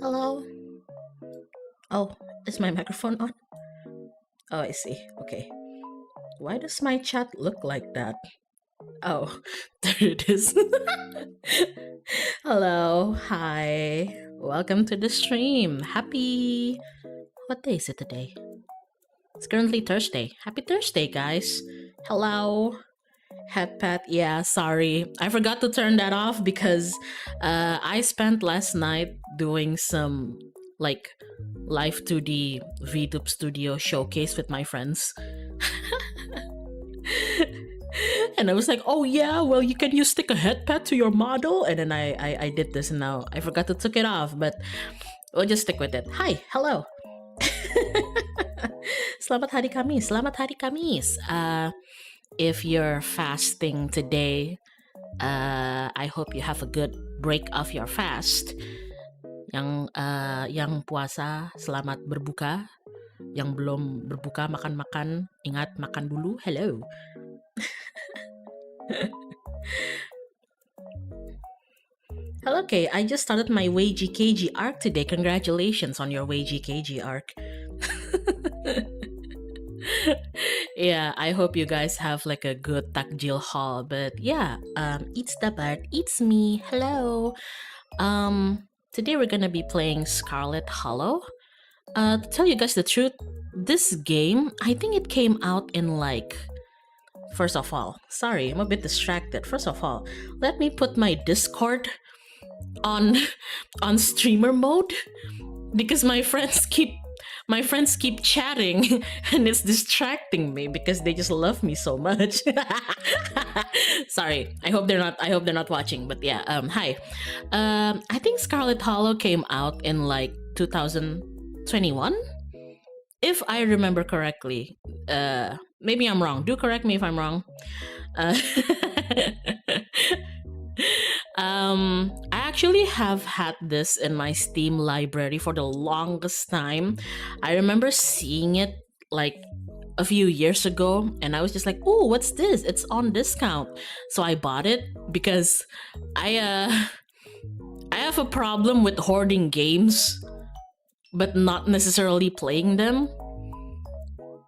Hello? Oh, is my microphone on? Oh, I see. Okay. Why does my chat look like that? Oh, there it is. Hello. Hi. Welcome to the stream. Happy... What day is it today? It's currently Thursday. Happy Thursday, guys. Hello. Head pet. Yeah, sorry. I forgot to turn that off because I spent last night doing some like live 2D VTube studio showcase with my friends. And I was like, oh yeah, well, you stick a head pet to your model. And then I did this and now I forgot to take it off, but we'll just stick with it. Hi, hello. Selamat Hari Kamis. Selamat Hari Kamis. If you're fasting today, I hope you have a good break of your fast. Yang puasa, selamat berbuka. Yang belum berbuka, makan-makan. Ingat, makan dulu. Hello. Hello, Kay. I just started my WayGKG arc today. Congratulations on your WayGKG arc. Yeah, I hope you guys have like a good takjil haul. But yeah, it's the bird, it's me. Hello. Today we're gonna be playing Scarlet Hollow. To tell you guys the truth, this game, I think it came out in like... First of all, sorry, I'm a bit distracted. First of all, let me put my Discord on streamer mode because my friends keep chatting and it's distracting me because they just love me so much. Sorry, I hope they're not watching, but yeah, hi. I think Scarlet Hollow came out in like 2021, if I remember correctly. Maybe I'm wrong. Do correct me if I'm wrong. I actually have had this in my Steam library for the longest time. I remember seeing it like a few years ago and I was just like, oh, what's this? It's on discount. So I bought it because I have a problem with hoarding games but not necessarily playing them.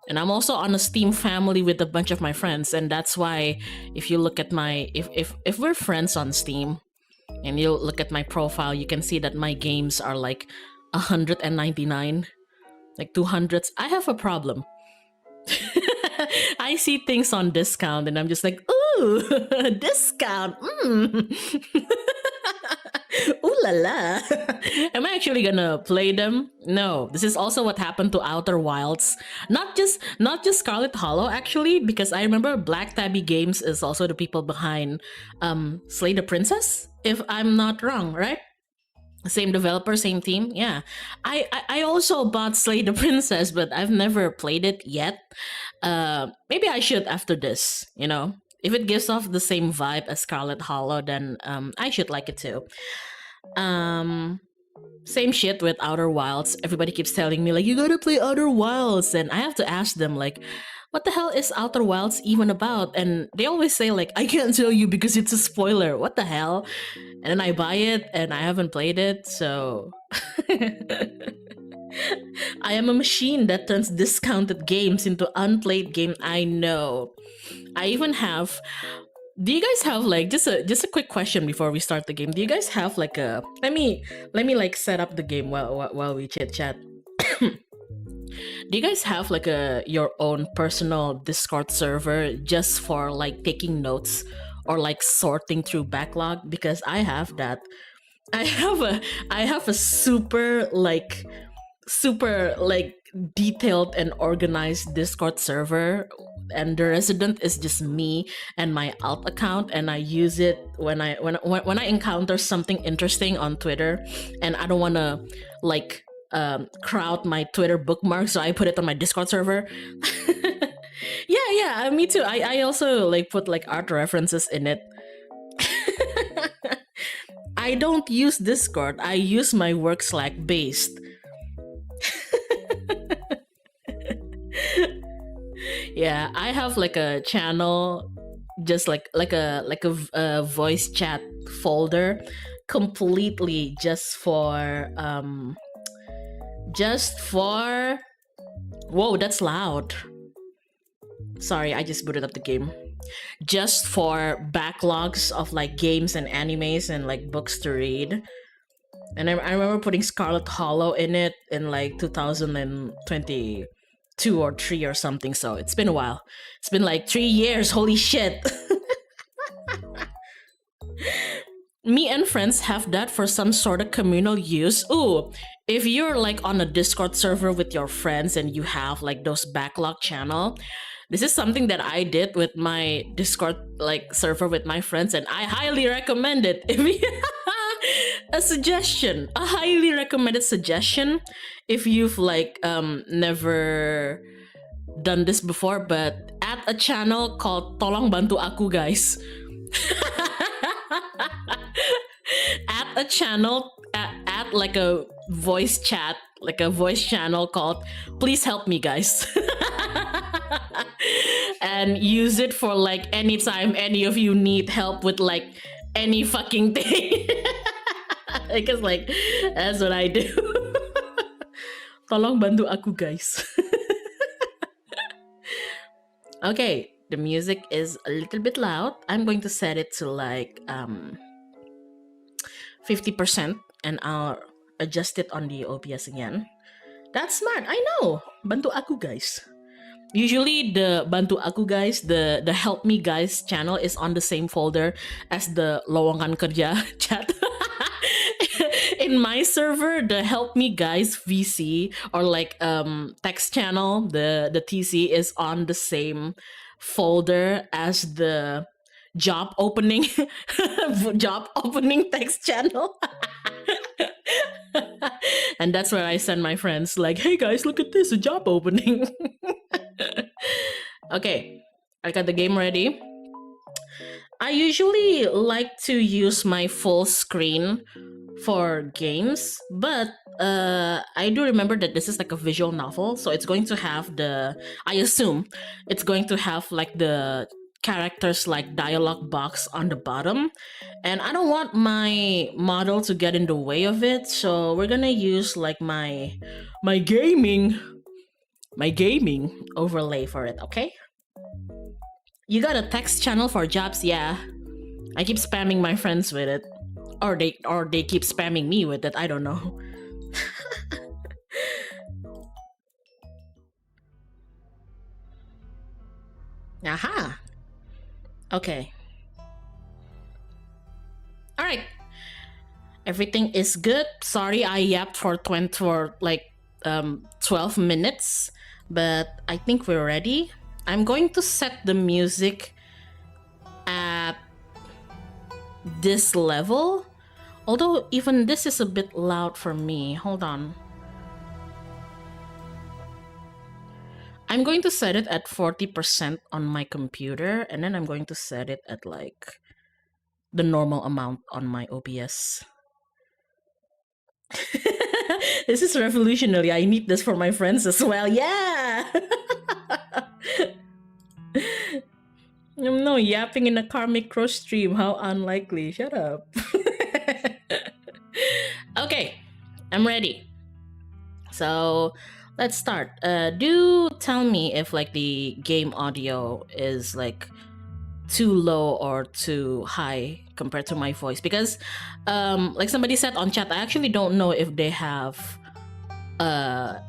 And I'm also on a Steam family with a bunch of my friends, and that's why if you look at my if we're friends on Steam and you look at my profile, you can see that my games are like 199, like 200s. I have a problem. I see things on discount and I'm just like, ooh, discount. Ooh la la. Am I actually gonna play them? No. This is also what happened to Outer Wilds. Not just Scarlet Hollow actually, because I remember Black Tabby Games is also the people behind Slay the Princess, if I'm not wrong, right? Same developer, same team. Yeah. I also bought Slay the Princess, but I've never played it yet. Maybe I should after this, you know. If it gives off the same vibe as Scarlet Hollow, then I should like it too. Same shit with Outer Wilds. Everybody keeps telling me like, you gotta play Outer Wilds, and I have to ask them like, what the hell is Outer Wilds even about? And they always say like, I can't tell you because it's a spoiler. What the hell? And then I buy it and I haven't played it, so I am a machine that turns discounted games into unplayed game. I know. I even have... Do you guys have like just a quick question before we start the game? Do you guys have like a... Let me like set up the game while we chit chat. Do you guys have like your own personal Discord server just for like taking notes or like sorting through backlog? Because I have that. I have a super like super like detailed and organized Discord server, and the resident is just me and my alt account, and I use it when I encounter something interesting on Twitter and I don't want to like crowd my Twitter bookmark, so I put it on my Discord server. Yeah, me too. I also like put like art references in it. I don't use Discord. I use my work Slack based. Yeah, I have like a channel, just like a voice chat folder, completely just for. Whoa, that's loud. Sorry, I just booted up the game. Just for backlogs of like games and animes and like books to read. And I remember putting Scarlet Hollow in it in like 2022 or 3 or something, so it's been a while. It's been like 3 years, holy shit. Me and friends have that for some sort of communal use. Ooh, if you're like on a Discord server with your friends and you have like those backlog channel, this is something that I did with my Discord like server with my friends, and I highly recommend it. If you a suggestion, a highly recommended suggestion, if you've like never done this before, but at a channel called Tolong Bantu Aku Guys. At a channel at like a voice chat, like a voice channel called Please Help Me Guys. And use it for like anytime any of you need help with like any fucking thing. Because like that's what I do. Tolong bantu aku guys. Okay, the music is a little bit loud. I'm going to set it to like 50% and I'll adjust it on the OBS again. That's smart, I know. Bantu aku guys. Usually the Bantu Aku Guys, the Help Me Guys channel is on the same folder as the Lowongan Kerja chat. In my server, the Help Me Guys VC or like text channel, the TC is on the same folder as the job opening text channel. And that's where I send my friends like, hey guys, look at this, a job opening. Okay, I got the game ready. I usually like to use my full screen for games, but I do remember that this is like a visual novel, so it's going to have I assume it's going to have like the characters like dialogue box on the bottom, and I don't want my model to get in the way of it, so we're gonna use like my gaming overlay for it, okay? You got a text channel for jobs? Yeah. I keep spamming my friends with it. Or they keep spamming me with it, I don't know. Aha. Okay. Alright. Everything is good. Sorry I yapped for 12 minutes. But I think we're ready. I'm going to set the music at this level. Although even this is a bit loud for me. Hold on. I'm going to set it at 40% on my computer. And then I'm going to set it at like the normal amount on my OBS. This is revolutionary. I need this for my friends as well. Yeah! No, yapping in a KarmicKrow stream. How unlikely. Shut up. Okay, I'm ready. So let's start. Do tell me if like the game audio is like too low or too high compared to my voice, because like somebody said on chat, I actually don't know if they have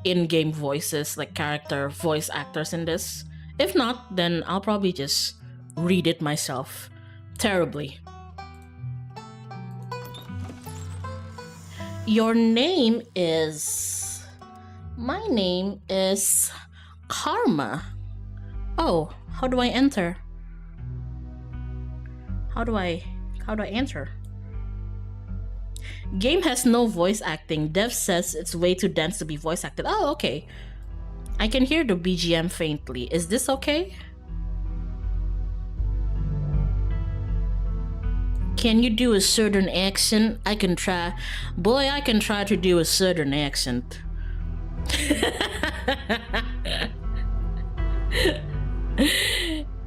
in-game voices, like character voice actors in this. If not, then I'll probably just read it myself terribly. Your name is My name is Karma. Oh, how do I enter? How do I enter? Game has no voice acting. Dev says it's way too dense to be voice acted. Oh, okay. I can hear the BGM faintly. Is this okay? Can you do a southern accent? I can try. Boy, I can try to do a southern accent.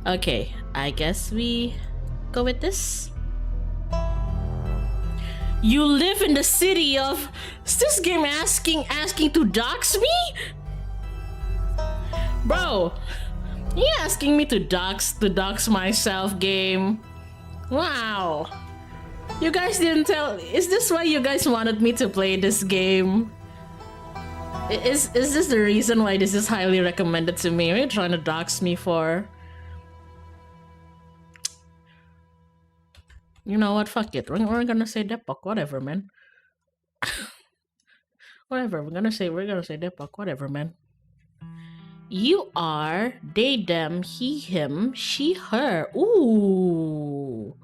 Okay, I guess we go with this. You live in the city of... Is this game asking to dox me? Bro, you asking me to dox myself, game? Wow. You guys didn't tell... Is this why you guys wanted me to play this game? Is this the reason why this is highly recommended to me? What are you trying to dox me for? You know what? Fuck it. We're gonna say Depok. Whatever, man. Whatever. We're gonna say Depok. Whatever, man. You are they, them, he, him, she, her. Ooh.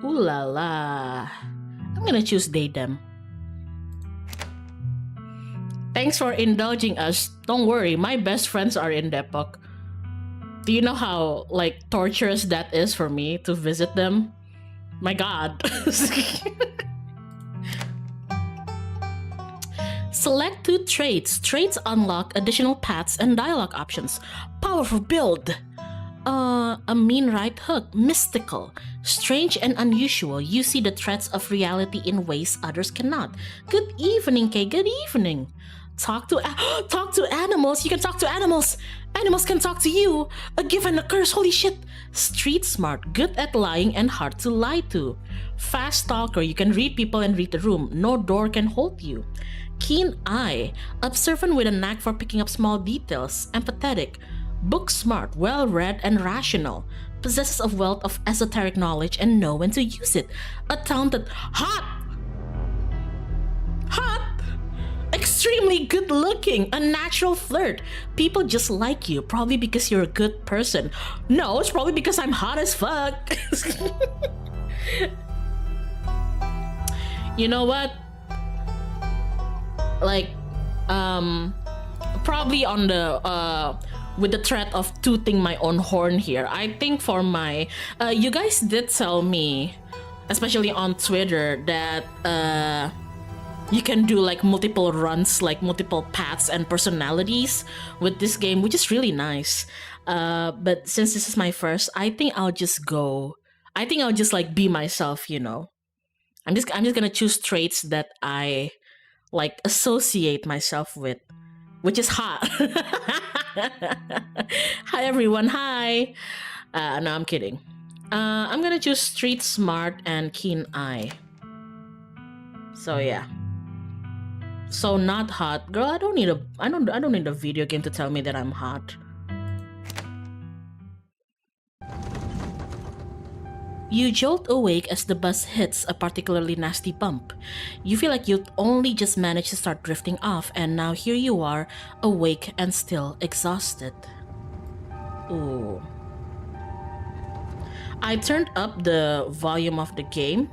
Ooh la la. I'm gonna choose they, them. Thanks for indulging us. Don't worry, my best friends are in Depok. Do you know how, like, torturous that is for me to visit them? My god. Select 2 traits. Traits unlock additional paths and dialogue options. Powerful build. A mean right hook. Mystical. Strange and unusual. You see the threats of reality in ways others cannot. Good evening, Kay. Good evening. Talk to animals. You can talk to animals. Animals can talk to you. A gift and a curse. Holy shit. Street smart. Good at lying and hard to lie to. Fast talker. You can read people and read the room. No door can hold you. Keen eye. Observant with a knack for picking up small details. Empathetic. Book smart. Well read and rational. Possesses a wealth of esoteric knowledge and know when to use it. A talented. Hot. Extremely good looking, a natural flirt. People just like you, probably because you're a good person. No, it's probably because I'm hot as fuck. You know what? Like, probably on the, with the threat of tooting my own horn here, I think for my, you guys did tell me, especially on Twitter, that, you can do like multiple runs, like multiple paths and personalities with this game, which is really nice. But since this is my first, I think I'll just like be myself, you know. I'm just gonna choose traits that I like associate myself with, which is hot. Hi everyone, hi. No, I'm kidding. I'm gonna choose street smart and keen eye. So yeah. So not hot. Girl, I don't need a video game to tell me that I'm hot. You jolt awake as the bus hits a particularly nasty bump. You feel like you'd only just managed to start drifting off, and now here you are, awake and still exhausted. Ooh. I turned up the volume of the game,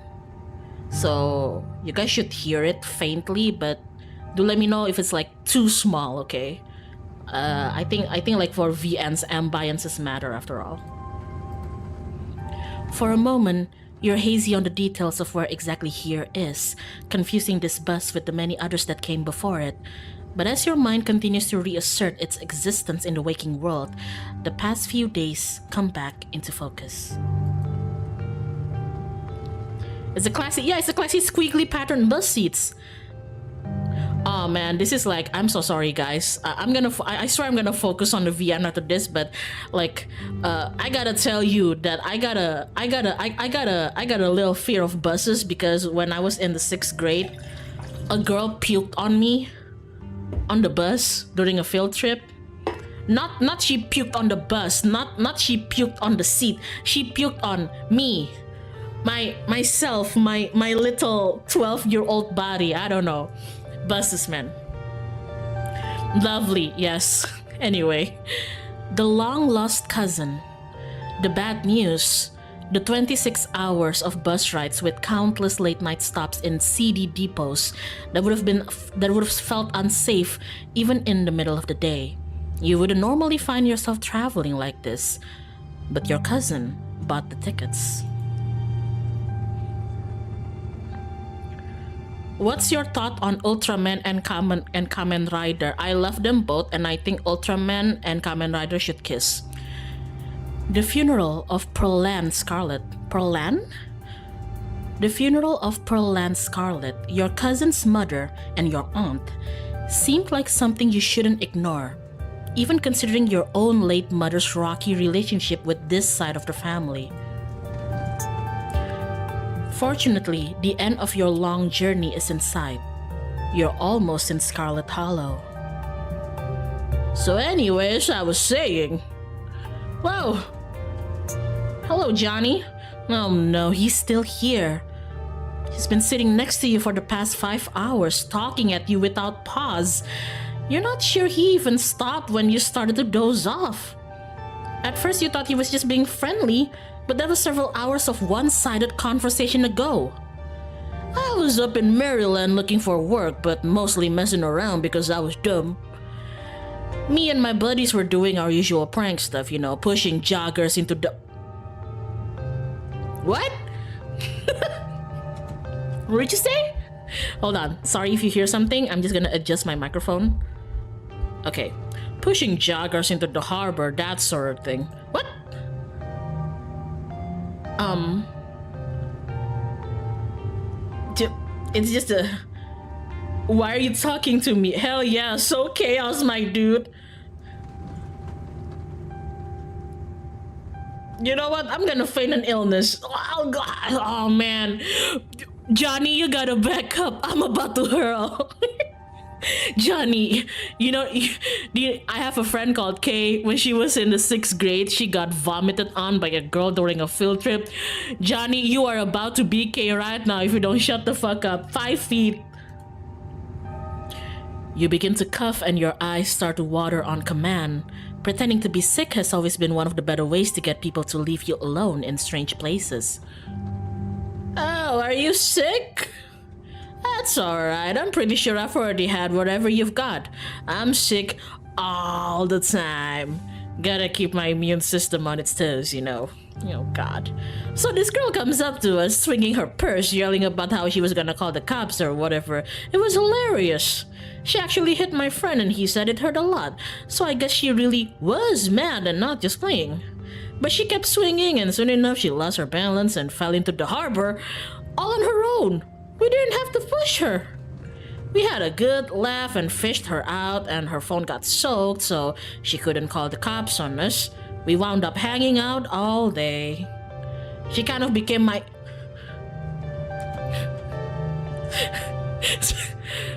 so you guys should hear it faintly, but do let me know if it's like too small, okay? I think like for VNs, ambiances matter after all. For a moment, you're hazy on the details of where exactly here is, confusing this bus with the many others that came before it. But as your mind continues to reassert its existence in the waking world, the past few days come back into focus. It's a classic squiggly pattern bus seats. Oh man, this is like, I'm so sorry guys. I swear I'm gonna focus on the VN after this, but like, I gotta tell you that I got a little fear of buses, because when I was in the 6th grade, a girl puked on me on the bus during a field trip. Not she puked on the bus, not she puked on the seat. She puked on me. my little 12-year-old body. I don't know. Businessman. Lovely, yes. Anyway, the long lost cousin, the bad news, the 26 hours of bus rides with countless late night stops in seedy depots that would have felt unsafe even in the middle of the day. You wouldn't normally find yourself traveling like this, but your cousin bought the tickets. What's your thought on Ultraman and Kamen Rider? I love them both, and I think Ultraman and Kamen Rider should kiss. The funeral of Pearlan Scarlet. Pearlan? The funeral of Pearlan Scarlet, your cousin's mother and your aunt, seemed like something you shouldn't ignore, even considering your own late mother's rocky relationship with this side of the family. Fortunately, the end of your long journey is in sight. You're almost in Scarlet Hollow. So anyways, I was saying... Whoa! Hello, Johnny. Oh no, he's still here. He's been sitting next to you for the past 5 hours, talking at you without pause. You're not sure he even stopped when you started to doze off. At first you thought he was just being friendly, but that was several hours of one-sided conversation ago. I was up in Maryland looking for work, but mostly messing around because I was dumb. Me and my buddies were doing our usual prank stuff, you know, pushing joggers into the... What? What did you say? Hold on, sorry if you hear something, I'm just gonna adjust my microphone. Okay, pushing joggers into the harbor, that sort of thing. What? It's just a... Why are you talking to me? Hell yeah, so chaos, my dude. You know what? I'm gonna feign an illness. Oh god, oh man. Johnny, you gotta back up. I'm about to hurl. Johnny, you know, I have a friend called Kay. When she was in the 6th grade, she got vomited on by a girl during a field trip. Johnny, you are about to be Kay right now if you don't shut the fuck up. 5 feet. You begin to cough and your eyes start to water on command. Pretending to be sick has always been one of the better ways to get people to leave you alone in strange places. Oh, are you sick? That's alright, I'm pretty sure I've already had whatever you've got. I'm sick all the time. Gotta keep my immune system on its toes, you know. Oh god. So this girl comes up to us, swinging her purse, yelling about how she was gonna call the cops or whatever. It was hilarious. She actually hit my friend and he said it hurt a lot, so I guess she really was mad and not just playing. But she kept swinging and soon enough she lost her balance and fell into the harbor all on her own. We didn't have to push her. We had a good laugh and fished her out, and her phone got soaked so she couldn't call the cops on us. We wound up hanging out all day. She kind of became my...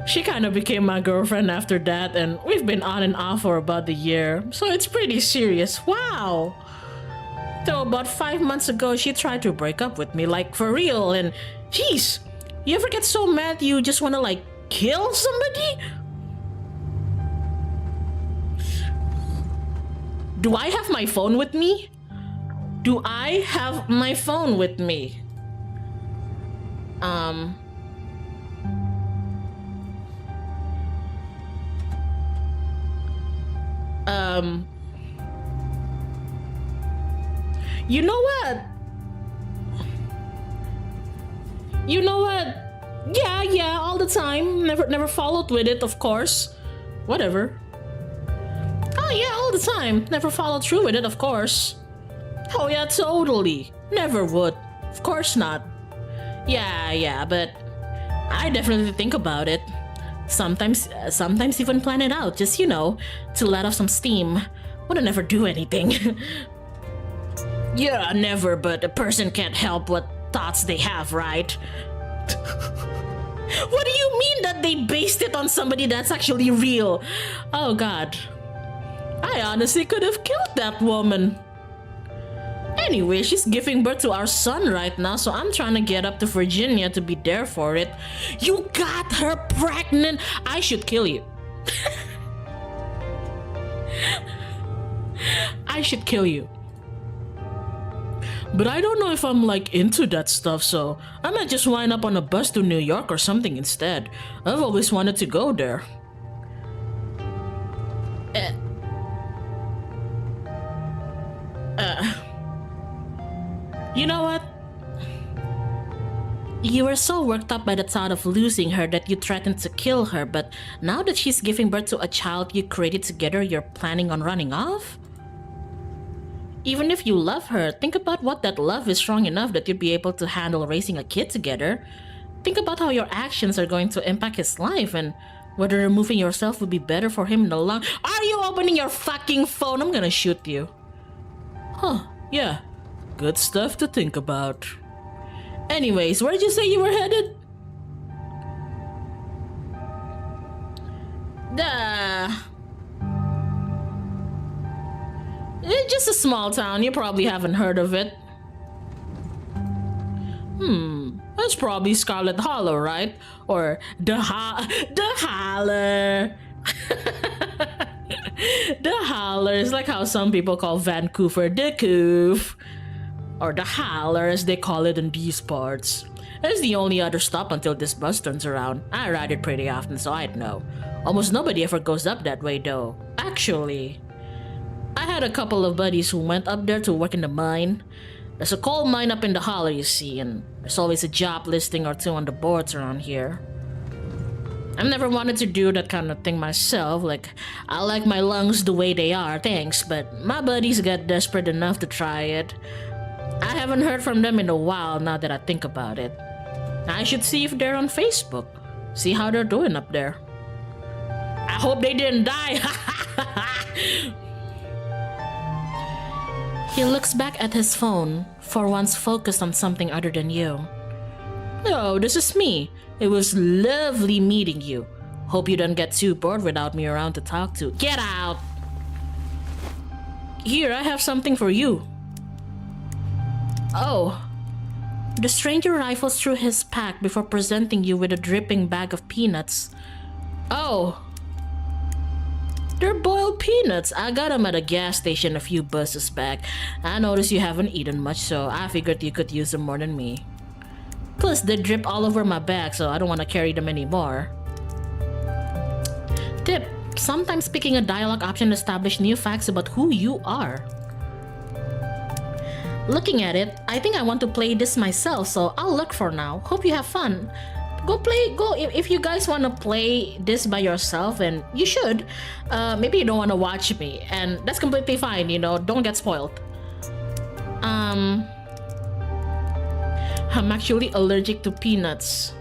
She kind of became my girlfriend after that, and we've been on and off for about a year, so it's pretty serious. Wow! So about 5 months ago, she tried to break up with me, like for real, and jeez, you ever get so mad you just want to like kill somebody? Do I have my phone with me? Do I have my phone with me? You know what? You know what? Yeah, all the time. Never followed with it, of course. Whatever. Oh yeah, all the time. Never followed through with it, of course. Oh yeah, totally. Never would. Of course not. Yeah, but I definitely think about it. Sometimes even plan it out, just, you know, to let off some steam. Wouldn't never do anything. Yeah, never, but a person can't help what thoughts they have, right? What do you mean that they based it on somebody that's actually real? Oh god. I honestly could have killed that woman. Anyway, she's giving birth to our son right now, so I'm trying to get up to Virginia to be there for it. You got her pregnant! I should kill you. I should kill you. But I don't know if I'm like into that stuff, so I might just wind up on a bus to New York or something instead. I've always wanted to go there. You know what? You were so worked up by the thought of losing her that you threatened to kill her, but now that she's giving birth to a child you created together, you're planning on running off? Even if you love her, think about what that love is strong enough that you'd be able to handle raising a kid together. Think about how your actions are going to impact his life and whether removing yourself would be better for him in the long... Are you opening your fucking phone? I'm gonna shoot you. Huh, yeah. Good stuff to think about. Anyways, where'd you say you were headed? It's just a small town. You probably haven't heard of it. That's probably Scarlet Hollow, right? Or the Holler. The Holler is like how some people call Vancouver the Coof. Or the Holler as they call it in these parts. It's the only other stop until this bus turns around. I ride it pretty often, so I'd know. Almost nobody ever goes up that way though. Actually, I had a couple of buddies who went up there to work in the mine. There's a coal mine up in the Holler, you see, and there's always a job listing or two on the boards around here. I've never wanted to do that kind of thing myself, like, I like my lungs the way they are, thanks, but my buddies got desperate enough to try it. I haven't heard from them in a while now that I think about it. I should see if they're on Facebook, see how they're doing up there. I hope they didn't die. He looks back at his phone, for once focused on something other than you. Oh, this is me. It was lovely meeting you. Hope you don't get too bored without me around to talk to. Get out! Here, I have something for you. Oh. The stranger rifles through his pack before presenting you with a dripping bag of peanuts. Oh. They're boiled peanuts. I got them at a gas station a few buses back. I noticed you haven't eaten much, so I figured you could use them more than me. Plus, they drip all over my bag, so I don't want to carry them anymore. Tip: sometimes picking a dialogue option establishes new facts about who you are. Looking at it, I think I want to play this myself, so I'll look for now. Hope you have fun. Go if you guys want to play this by yourself, and you should. Maybe you don't want to watch me, and that's completely fine, you know, don't get spoiled. I'm actually allergic to peanuts.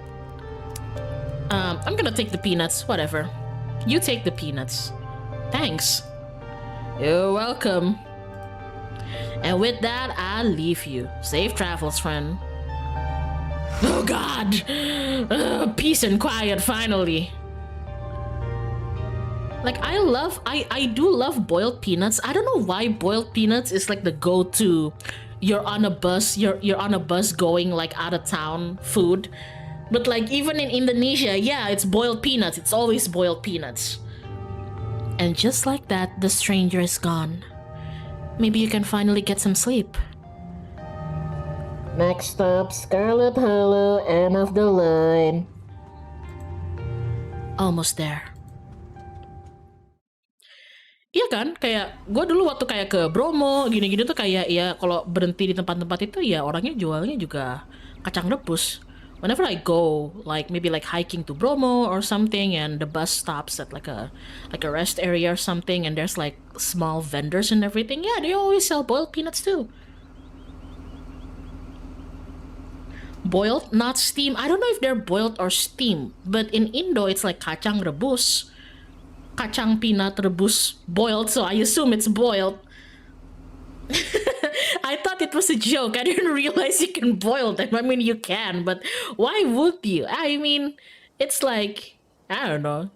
I'm gonna take the peanuts, whatever. You take the peanuts. Thanks. You're welcome. And with that, I'll leave you. Safe travels, friend. Oh god! Peace and quiet, finally. Like, I do love boiled peanuts. I don't know why boiled peanuts is like the go-to. You're on a bus going like out of town food. But like even in Indonesia, yeah, it's boiled peanuts. It's always boiled peanuts. And just like that, the stranger is gone. Maybe you can finally get some sleep. Next stop, Scarlet Hollow, end of the line. Almost there. Iya kan, kayak gue dulu waktu kayak ke Bromo gini-gini tuh kayak ya kalau berhenti di tempat-tempat itu ya orangnya jualnya juga kacang rebus. Whenever I go, like maybe like hiking to Bromo or something, and the bus stops at like a rest area or something, and there's like small vendors and everything. Yeah, they always sell boiled peanuts too. Boiled, not steamed. I don't know if they're boiled or steamed, but in Indo it's like kacang rebus. Kacang peanut rebus boiled, so I assume it's boiled. I thought it was a joke. I didn't realize you can boil them. I mean, you can, but why would you? I mean, it's like, I don't know.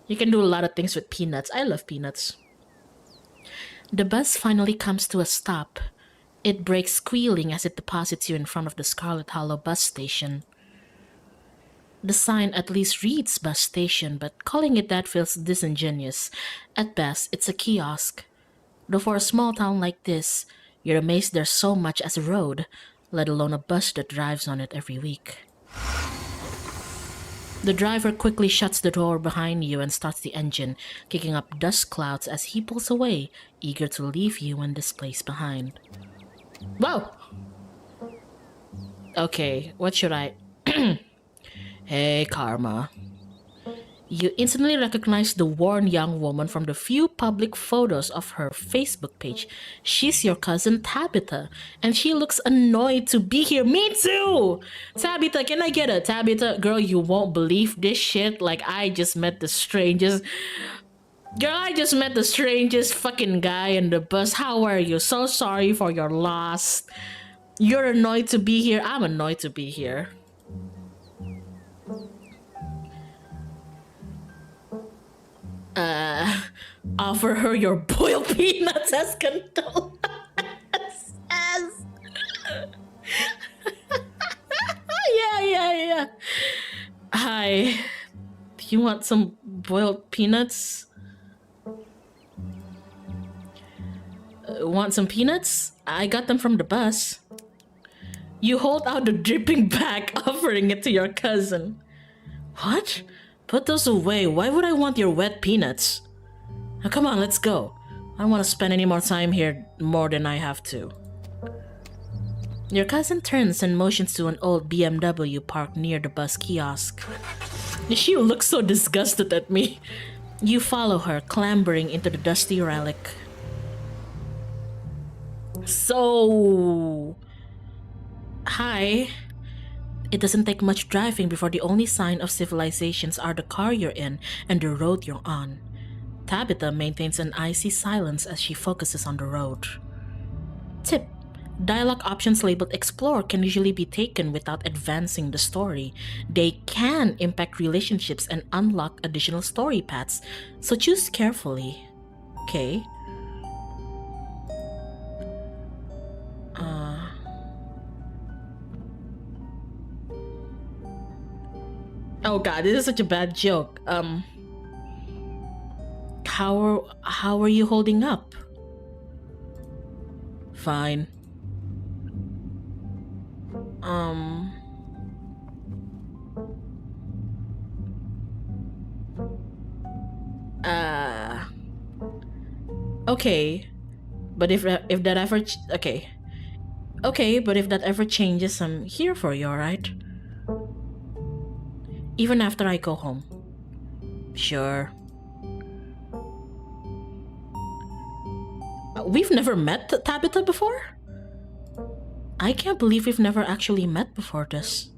You can do a lot of things with peanuts. I love peanuts. The bus finally comes to a stop. It brakes squealing as it deposits you in front of the Scarlet Hollow bus station. The sign at least reads bus station, but calling it that feels disingenuous. At best, it's a kiosk. Though for a small town like this, you're amazed there's so much as a road, let alone a bus that drives on it every week. The driver quickly shuts the door behind you and starts the engine, kicking up dust clouds as he pulls away, eager to leave you and this place behind. Whoa! Okay, what should I... Hey, Karma. You instantly recognize the worn young woman from the few public photos of her Facebook page. She's your cousin Tabitha, and she looks annoyed to be here. Me too! Tabitha, can I get a Tabitha? Girl, you won't believe this shit. Like, I just met the strangest... Girl, I just met the strangest fucking guy in the bus. How are you? So sorry for your loss. You're annoyed to be here. I'm annoyed to be here. Offer her your boiled peanuts as condolences. Yeah. Hi. Do you want some boiled peanuts? Want some peanuts? I got them from the bus. You hold out the dripping bag, offering it to your cousin. What? Put those away. Why would I want your wet peanuts? Now come on, let's go. I don't want to spend any more time here more than I have to. Your cousin turns and motions to an old BMW parked near the bus kiosk. She looks so disgusted at me. You follow her, clambering into the dusty relic. So... Hi. It doesn't take much driving before the only sign of civilizations are the car you're in and the road you're on. Tabitha maintains an icy silence as she focuses on the road. Tip: dialogue options labeled Explore can usually be taken without advancing the story. They can impact relationships and unlock additional story paths, so choose carefully. Okay. Oh god, this is such a bad joke. How are you holding up? Fine. Okay. But if that ever but if that ever changes, I'm here for you, alright? Even after I go home. Sure. We've never met Tabitha before? I can't believe we've never actually met before this.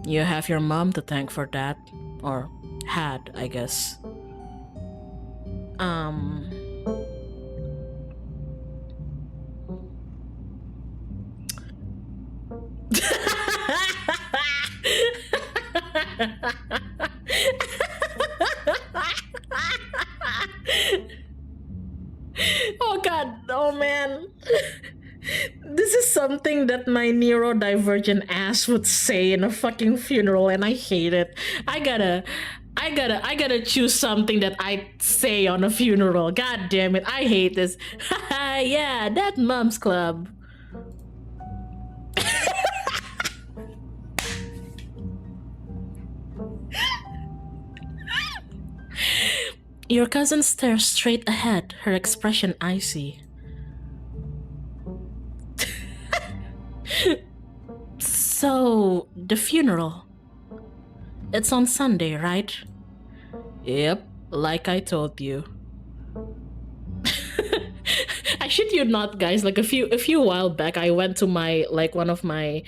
You have your mom to thank for that. Or had, I guess. Oh god, oh man. This is something that my neurodivergent ass would say in a fucking funeral, and I hate it. I gotta choose something that I say on a funeral. God damn it, I hate this. Yeah, that mom's club. Your cousin stares straight ahead, her expression icy. So, the funeral. It's on Sunday, right? Yep, like I told you. I shit you not, guys. Like a few while back, I went to one of my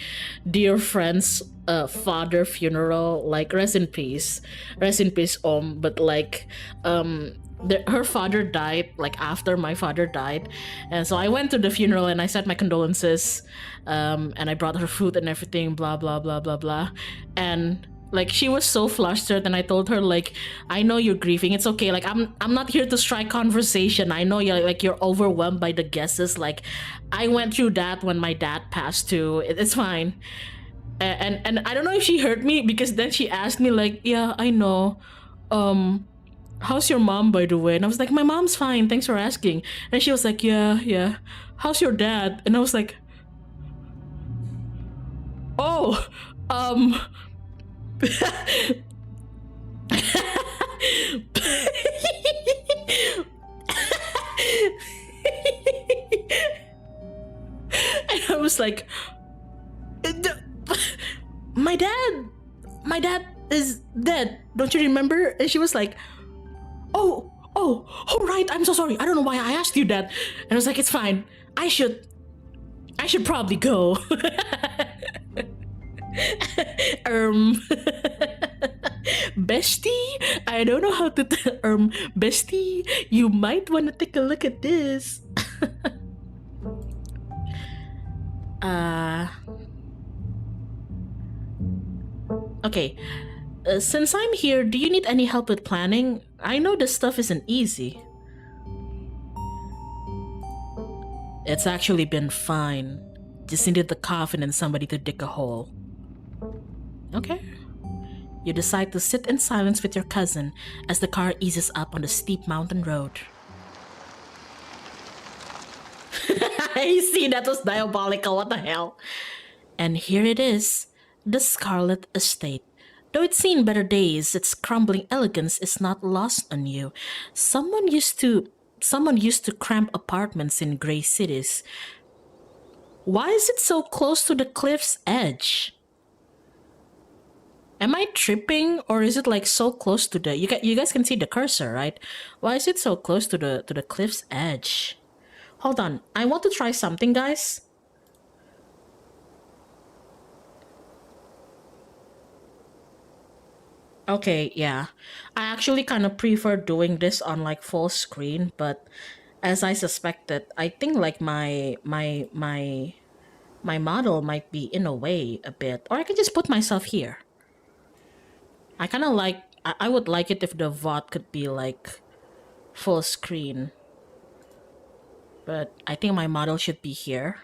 dear friends' father funeral. Like, rest in peace, But like, her father died like after my father died, and so I went to the funeral and I said my condolences, and I brought her food and everything, blah blah blah blah blah, and Like she was so flustered, and I told her like, I know you're grieving. It's okay. Like I'm not here to strike conversation. I know you're overwhelmed by the guesses. Like I went through that when my dad passed too. It's fine. And I don't know if she heard me, because then she asked me like, yeah, I know. How's your mom, by the way? And I was like, my mom's fine. Thanks for asking. And she was like, yeah. How's your dad? And I was like, oh, and I was like, my dad is dead. Don't you remember? And she was like, oh, right. I'm so sorry. I don't know why I asked you that. And I was like, it's fine. I should probably go. Bestie, I don't know how to bestie, you might want to take a look at this. Okay, since I'm here, do you need any help with planning? I know this stuff isn't easy. It's actually been fine. Just needed the coffin and somebody to dig a hole. Okay. You decide to sit in silence with your cousin as the car eases up on the steep mountain road. I see, that was diabolical. What the hell? And here it is, the Scarlet Estate. Though it's seen better days, its crumbling elegance is not lost on you. Someone used to cramp apartments in gray cities. Why is it so close to the cliff's edge? Am I tripping, or is it like so close to the... You guys can see the cursor, right? Why is it so close to the cliff's edge? Hold on, I want to try something, guys. Okay, yeah. I actually kind of prefer doing this on like full screen, but as I suspected, I think like my model might be in a way a bit, or I can just put myself here. I kind of like, I would like it if the VOD could be like full screen, but I think my model should be here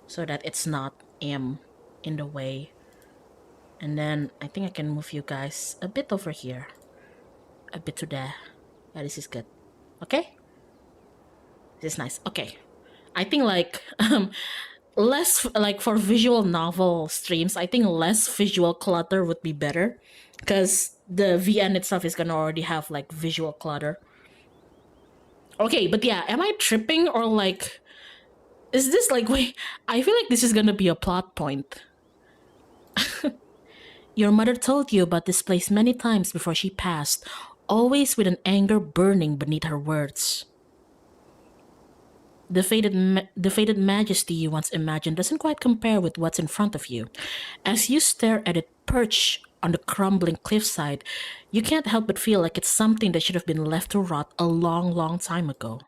so that it's not in the way. And then I think I can move you guys a bit over here, a bit to there. Yeah, this is good. Okay, this is nice. Okay, I think like less, like for visual novel streams, I think less visual clutter would be better, because the VN itself is gonna already have like visual clutter. Okay, but yeah, am I tripping, or like, is this like, wait, I feel like this is gonna be a plot point. Your mother told you about this place many times before she passed, always with an anger burning beneath her words. The faded majesty you once imagined doesn't quite compare with what's in front of you. As you stare at it perched on the crumbling cliffside, you can't help but feel like it's something that should have been left to rot a long, long time ago.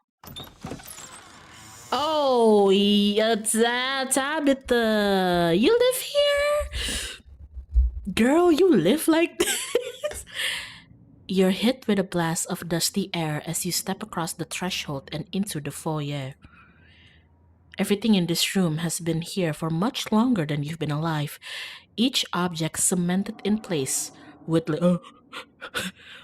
Oh, yeah, Tabitha, you live here? Girl, you live like this? You're hit with a blast of dusty air as you step across the threshold and into the foyer. Everything in this room has been here for much longer than you've been alive, each object cemented in place with,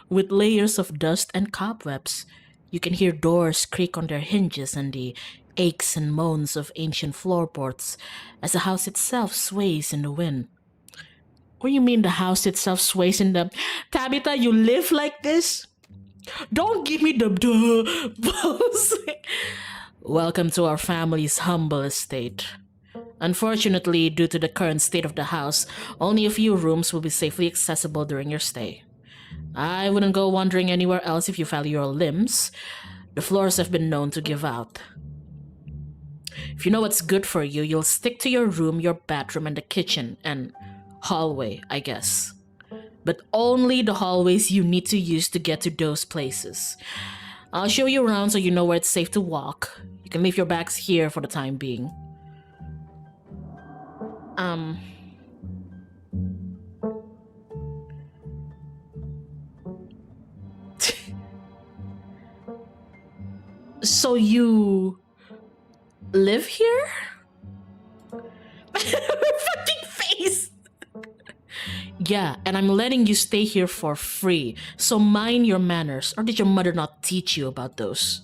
with layers of dust and cobwebs. You can hear doors creak on their hinges and the aches and moans of ancient floorboards as the house itself sways in the wind. What do you mean the house itself sways in the... Tabitha, you live like this? Don't give me the balls. Welcome to our family's humble estate. Unfortunately, due to the current state of the house, only a few rooms will be safely accessible during your stay. I wouldn't go wandering anywhere else if you value your limbs. The floors have been known to give out. If you know what's good for you, you'll stick to your room, your bathroom, and the kitchen, and hallway, I guess. But only the hallways you need to use to get to those places. I'll show you around so you know where it's safe to walk. You can leave your bags here for the time being. So you live here? Fucking face! Yeah, and I'm letting you stay here for free. So mind your manners, or did your mother not teach you about those?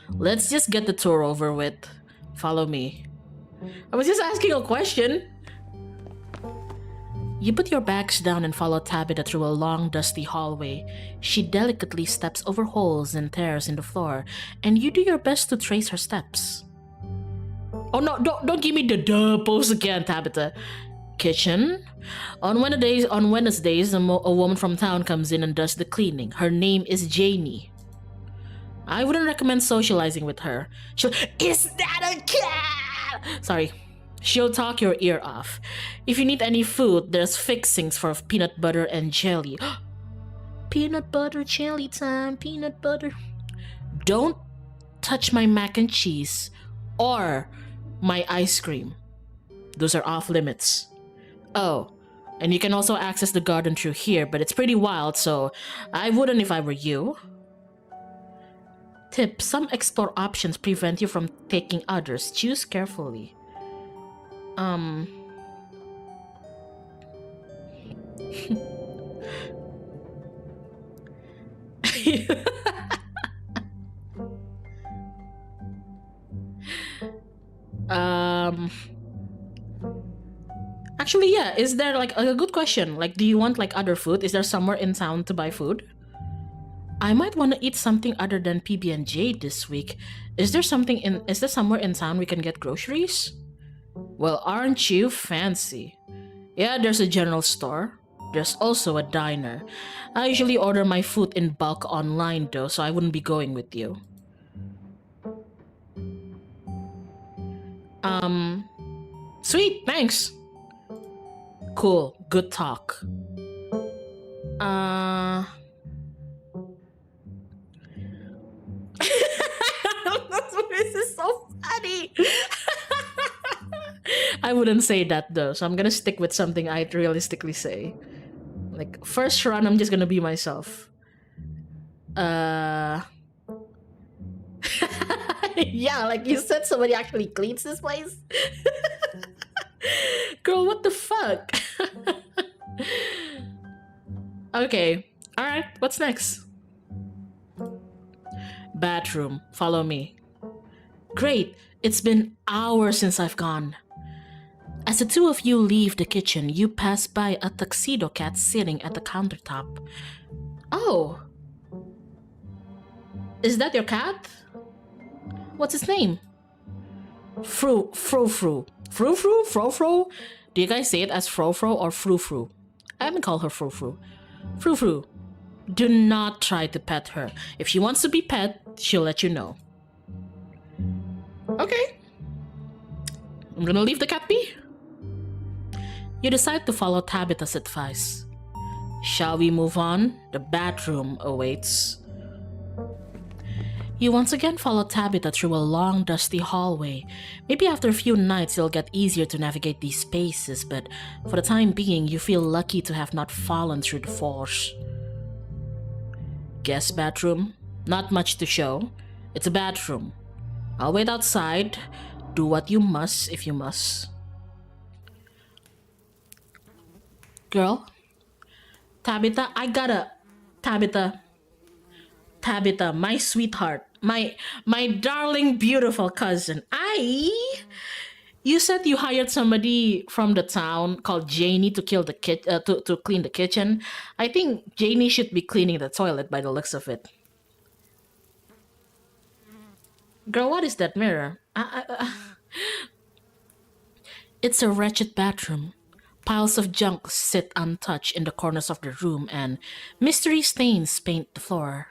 Let's just get the tour over with. Follow me. I was just asking a question. You put your bags down and follow Tabitha through a long, dusty hallway. She delicately steps over holes and tears in the floor, and you do your best to trace her steps. Oh no, don't give me the duh pose again, Tabitha. Kitchen. On Wednesdays, a woman from town comes in and does the cleaning. Her name is Janie. I wouldn't recommend socializing with her. Is that a cat? Sorry. She'll talk your ear off. If you need any food, there's fixings for peanut butter and jelly. Peanut butter jelly time, peanut butter. Don't touch my mac and cheese or my ice cream. Those are off limits. Oh, and you can also access the garden through here, but it's pretty wild, so I wouldn't if I were you. Tip: some explore options prevent you from taking others. Choose carefully. Actually, yeah, is there like a good question? Like, do you want like other food? Is there somewhere in town to buy food? I might want to eat something other than PB&J this week. Is there somewhere in town we can get groceries? Well, aren't you fancy? Yeah, there's a general store. There's also a diner. I usually order my food in bulk online though, so I wouldn't be going with you. Sweet, thanks. Cool, good talk. This is so funny. I wouldn't say that though, so I'm gonna stick with something I'd realistically say. Like, first run, I'm just gonna be myself. Yeah, like you said, somebody actually cleans this place. Girl, what the fuck? Okay, alright, what's next? Bathroom, follow me. Great, it's been hours since I've gone. As the two of you leave the kitchen, you pass by a tuxedo cat sitting at the countertop. Oh! Is that your cat? What's his name? Fro. Fro? Do you guys say it as Fro or Fru? I haven't called her Fru. Fru. Do not try to pet her. If she wants to be pet, she'll let you know. Okay. I'm gonna leave the cat be. You decide to follow Tabitha's advice. Shall we move on? The bathroom awaits. You once again follow Tabitha through a long, dusty hallway. Maybe after a few nights it'll get easier to navigate these spaces, but for the time being, you feel lucky to have not fallen through the force. Guest bathroom? Not much to show. It's a bathroom. I'll wait outside. Do what you must if you must. Girl? Tabitha, Tabitha, my sweetheart, my darling, beautiful cousin. You said you hired somebody from the town called Janie to to clean the kitchen. I think Janie should be cleaning the toilet by the looks of it. Girl, what is that mirror? It's a wretched bathroom. Piles of junk sit untouched in the corners of the room, and mystery stains paint the floor.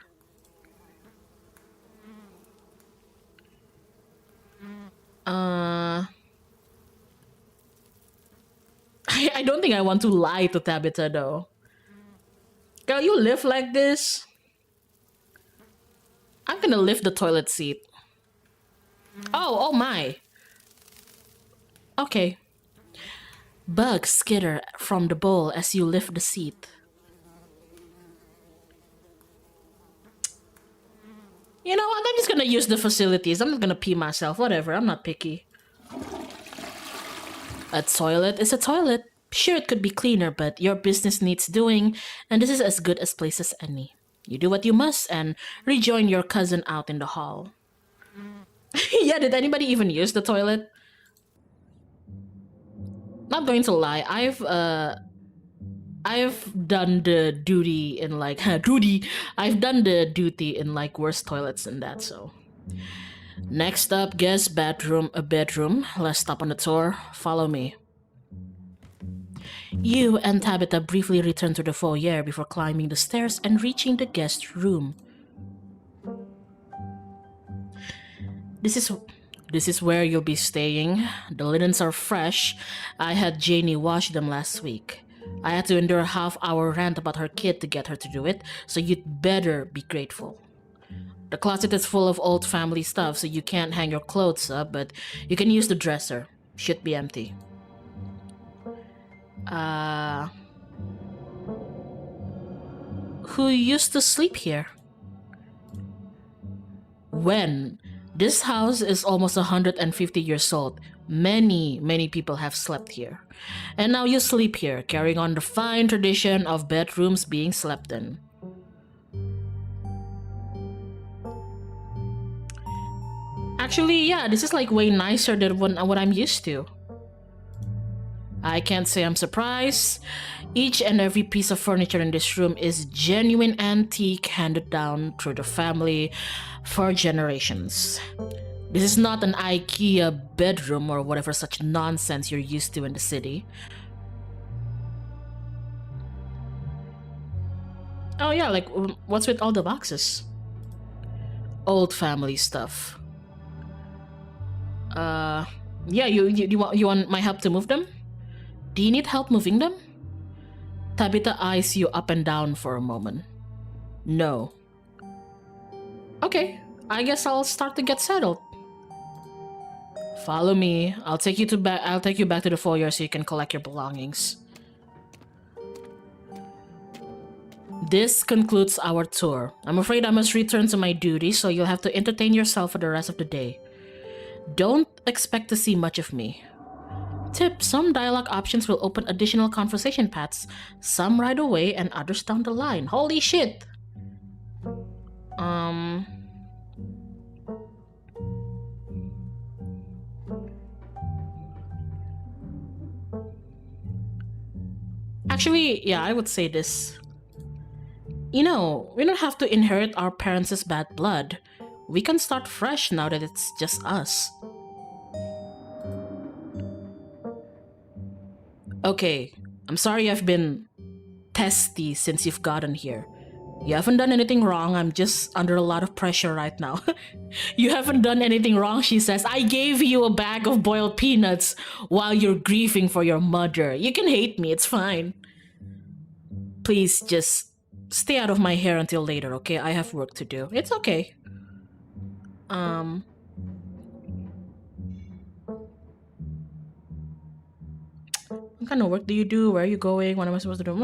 I don't think I want to lie to Tabitha though. Girl, you live like this? I'm gonna lift the toilet seat. Oh my. Okay. Bugs skitter from the bowl as you lift the seat. You know what? I'm just just gonna use the facilities. I'm not gonna pee myself. Whatever, I'm not picky. A toilet is a toilet. Sure, it could be cleaner, but your business needs doing, and this is as good a place as any. You do what you must and rejoin your cousin out in the hall. Yeah, did anybody even use the toilet? Not going to lie, I've done the duty in like duty. I've done the duty in like worse toilets than that. So next up, guest bedroom. A bedroom. Let's stop on the tour. Follow me. You and Tabitha briefly return to the foyer before climbing the stairs and reaching the guest room. This is where you'll be staying. The linens are fresh. I had Janie wash them last week. I had to endure a half-hour rant about her kid to get her to do it, so you'd better be grateful. The closet is full of old family stuff, so you can't hang your clothes up, but you can use the dresser. Should be empty. Who used to sleep here? When? This house is almost 150 years old. Many people have slept here. And now you sleep here, carrying on the fine tradition of bedrooms being slept in. Actually, yeah, this is like way nicer than what I'm used to. I can't say I'm surprised. Each and every piece of furniture in this room is genuine antique handed down through the family for generations. This is not an IKEA bedroom or whatever such nonsense you're used to in the city. Oh yeah, like what's with all the boxes? Old family stuff. Yeah, you want my help to move them? Do you need help moving them? Tabitha eyes you up and down for a moment. No. Okay, I guess I'll start to get settled. Follow me. I'll take you back to the foyer so you can collect your belongings. This concludes our tour. I'm afraid I must return to my duty, so you'll have to entertain yourself for the rest of the day. Don't expect to see much of me. Tip, some dialogue options will open additional conversation paths, some right away and others down the line. Holy shit! Actually, yeah, I would say this. You know, we don't have to inherit our parents' bad blood. We can start fresh now that it's just us. Okay, I'm sorry I've been testy since you've gotten here. You haven't done anything wrong, I'm just under a lot of pressure right now. You haven't done anything wrong, she says. I gave you a bag of boiled peanuts while you're grieving for your mother. You can hate me, it's fine. Please just stay out of my hair until later, okay? I have work to do. It's okay. What kind of work do you do? Where are you going? What am I supposed to do?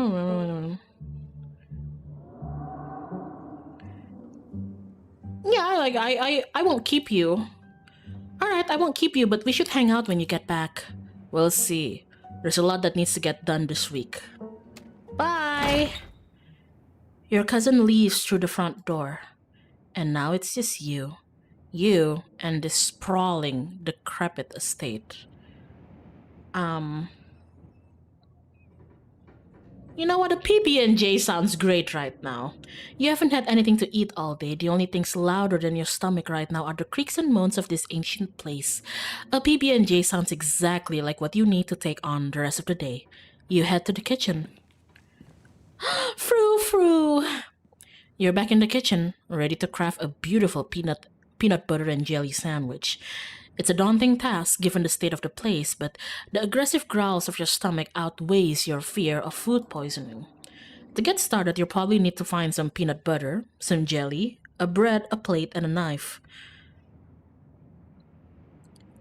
Yeah, like I won't keep you. Alright, I won't keep you, but we should hang out when you get back. We'll see. There's a lot that needs to get done this week. Bye! Your cousin leaves through the front door. And now it's just you. You and this sprawling, decrepit estate. You know what? A PB&J sounds great right now. You haven't had anything to eat all day. The only things louder than your stomach right now are the creaks and moans of this ancient place. A PB&J sounds exactly like what you need to take on the rest of the day. You head to the kitchen. Frou frou! You're back in the kitchen, ready to craft a beautiful peanut butter and jelly sandwich. It's a daunting task given the state of the place, but the aggressive growls of your stomach outweighs your fear of food poisoning. To get started, you'll probably need to find some peanut butter, some jelly, a bread, a plate, and a knife.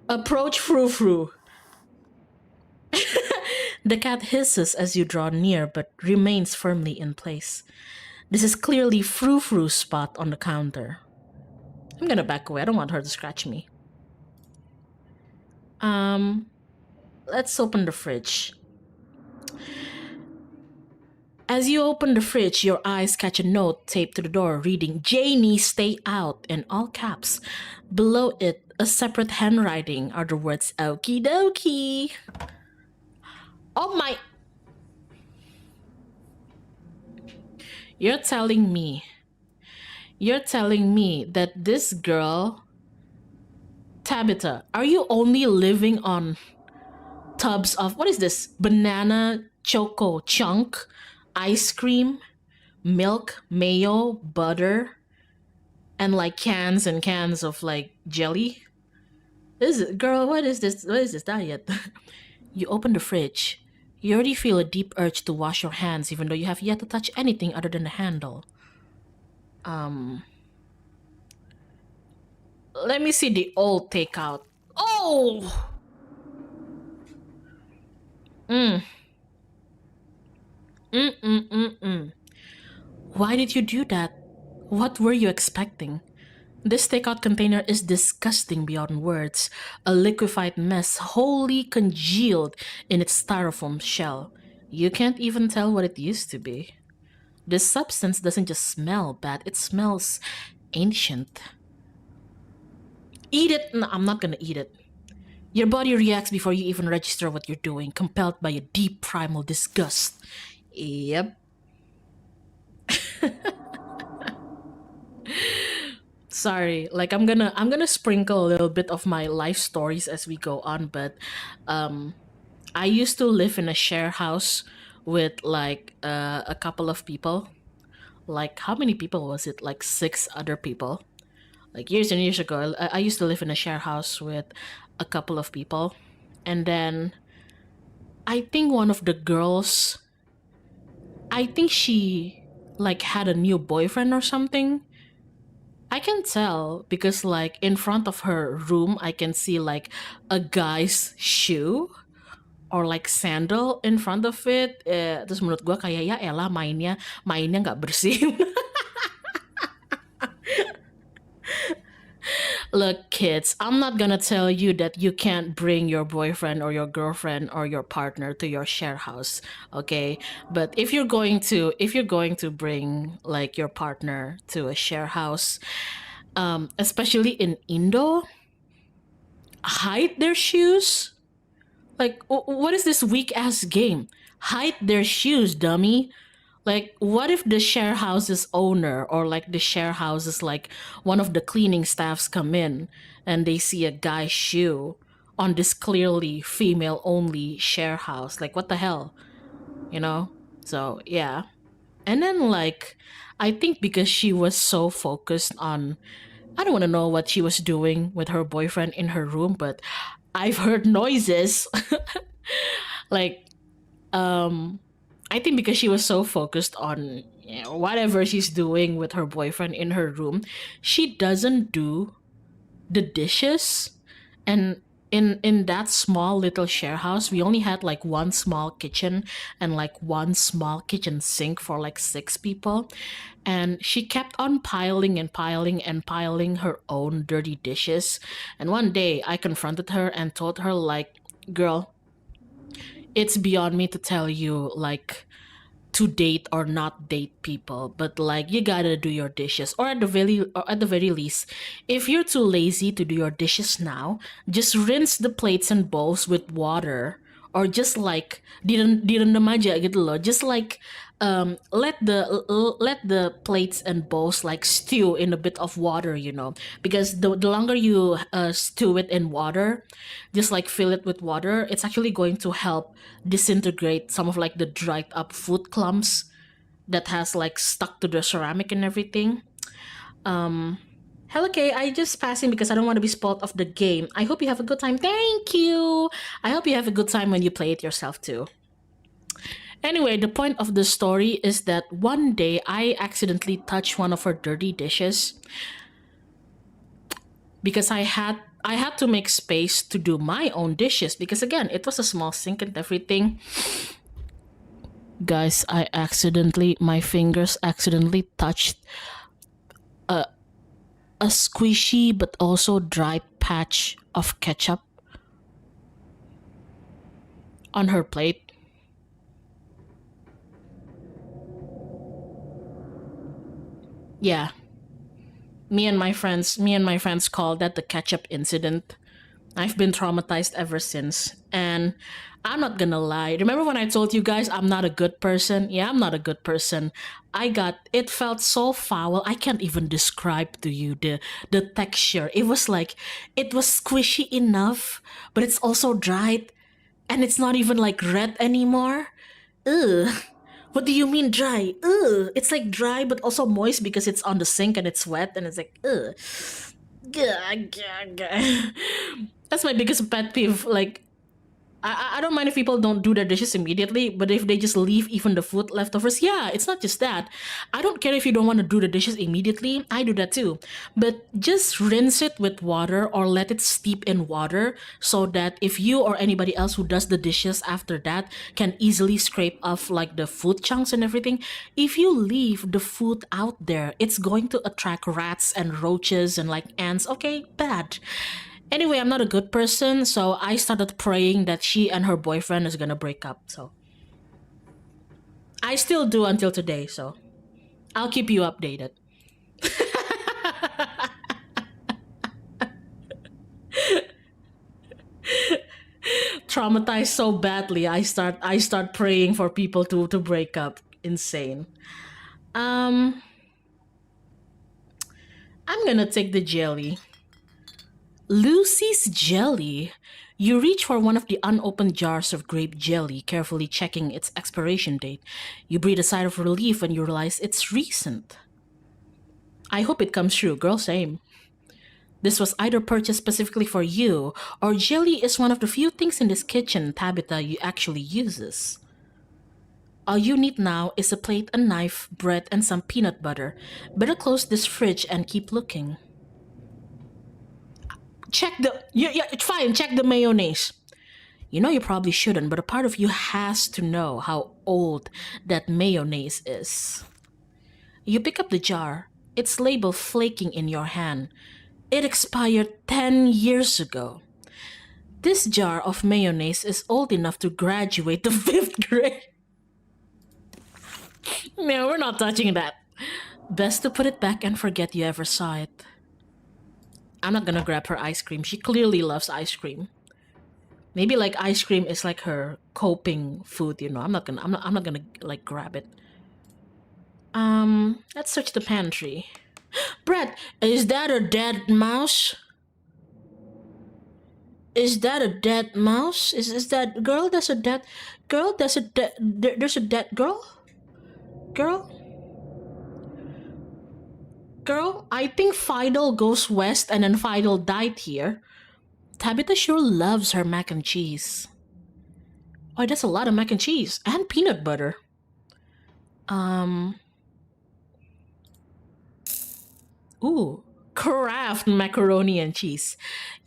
Approach Frou Frou. The cat hisses as you draw near but remains firmly in place. This is clearly Frou Frou's spot on the counter. I'm gonna back away. I don't want her to scratch me. Let's open the fridge. As you open the fridge, your eyes catch a note taped to the door reading, Janie, stay out, in all caps. Below it, a separate handwriting are the words, okie dokie. Oh my... You're telling me that this girl, Tabitha, are you only living on tubs of, what is this, banana choco chunk, ice cream, milk, mayo, butter, and like cans and cans of like jelly? Girl, what is this diet? You open the fridge. You already feel a deep urge to wash your hands even though you have yet to touch anything other than the handle. Let me see the old takeout. Oh! Why did you do that? What were you expecting? This takeout container is disgusting beyond words, a liquefied mess wholly congealed in its styrofoam shell. You can't even tell what it used to be. This substance doesn't just smell bad, it smells ancient. Eat it! No, I'm not gonna eat it. Your body reacts before you even register what you're doing, compelled by a deep primal disgust. Yep. Sorry, like I'm gonna sprinkle a little bit of my life stories as we go on, but I used to live in a share house with like a couple of people. Like how many people was it? Like 6 other people. Like years and years ago, I used to live in a share house with a couple of people, and then I think one of the girls, I think she like had a new boyfriend or something. I can tell because like in front of her room, I can see like a guy's shoe or like sandal in front of it. Terus menurut gue kayak ya elah mainnya nggak bersih. Look, kids, I'm not gonna tell you that you can't bring your boyfriend or your girlfriend or your partner to your share house, okay? But if you're going to bring like your partner to a share house, especially in Indo, hide their shoes. Like, what is this weak ass game? Hide their shoes, dummy. Like, what if the share house's owner or like the share house's like one of the cleaning staffs come in and they see a guy's shoe on this clearly female only share house? Like, what the hell? You know? So, yeah. And then, like, I think because she was so focused on, I don't want to know what she was doing with her boyfriend in her room, but I've heard noises. Like, I think because she was so focused on whatever she's doing with her boyfriend in her room, she doesn't do the dishes. And in that small little share house, we only had like one small kitchen and like one small kitchen sink for like 6 people. And she kept on piling and piling and piling her own dirty dishes. And one day I confronted her and told her like, girl, it's beyond me to tell you like to date or not date people, but like you gotta do your dishes, or at the very least, if you're too lazy to do your dishes now, just rinse the plates and bowls with water, or just like direndam aja gitu loh, just like let the plates and bowls like stew in a bit of water, you know, because the longer you stew it in water, just like fill it with water, it's actually going to help disintegrate some of like the dried up food clumps that has like stuck to the ceramic and everything. Hello, Kay. I just passing because I don't want to be spoiled of the game. I hope you have a good time. Thank you. I hope you have a good time when you play it yourself too. Anyway, the point of the story is that one day I accidentally touched one of her dirty dishes because I had to make space to do my own dishes, because again, it was a small sink and everything. Guys, my fingers accidentally touched a squishy but also dry patch of ketchup on her plate. Yeah, me and my friends call that the ketchup incident. I've been traumatized ever since. And I'm not gonna lie. Remember when I told you guys I'm not a good person? Yeah, I'm not a good person. It felt so foul. I can't even describe to you the texture. It was like it was squishy enough, but it's also dried and it's not even like red anymore. Ugh. What do you mean dry? Ugh. It's like dry but also moist because it's on the sink and it's wet and it's like ugh. Gah, gah, gah. That's my biggest pet peeve. Like, I don't mind if people don't do their dishes immediately, but if they just leave even the food leftovers, yeah, it's not just that. I don't care if you don't want to do the dishes immediately. I do that too. But just rinse it with water or let it steep in water so that if you or anybody else who does the dishes after that can easily scrape off like the food chunks and everything. If you leave the food out there, it's going to attract rats and roaches and like ants. Okay, bad. Anyway, I'm not a good person, so I started praying that she and her boyfriend is gonna break up. So I still do until today, so I'll keep you updated. Traumatized so badly, I start praying for people to break up. Insane. Um I'm gonna take the jelly. Lucy's jelly. You reach for one of the unopened jars of grape jelly, carefully checking its expiration date. You breathe a sigh of relief when you realize it's recent. I hope it comes true, girl, same. This was either purchased specifically for you, or jelly is one of the few things in this kitchen Tabitha you actually uses. All you need now is a plate, a knife, bread, and some peanut butter. Better close this fridge and keep looking. Check the yeah, it's fine, check the mayonnaise. You know you probably shouldn't, but a part of you has to know how old that mayonnaise is. You pick up the jar, its label flaking in your hand. It expired 10 years ago. This jar of mayonnaise is old enough to graduate the 5th grade. No, we're not touching that. Best to put it back and forget you ever saw it. I'm not gonna grab her ice cream. She clearly loves ice cream. Maybe like ice cream is like her coping food, you know. I'm not gonna like grab it. Let's search the pantry. Brett, is that a dead mouse? Is that a dead mouse? Is that girl? There's a dead girl. There's a dead girl. Girl. Girl. I think Fidel goes west and then Fidel died here. Tabitha sure loves her mac and cheese. Oh, that's a lot of mac and cheese and peanut butter. Um. Ooh, Kraft macaroni and cheese.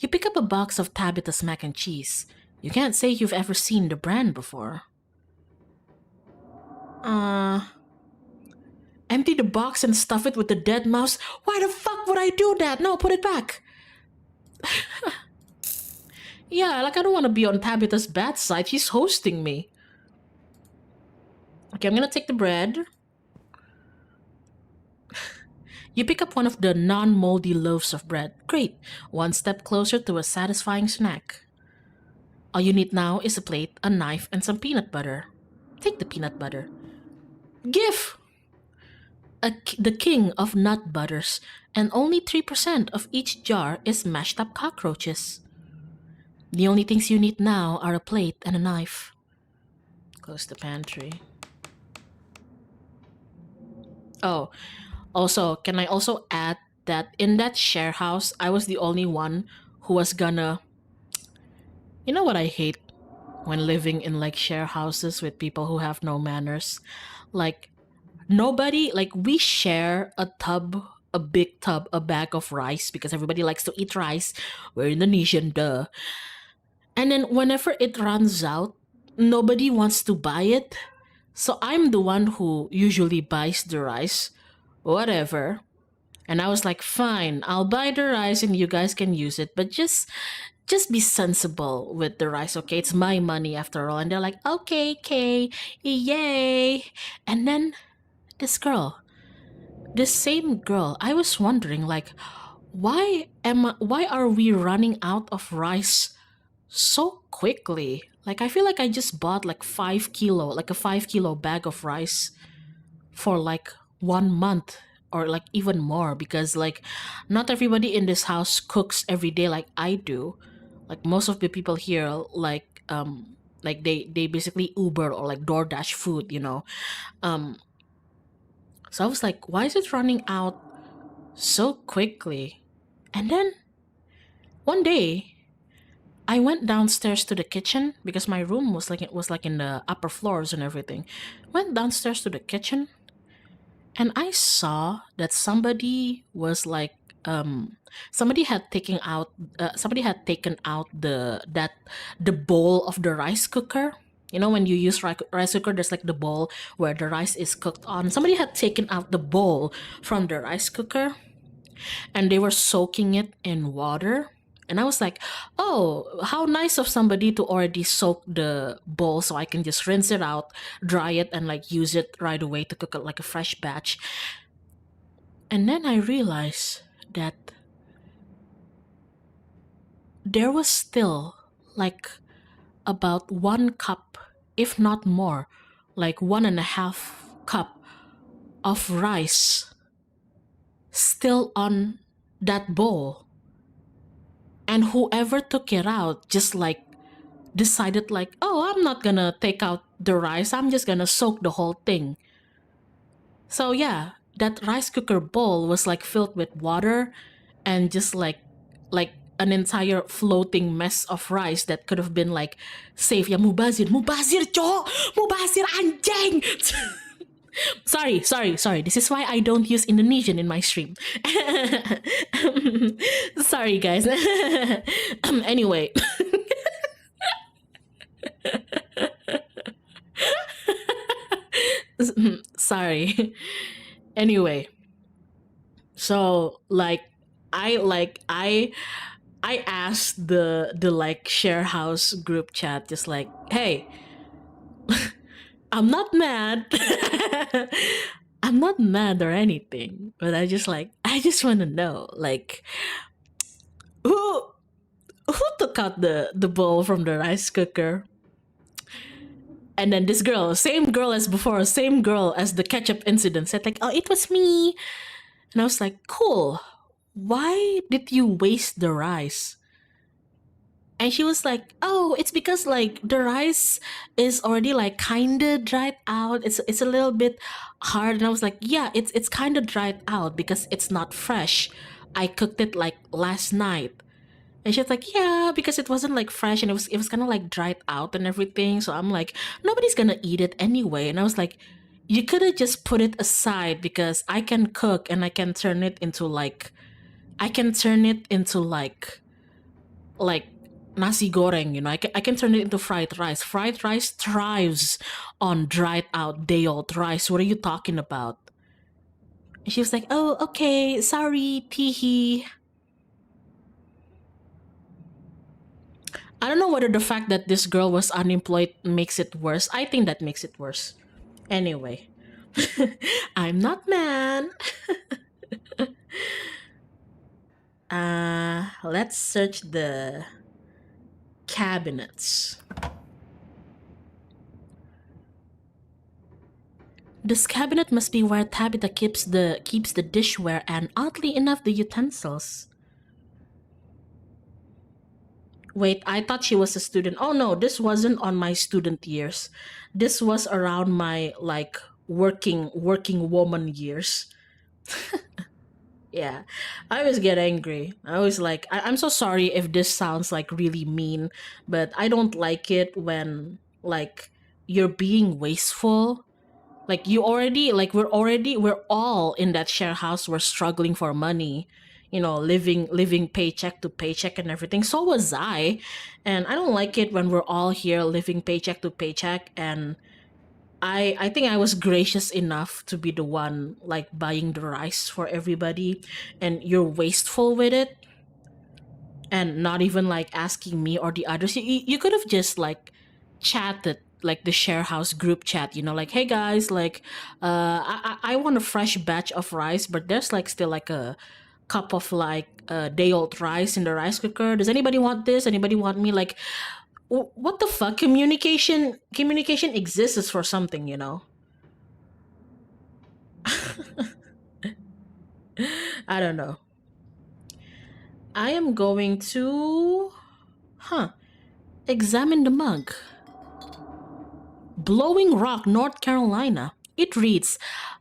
You pick up a box of Tabitha's mac and cheese. You can't say you've ever seen the brand before. Empty the box and stuff it with the dead mouse? Why the fuck would I do that? No, put it back. Yeah, like I don't want to be on Tabitha's bad side. She's hosting me. Okay, I'm gonna take the bread. You pick up one of the non-moldy loaves of bread. Great, one step closer to a satisfying snack. All you need now is a plate, a knife, and some peanut butter. Take the peanut butter. GIF! The king of nut butters, and only 3% of each jar is mashed up cockroaches. The only things you need now are a plate and a knife. Close the pantry. Oh, also, can I also add that in that share house, I was the only one who was gonna. You know what I hate when living in like share houses with people who have no manners? Like, nobody, like, we share a tub, a big tub, a bag of rice because everybody likes to eat rice. We're Indonesian, duh. And then whenever it runs out, nobody wants to buy it. So I'm the one who usually buys the rice. Whatever. And I was like, fine, I'll buy the rice and you guys can use it, but just be sensible with the rice, okay? It's my money after all. And they're like, okay, Kay, yay. And then this girl, this same girl, I was wondering like, why are we running out of rice so quickly? Like I feel like I just bought like 5 kilo, like a 5 kilo bag of rice for like 1 month or like even more, because like not everybody in this house cooks every day like I do. Like most of the people here like they basically Uber or like DoorDash food, you know. Um so I was like, why is it running out so quickly? And then one day I went downstairs to the kitchen because my room was like, it was like in the upper floors and everything. Went downstairs to the kitchen and I saw that somebody was like somebody had taken out the bowl of the rice cooker. You know, when you use rice cooker, there's like the bowl where the rice is cooked on. Somebody had taken out the bowl from the rice cooker and they were soaking it in water. And I was like, oh, how nice of somebody to already soak the bowl so I can just rinse it out, dry it, and like use it right away to cook it like a fresh batch. And then I realized that there was still like about 1 cup, if not more, like 1.5 cup of rice still on that bowl. And whoever took it out just like decided like, oh, I'm not gonna take out the rice, I'm just gonna soak the whole thing. So yeah, that rice cooker bowl was like filled with water and just like an entire floating mess of rice that could have been like safe. Ya mubazir, mubazir, cowok, mubazir anjing. Sorry. This is why I don't use Indonesian in my stream. Sorry, guys. Anyway. Sorry. Anyway, so I asked the like share house group chat just like, hey, I'm not mad. I'm not mad or anything, but I just want to know like who took out the bowl from the rice cooker. And then this girl, same girl as before, same girl as the ketchup incident, said like, oh, it was me. And I was like, cool, why did you waste the rice? And she was like, oh, it's because like the rice is already like kinda dried out. It's a little bit hard. And I was like, yeah, it's kinda dried out because it's not fresh. I cooked it like last night. And she was like, yeah, because it wasn't like fresh and it was kind of like dried out and everything. So I'm like, nobody's gonna eat it anyway. And I was like, you could have just put it aside because I can cook and I can turn it into like like nasi goreng, you know. I can turn it into fried rice. Fried rice thrives on dried out day old rice. What are you talking about? And she was like, oh, okay, sorry, teehee. I don't know whether the fact that this girl was unemployed makes it worse. I think that makes it worse. Anyway, I'm not mad. Let's search the cabinets. This cabinet must be where Tabitha keeps the dishware and, oddly enough, the utensils. Wait, I thought she was a student. Oh no, this wasn't on my student years. This was around my like working woman years. Yeah, I always get angry. I always like, I'm so sorry if this sounds like really mean, but I don't like it when like you're being wasteful. Like you already, like we're all in that share house. We're struggling for money, you know, living paycheck to paycheck and everything. So was I, and I don't like it when we're all here living paycheck to paycheck and I think I was gracious enough to be the one like buying the rice for everybody, and you're wasteful with it, and not even like asking me or the others. You could have just like chatted like the share house group chat, like, hey guys, like I want a fresh batch of rice, but there's like still like a cup of like day old rice in the rice cooker. Does anybody want this? Anybody want me? Like, what the fuck? Communication exists for something. I don't know. I am going to examine the mug. Blowing Rock, North Carolina. It reads,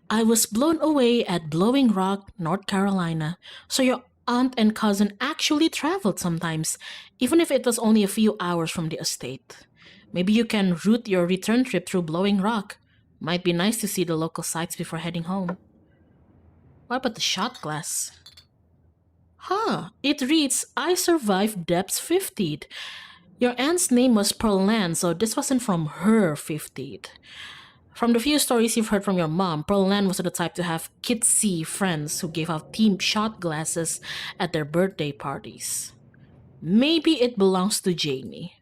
I was blown away at Blowing Rock, North Carolina. So your aunt and cousin actually traveled sometimes, even if it was only a few hours from the estate. Maybe you can route your return trip through Blowing Rock. Might be nice to see the local sights before heading home. What about the shot glass? It reads, I survived Depth's 50th. Your aunt's name was Pearl Land, so this wasn't from her 50th. From the few stories you've heard from your mom, Pearl Land was the type to have kitsy friends who gave out themed shot glasses at their birthday parties. Maybe it belongs to Jamie.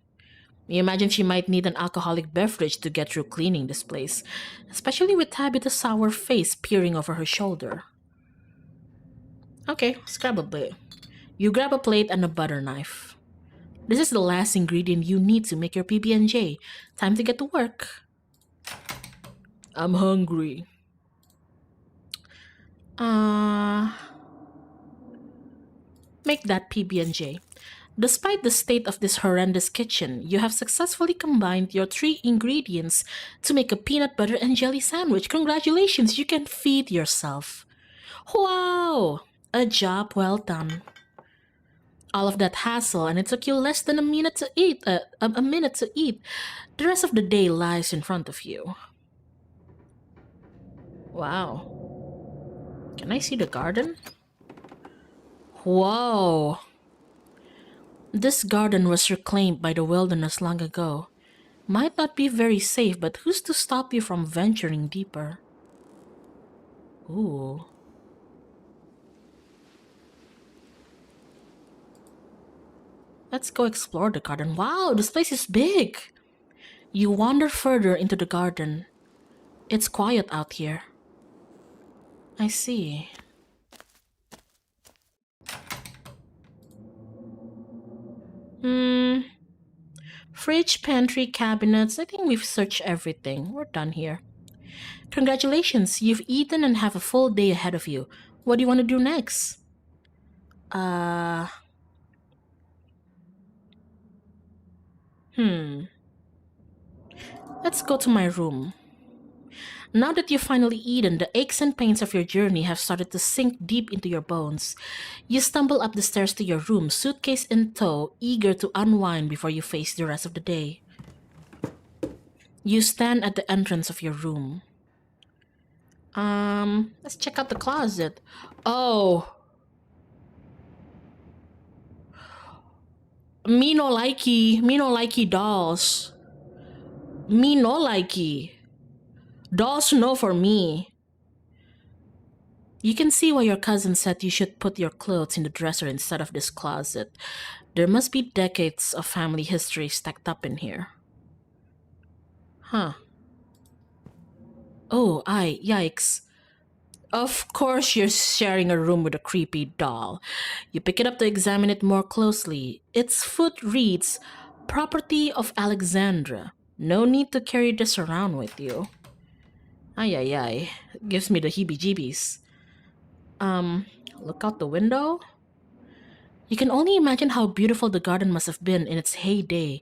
You imagine she might need an alcoholic beverage to get through cleaning this place, especially with Tabitha's sour face peering over her shoulder. Okay, Scrabble plate. You grab a plate and a butter knife. This is the last ingredient you need to make your PB&J. Time to get to work. I'm hungry. Make that PB&J. Despite the state of this horrendous kitchen, you have successfully combined your 3 ingredients to make a peanut butter and jelly sandwich. Congratulations, you can feed yourself. Wow! A job well done. All of that hassle, and it took you less than a minute to eat. A minute to eat. The rest of the day lies in front of you. Wow. Can I see the garden? Whoa. This garden was reclaimed by the wilderness long ago. Might not be very safe, but who's to stop you from venturing deeper? Ooh. Let's go explore the garden. Wow, this place is big. You wander further into the garden. It's quiet out here. I see. Fridge, pantry, cabinets. I think we've searched everything. We're done here. Congratulations, you've eaten and have a full day ahead of you. What do you want to do next? Let's go to my room. Now that you've finally eaten, the aches and pains of your journey have started to sink deep into your bones. You stumble up the stairs to your room, suitcase in tow, eager to unwind before you face the rest of the day. You stand at the entrance of your room. Let's check out the closet. Oh. Me no likey dolls. Me no likey. Dolls no for me. You can see why your cousin said you should put your clothes in the dresser instead of this closet. There must be decades of family history stacked up in here. Oh, yikes. Of course you're sharing a room with a creepy doll. You pick it up to examine it more closely. Its foot reads, Property of Alexandra. No need to carry this around with you. Ay. Gives me the heebie-jeebies. Look out the window? You can only imagine how beautiful the garden must have been in its heyday.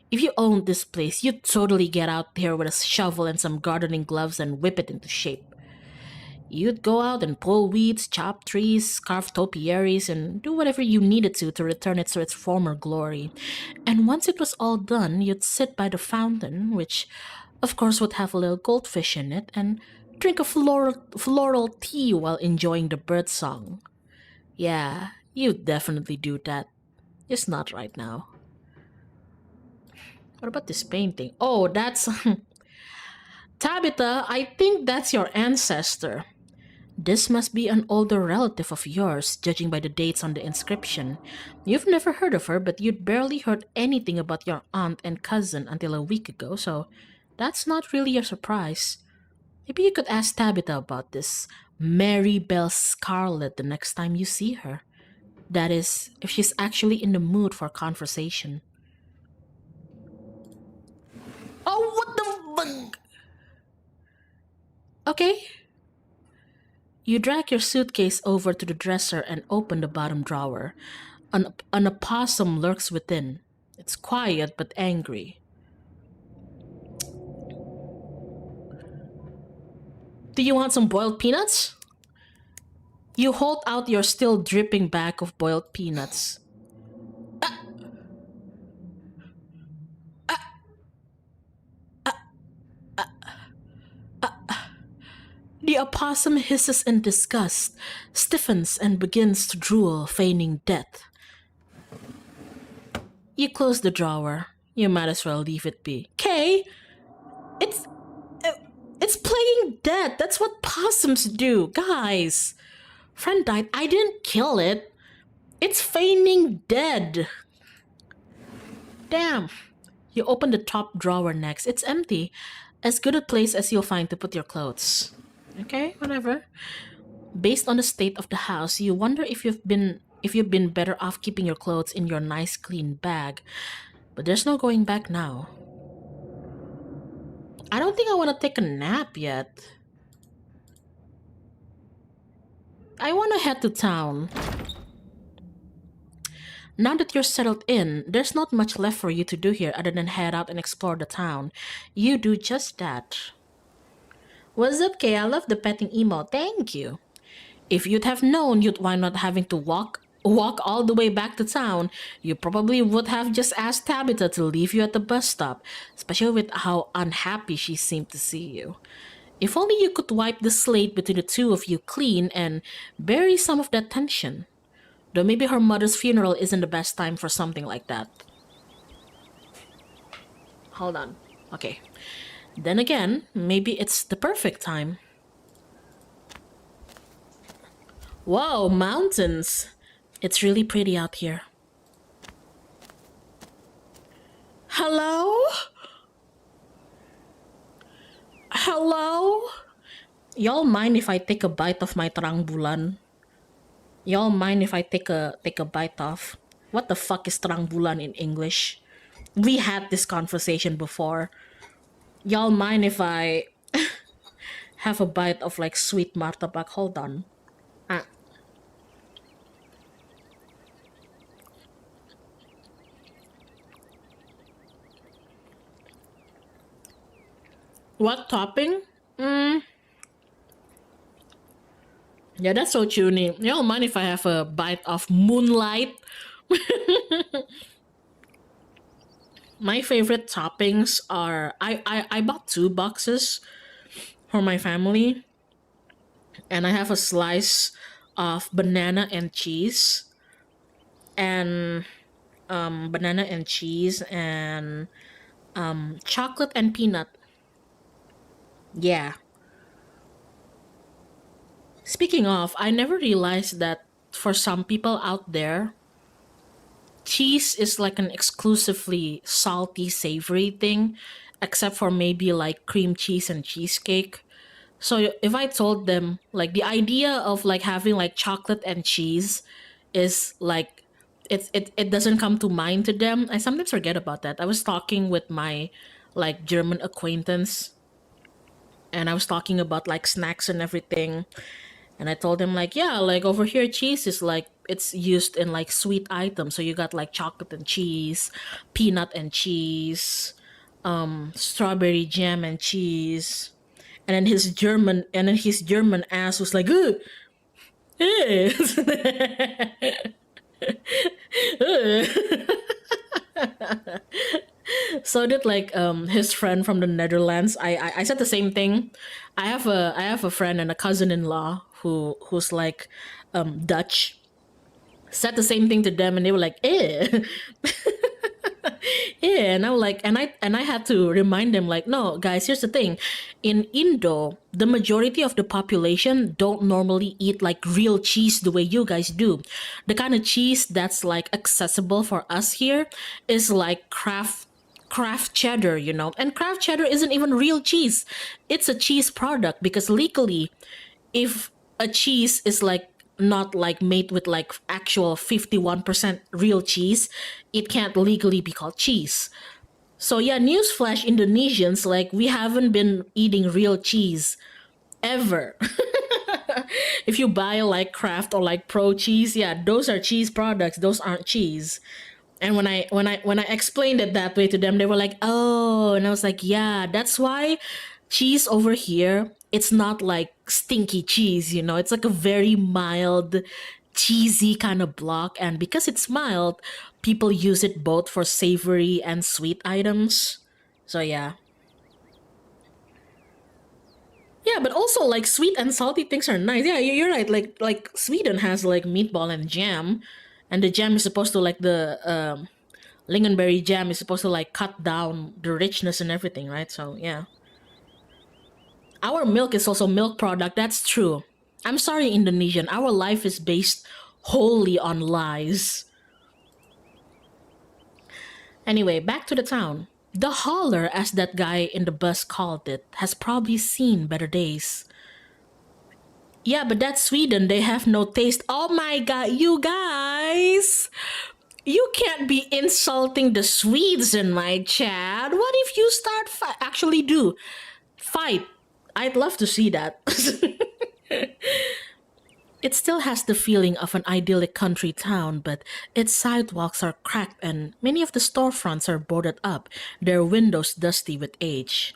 If you owned this place, you'd totally get out there with a shovel and some gardening gloves and whip it into shape. You'd go out and pull weeds, chop trees, carve topiaries, and do whatever you needed to return it to its former glory. And once it was all done, you'd sit by the fountain, which of course would have a little goldfish in it, and drink a floral tea while enjoying the bird song. Yeah, you'd definitely do that. Just not right now. What about this painting? Oh, that's Tabitha, I think that's your ancestor. This must be an older relative of yours, judging by the dates on the inscription. You've never heard of her, but you'd barely heard anything about your aunt and cousin until a week ago, so that's not really a surprise. Maybe you could ask Tabitha about this Mary Bell Scarlet the next time you see her. That is, if she's actually in the mood for conversation. Oh, what the fuck? Okay. You drag your suitcase over to the dresser and open the bottom drawer. An opossum lurks within. It's quiet but angry. Do you want some boiled peanuts? You hold out your still dripping bag of boiled peanuts. The opossum hisses in disgust, stiffens, and begins to drool, feigning death. You close the drawer. You might as well leave it be. Kay, it's it's playing dead. That's what possums do, guys. Friend died. I didn't kill it. It's feigning dead. Damn. You open the top drawer next. It's empty. As good a place as you'll find to put your clothes. Okay, whatever. Based on the state of the house, you wonder if you've been better off keeping your clothes in your nice clean bag. But there's no going back now. I don't think I want to take a nap yet. I want to head to town. Now that you're settled in, there's not much left for you to do here other than head out and explore the town. You do just that. What's up, Kay? I love the petting emote. Thank you. If you'd have known you'd wind up having to walk all the way back to town, you probably would have just asked Tabitha to leave you at the bus stop, especially with how unhappy she seemed to see you. If only you could wipe the slate between the two of you clean and bury some of that tension. Though maybe her mother's funeral isn't the best time for something like that. Hold on. Okay. Then again, maybe it's the perfect time. Whoa, mountains! It's really pretty out here. Hello? Hello? Y'all mind if I take a bite of my terang bulan? Y'all mind if I take a bite off? What the fuck is terang bulan in English? We had this conversation before. Y'all mind if I have a bite of like sweet martabak? Hold on. What topping? Yeah, that's so tuny. You don't mind if I have a bite of moonlight? My favorite toppings are I bought 2 boxes for my family, and I have a slice of banana and cheese, and banana and cheese and chocolate and peanut. Yeah. Speaking of, I never realized that for some people out there, cheese is like an exclusively salty, savory thing, except for maybe like cream cheese and cheesecake. So if I told them like the idea of like having like chocolate and cheese is like it doesn't come to mind to them, I sometimes forget about that. I was talking with my like German acquaintance, and I was talking about like snacks and everything. And I told him like, yeah, like over here cheese is like it's used in like sweet items. So you got like chocolate and cheese, peanut and cheese, strawberry jam and cheese. And then his German ass was like, ugh, eh. So did like his friend from the Netherlands. I said the same thing. I have a friend and a cousin in law who's like Dutch. Said the same thing to them and they were like, eh. Yeah, and I was like, and I had to remind them like, no, guys, here's the thing. In Indo, the majority of the population don't normally eat like real cheese the way you guys do. The kind of cheese that's like accessible for us here is like craft cheddar, you know. And craft cheddar isn't even real cheese. It's a cheese product because legally, if a cheese is like not like made with like actual 51% real cheese, it can't legally be called cheese. So yeah, newsflash, Indonesians, like we haven't been eating real cheese ever. If you buy like craft or like pro cheese, yeah, those are cheese products. Those aren't cheese. And when I explained it that way to them, they were like, "Oh," and I was like, "Yeah, that's why cheese over here, it's not like stinky cheese, you know. It's like a very mild, cheesy kind of block, and because it's mild, people use it both for savory and sweet items. So yeah." Yeah, but also like sweet and salty things are nice. Yeah, you're right. Like Sweden has like meatball and jam, and the jam is supposed to like the lingonberry jam is supposed to like cut down the richness and everything, right? So yeah, our milk is also milk product. That's true. I'm sorry, Indonesian. Our life is based wholly on lies. Anyway, back to the town. The holler, as that guy in the bus called it, has probably seen better days. Yeah, but that's Sweden. They have no taste. Oh my god, you guys! You can't be insulting the Swedes in my chat. What if you start actually do fight? I'd love to see that. It still has the feeling of an idyllic country town, but its sidewalks are cracked and many of the storefronts are boarded up, their windows dusty with age.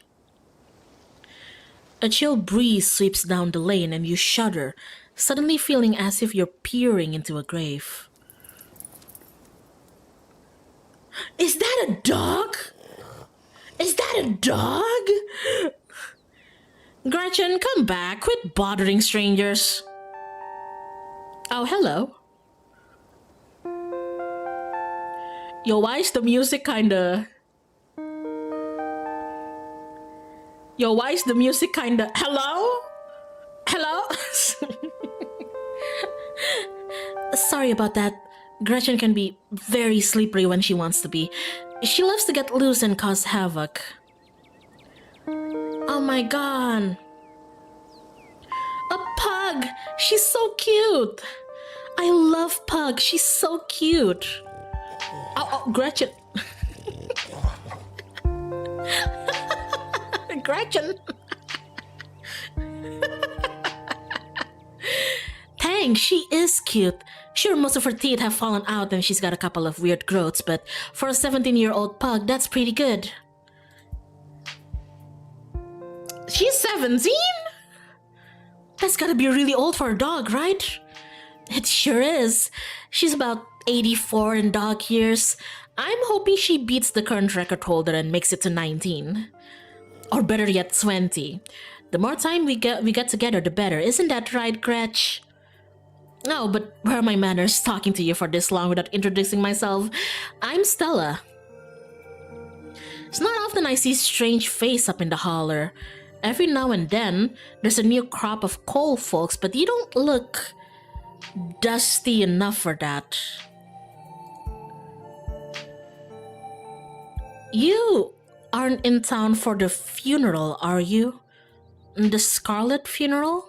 A chill breeze sweeps down the lane and you shudder, suddenly feeling as if you're peering into a grave. Is that a dog? Is that a dog? Gretchen, come back. Quit bothering strangers. Oh, hello. Yo, why is the music kinda... Yo, why is the music kinda... Hello? Hello? Sorry about that. Gretchen can be very slippery when she wants to be. She loves to get loose and cause havoc. Oh my god. A pug! She's so cute! I love Pug. She's so cute. Oh, Gretchen. Gretchen. Thanks, she is cute. Sure, most of her teeth have fallen out and she's got a couple of weird growths, but for a 17-year-old pug, that's pretty good. She's 17? That's gotta be really old for a dog, right? It sure is. She's about 84 in dog years. I'm hoping she beats the current record holder and makes it to 19. Or better yet, 20. The more time we get together, the better. Isn't that right, Gretch? No, but where are my manners talking to you for this long without introducing myself? I'm Stella. It's not often I see strange face up in the holler. Every now and then, there's a new crop of coal folks, but you don't look dusty enough for that. You aren't in town for the funeral, are you? The Scarlet funeral?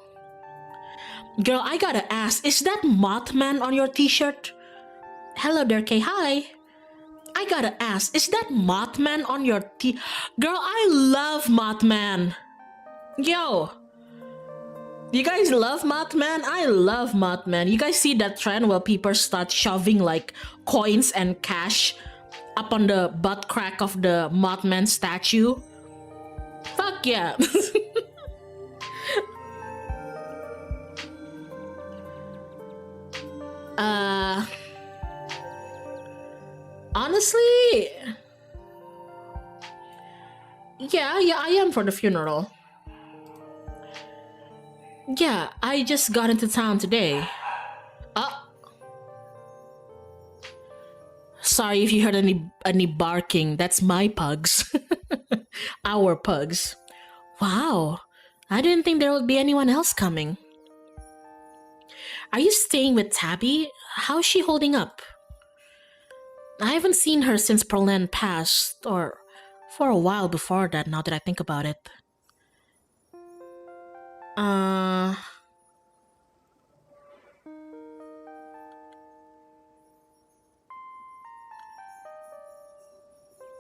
Girl, I gotta ask, is that Mothman on your t-shirt? Hello there, Kay. Hi. I gotta ask, is that Mothman on your Girl, I love Mothman. Yo. You guys love Mothman? I love Mothman. You guys see that trend where people start shoving like coins and cash up on the butt crack of the Mothman statue? Fuck yeah. Honestly, yeah, I am for the funeral. Yeah, I just got into town today. Sorry if you heard any barking. That's my pugs. Our pugs. Wow. I didn't think there would be anyone else coming. Are you staying with Tabby? How's she holding up? I haven't seen her since Perlin passed, or for a while before that, now that I think about it. Uh...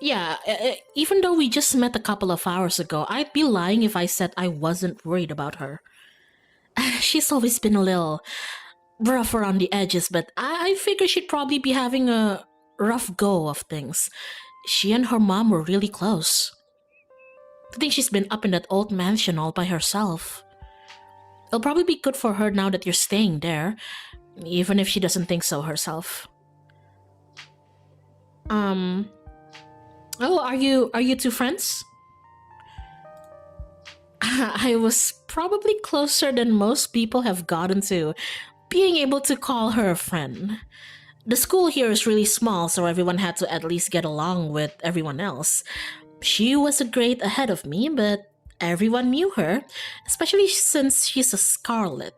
Yeah, even though we just met a couple of hours ago, I'd be lying if I said I wasn't worried about her. She's always been a little rough around the edges, but I figure she'd probably be having a rough go of things. She and her mom were really close. I think she's been up in that old mansion all by herself. It'll probably be good for her now that you're staying there, even if she doesn't think so herself. Oh, are you two friends? I was probably closer than most people have gotten to being able to call her a friend. The school here is really small, so everyone had to at least get along with everyone else. She was a grade ahead of me, but everyone knew her, especially since she's a Scarlet.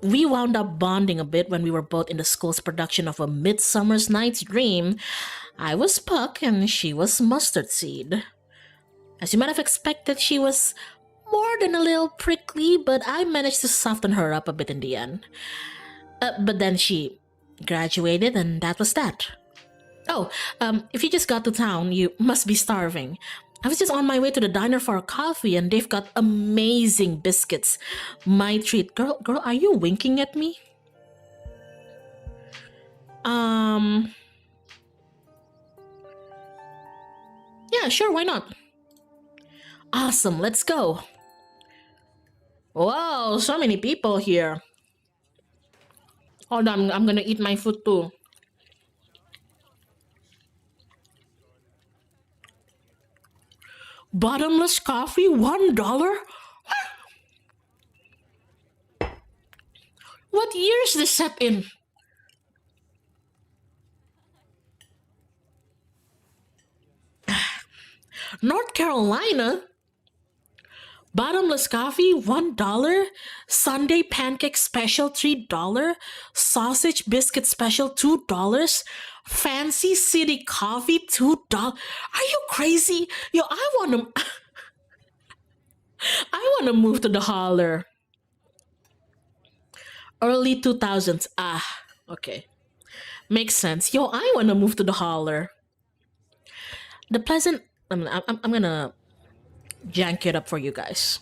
We wound up bonding a bit when we were both in the school's production of A Midsummer's Night's Dream. I was Puck and she was Mustard Seed. As you might have expected, she was more than a little prickly, but I managed to soften her up a bit in the end. But then she graduated and that was that. Oh, if you just got to town, you must be starving. I was just on my way to the diner for a coffee and they've got amazing biscuits. My treat. Girl, are you winking at me? Yeah, sure, why not? Awesome, let's go. Wow, so many people here. Hold on, I'm gonna eat my food too. Bottomless coffee, $1? What year is this set in? North Carolina? Bottomless coffee, $1. Sunday pancake special, $3. Sausage biscuit special, $2. Fancy city coffee, $2. Are you crazy? Yo, I wanna move to the holler. Early 2000s. Okay. Makes sense. Yo, I wanna move to the holler. The pleasant. I'm gonna jank it up for you guys.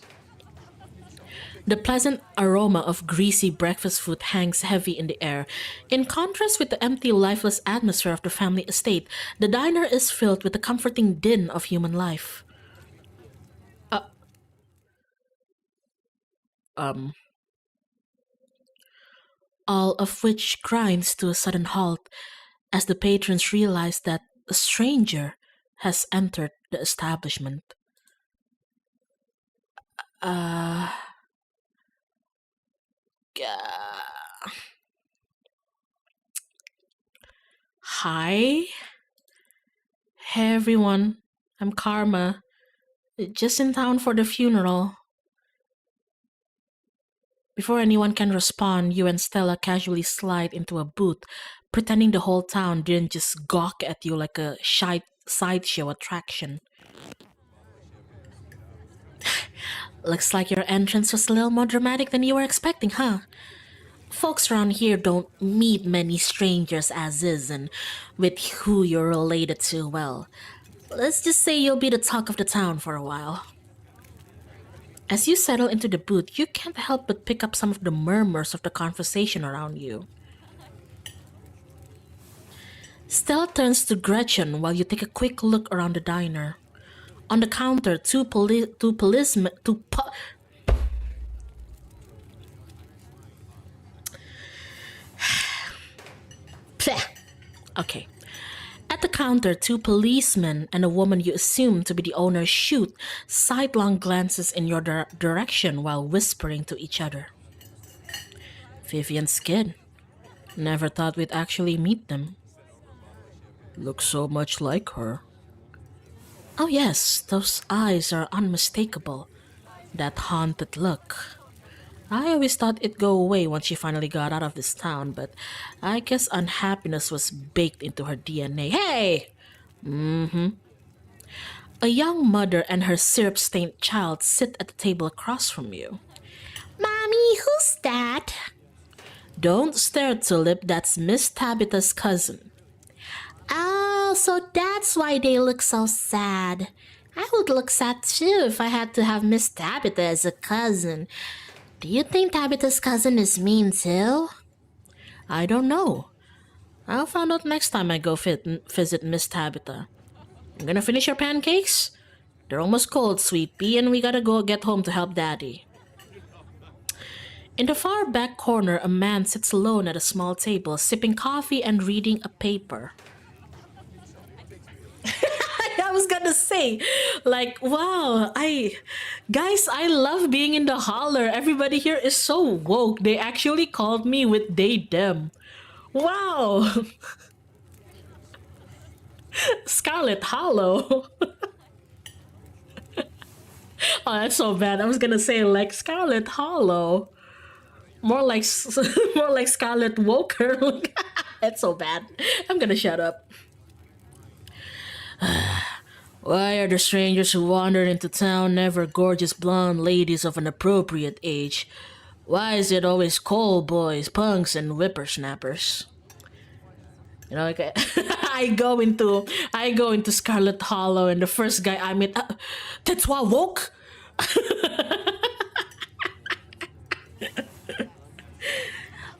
The pleasant aroma of greasy breakfast food hangs heavy in the air. In contrast with the empty, lifeless atmosphere of the family estate, the diner is filled with the comforting din of human life. Um, all of which grinds to a sudden halt as the patrons realize that a stranger has entered the establishment. Uh, Hi. Hey everyone, I'm Karma. Just in town for the funeral. Before anyone can respond, you and Stella casually slide into a booth, pretending the whole town didn't just gawk at you like a shy sideshow attraction. Looks like your entrance was a little more dramatic than you were expecting, huh? Folks around here don't meet many strangers as is, and with who you're related to, well, let's just say you'll be the talk of the town for a while. As you settle into the booth, you can't help but pick up some of the murmurs of the conversation around you. Stella turns to Gretchen while you take a quick look around the diner. On the counter, two policemen. Okay. At the counter, two policemen and a woman you assume to be the owner shoot sidelong glances in your direction while whispering to each other. Vivian's kid. Never thought we'd actually meet them. Looks so much like her. Oh, yes, those eyes are unmistakable. That haunted look. I always thought it'd go away once she finally got out of this town, but I guess unhappiness was baked into her DNA. Hey! A young mother and her syrup stained child sit at the table across from you. Mommy, who's that? Don't stare, Tulip, that's Miss Tabitha's cousin. Oh, so that's why they look so sad. I would look sad too if I had to have Miss Tabitha as a cousin. Do you think Tabitha's cousin is mean too? I don't know. I'll find out next time I go visit Miss Tabitha. I'm gonna finish your pancakes? They're almost cold, sweet pea, and we gotta go get home to help Daddy. In the far back corner, a man sits alone at a small table, sipping coffee and reading a paper. I was gonna say, like, wow, I love being in the holler. Everybody here is so woke. They actually called me with they, them. Wow. Scarlet Hollow. Oh, that's so bad. I was gonna say like Scarlet Hollow. More like more like Scarlet Woker. That's so bad. I'm gonna shut up. Why are the strangers who wandered into town never gorgeous blonde ladies of an appropriate age? Why is it always cold boys, punks, and whippersnappers? You know, like I go into Scarlet Hollow, and the first guy I meet, that's why woke.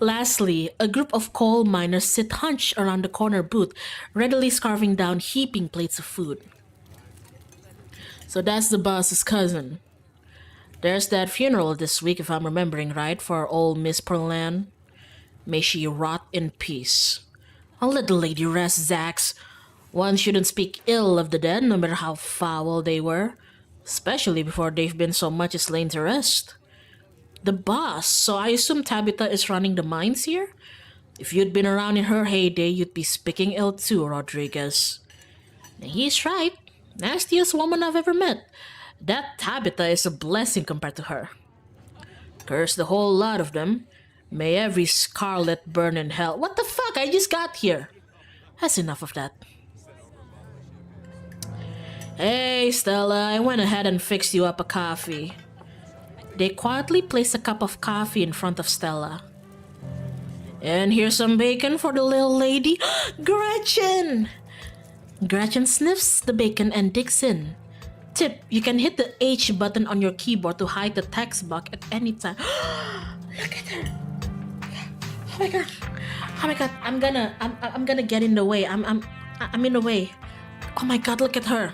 Lastly, a group of coal miners sit hunched around the corner booth, readily scarfing down heaping plates of food. So that's the boss's cousin. There's that funeral this week, if I'm remembering right, for old Miss Perlan. May she rot in peace. I'll let the lady rest, Zax. One shouldn't speak ill of the dead, no matter how foul they were, especially before they've been so much as laid to rest. The boss, so I assume Tabitha is running the mines here? If you'd been around in her heyday, you'd be speaking ill too, Rodriguez. He's right. Nastiest woman I've ever met. That Tabitha is a blessing compared to her. Curse the whole lot of them. May every scarlet burn in hell. What the fuck? I just got here. That's enough of that. Hey, Stella, I went ahead and fixed you up a coffee. They quietly place a cup of coffee in front of Stella. And here's some bacon for the little lady. Gretchen! Gretchen sniffs the bacon and digs in. Tip, you can hit the H button on your keyboard to hide the text box at any time. Look at her. Oh my god. Oh my god. I'm gonna get in the way. I'm in the way. Oh my god, look at her.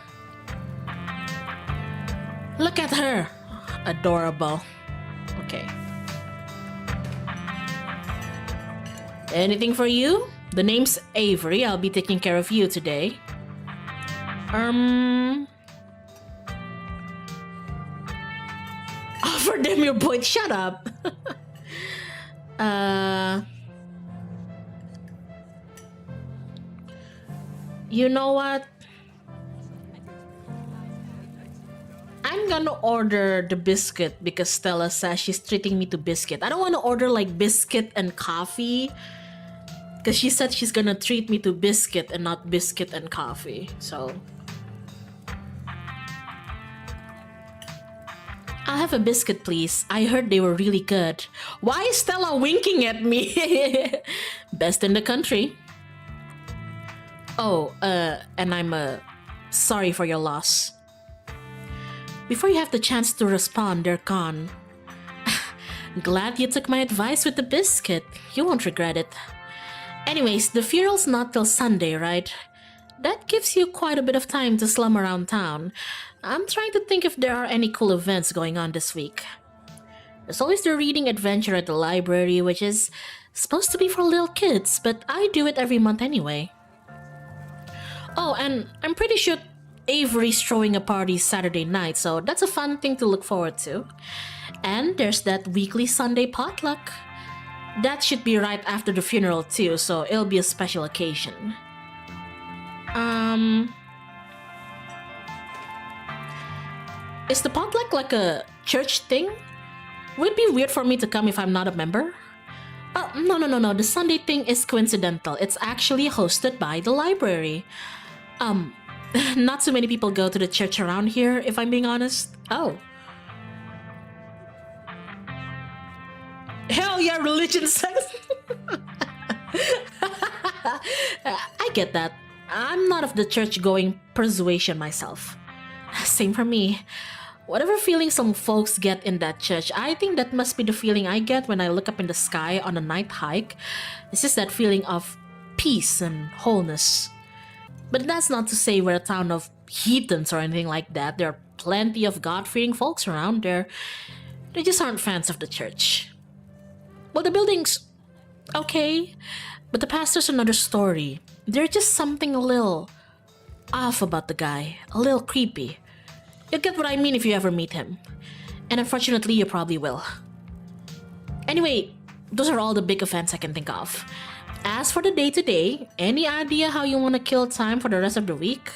Look at her. Adorable. Okay. Anything for you? The name's Avery. I'll be taking care of you today. Offer them your point. Shut up. You know what? I'm gonna order the biscuit because Stella says she's treating me to biscuit. I don't want to order like biscuit and coffee because she said she's gonna treat me to biscuit and not biscuit and coffee. So I'll have a biscuit, please. I heard they were really good. Why is Stella winking at me? Best in the country. Oh, and I'm sorry for your loss. Before you have the chance to respond, they're gone. Glad you took my advice with the biscuit. You won't regret it. Anyways, the funeral's not till Sunday, right? That gives you quite a bit of time to slum around town. I'm trying to think if there are any cool events going on this week. There's always the reading adventure at the library, which is supposed to be for little kids, but I do it every month anyway. Oh, and I'm pretty sure Avery's throwing a party Saturday night, so that's a fun thing to look forward to. And there's that weekly Sunday potluck. That should be right after the funeral too, so it'll be a special occasion. Um, is the potluck like a church thing? Would it be weird for me to come if I'm not a member? No. The Sunday thing is coincidental. It's actually hosted by the library. Um, not too many people go to the church around here, if I'm being honest. Oh. Hell yeah, religion sucks. I get that. I'm not of the church-going persuasion myself. Same for me. Whatever feeling some folks get in that church, I think that must be the feeling I get when I look up in the sky on a night hike. It's just that feeling of peace and wholeness. But that's not to say we're a town of heathens or anything like that. There are plenty of God-fearing folks around there. They just aren't fans of the church. Well, the building's okay, but the pastor's another story. There's just something a little off about the guy, a little creepy. You'll get what I mean if you ever meet him. And unfortunately, you probably will. Anyway, those are all the big events I can think of. As for the day-to-day, any idea how you want to kill time for the rest of the week?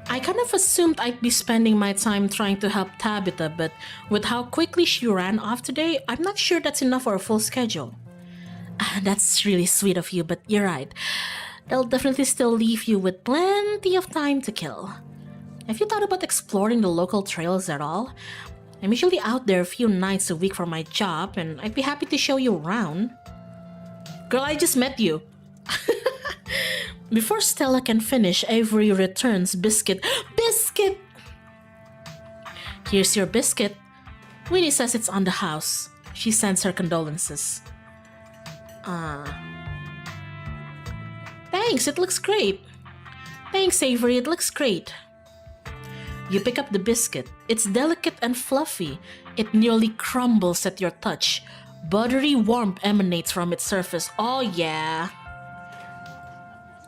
I kind of assumed I'd be spending my time trying to help Tabitha, but with how quickly she ran off today, I'm not sure that's enough for a full schedule. That's really sweet of you, but you're right. They'll definitely still leave you with plenty of time to kill. Have you thought about exploring the local trails at all? I'm usually out there a few nights a week for my job, and I'd be happy to show you around. Girl, I just met you. Before Stella can finish, Avery returns Biscuit. Biscuit! Here's your biscuit. Winnie says it's on the house. She sends her condolences. Thanks, it looks great. Thanks, Avery, it looks great. You pick up the biscuit. It's delicate and fluffy. It nearly crumbles at your touch. Buttery warmth emanates from its surface. Oh yeah.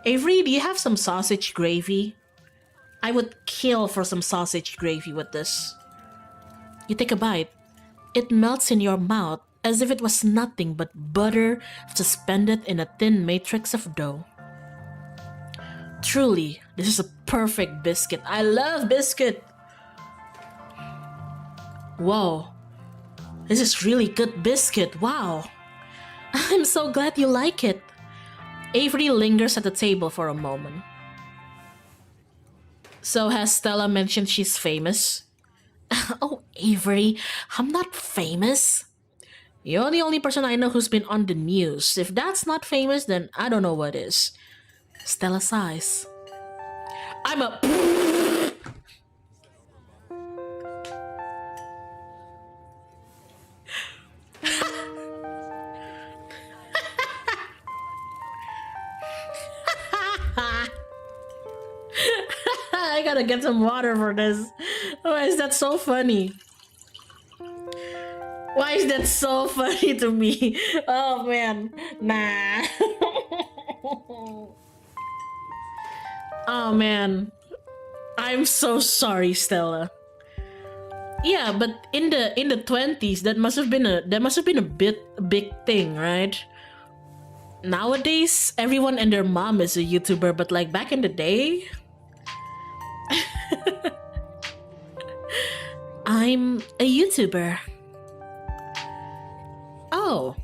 Avery, do you have some sausage gravy? I would kill for some sausage gravy with this. You take a bite. It melts in your mouth as if it was nothing but butter suspended in a thin matrix of dough. Truly, this is a perfect biscuit. I love biscuit! Whoa. This is really good biscuit. Wow. I'm so glad you like it. Avery lingers at the table for a moment. So has Stella mentioned she's famous? Oh, Avery, I'm not famous. You're the only person I know who's been on the news. If that's not famous, then I don't know what is. Stella sighs. I'm a... I gotta get some water for this. Why is that so funny? Why is that so funny to me? Oh man, nah. Oh man, I'm so sorry, Stella. Yeah, but in the 20s, that must have been a big thing, right? Nowadays, everyone and their mom is a YouTuber, but like back in the day, I'm a YouTuber. Oh.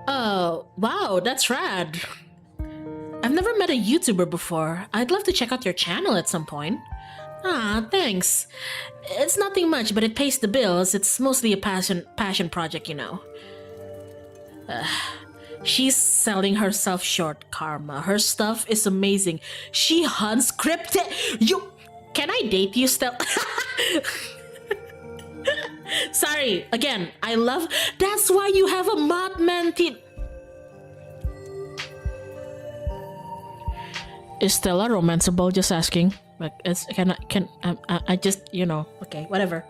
Oh, wow, that's rad. I've never met a YouTuber before. I'd love to check out your channel at some point. Ah, thanks. It's nothing much, but it pays the bills. It's mostly a passion project, you know. She's selling herself short, Karma. Her stuff is amazing. She hunts cryptid. Can I date you, Stella? Sorry, again, I love... That's why you have a Mothman teeth. Is Stella romanceable? Just asking. Like, I just, you know, okay, whatever.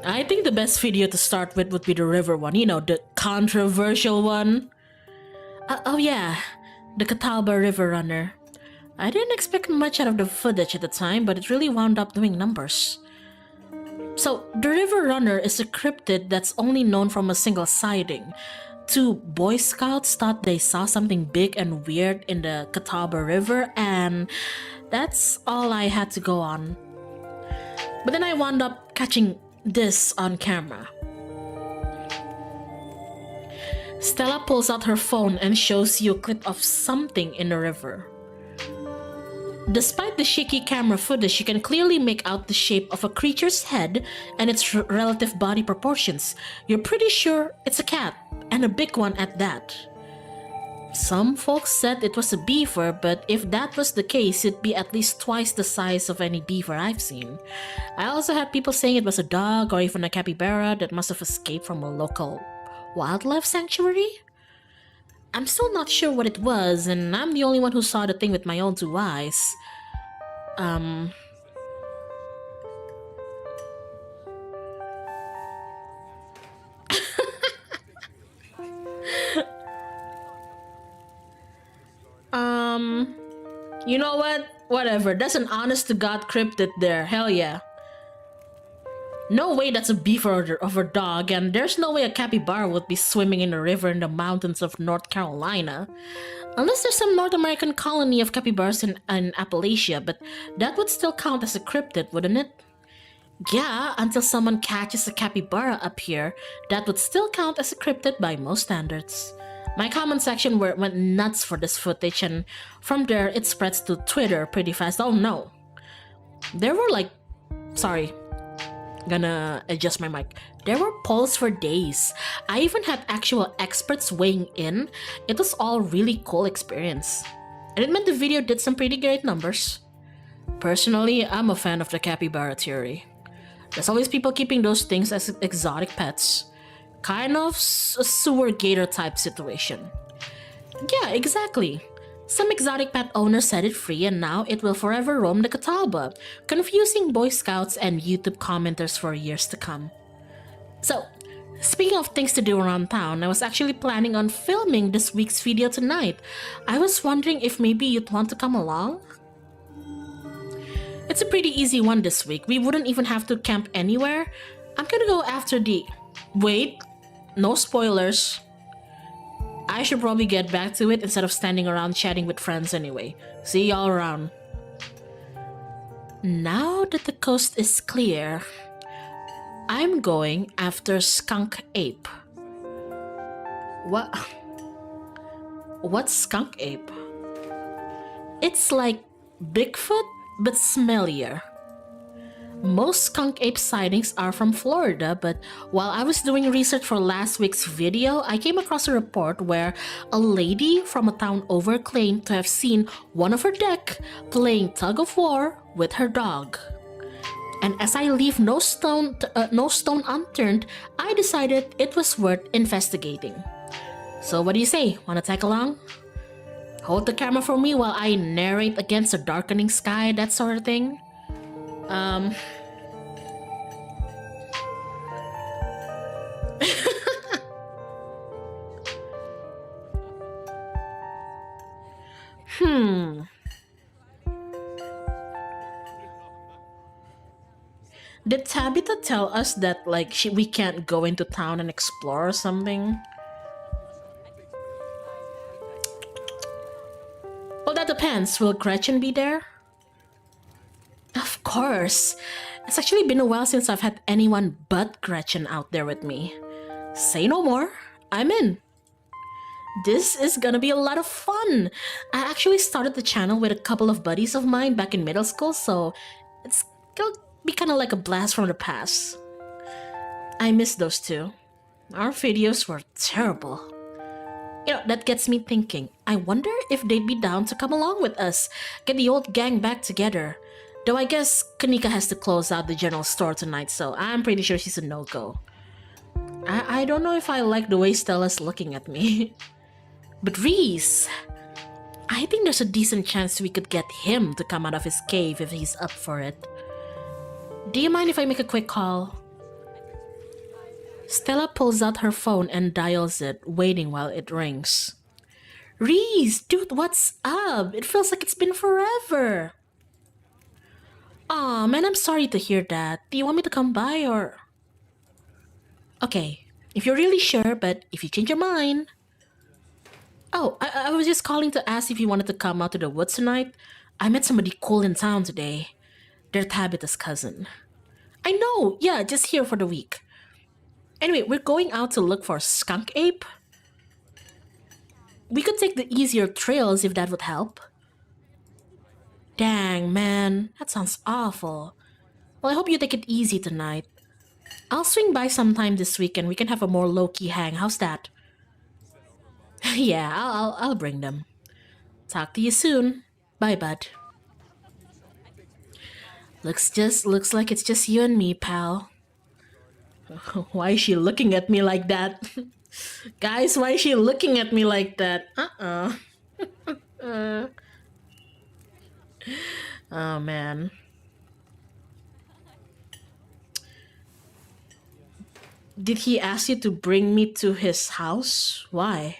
I think the best video to start with would be the river one. You know, the controversial one. Oh yeah, The Catawba River Runner. I didn't expect much out of the footage at the time, but it really wound up doing numbers. So, the River Runner is a cryptid that's only known from a single sighting. Two Boy Scouts thought they saw something big and weird in the Catawba River, and that's all I had to go on. But then I wound up catching this on camera. Stella pulls out her phone and shows you a clip of something in the river. Despite the shaky camera footage, you can clearly make out the shape of a creature's head and its relative body proportions. You're pretty sure it's a cat, and a big one at that. Some folks said it was a beaver, but if that was the case, it'd be at least twice the size of any beaver I've seen. I also had people saying it was a dog or even a capybara that must have escaped from a local wildlife sanctuary. I'm still not sure what it was, and I'm the only one who saw the thing with my own two eyes. You know what? Whatever. That's an honest-to-God cryptid there. Hell yeah. No way that's a beaver or a dog, and there's no way a capybara would be swimming in a river in the mountains of North Carolina. Unless there's some North American colony of capybaras in Appalachia, but that would still count as a cryptid, wouldn't it? Yeah, until someone catches a capybara up here, that would still count as a cryptid by most standards. My comment section went nuts for this footage, and from there it spreads to Twitter pretty fast. Oh no. There were sorry, gonna adjust my mic. There were polls for days. I even had actual experts weighing in. It was all really cool experience. And it meant the video did some pretty great numbers. Personally, I'm a fan of the capybara theory. There's always people keeping those things as exotic pets. Kind of a sewer gator type situation. Yeah, exactly. Some exotic pet owners set it free and now it will forever roam the Catawba, confusing Boy Scouts and YouTube commenters for years to come. So, speaking of things to do around town, I was actually planning on filming this week's video tonight. I was wondering if maybe you'd want to come along? It's a pretty easy one this week. We wouldn't even have to camp anywhere. I'm gonna go after the... Wait, no spoilers. I should probably get back to it instead of standing around chatting with friends anyway. See y'all around. Now that the coast is clear, I'm going after Skunk Ape. What? What's Skunk Ape? It's like Bigfoot, but smellier. Most skunk ape sightings are from Florida, but while I was doing research for last week's video, I came across a report where a lady from a town over claimed to have seen one of her deck playing tug of war with her dog. And as I leave no stone unturned, I decided it was worth investigating. So what do you say? Wanna tag along? Hold the camera for me while I narrate against a darkening sky, that sort of thing. Did Tabitha tell us that we can't go into town and explore or something? Well, that depends. Will Gretchen be there? Of course. It's actually been a while since I've had anyone but Gretchen out there with me. Say no more. I'm in. This is gonna be a lot of fun. I actually started the channel with a couple of buddies of mine back in middle school, so it's gonna be kind of like a blast from the past. I miss those two. Our videos were terrible. You know, that gets me thinking. I wonder if they'd be down to come along with us, get the old gang back together. Though I guess Kanika has to close out the general store tonight, so I'm pretty sure she's a no-go. I don't know if I like the way Stella's looking at me. But Reese, I think there's a decent chance we could get him to come out of his cave if he's up for it. Do you mind if I make a quick call? Stella pulls out her phone and dials it, waiting while it rings. Reese, dude, what's up? It feels like it's been forever. Aw, man, I'm sorry to hear that. Do you want me to come by or. Okay, if you're really sure, but if you change your mind. Oh, I was just calling to ask if you wanted to come out to the woods tonight. I met somebody cool in town today. They're Tabitha's cousin. I know, yeah, just here for the week. Anyway, we're going out to look for skunk ape. We could take the easier trails if that would help. Dang, man, that sounds awful. Well, I hope you take it easy tonight. I'll swing by sometime this week and we can have a more low-key hang. How's that? Yeah, I'll bring them. Talk to you soon. Bye, bud. Looks like it's just you and me, pal. Why is she looking at me like that? Guys, why is she looking at me like that? Oh man. Did he ask you to bring me to his house? Why?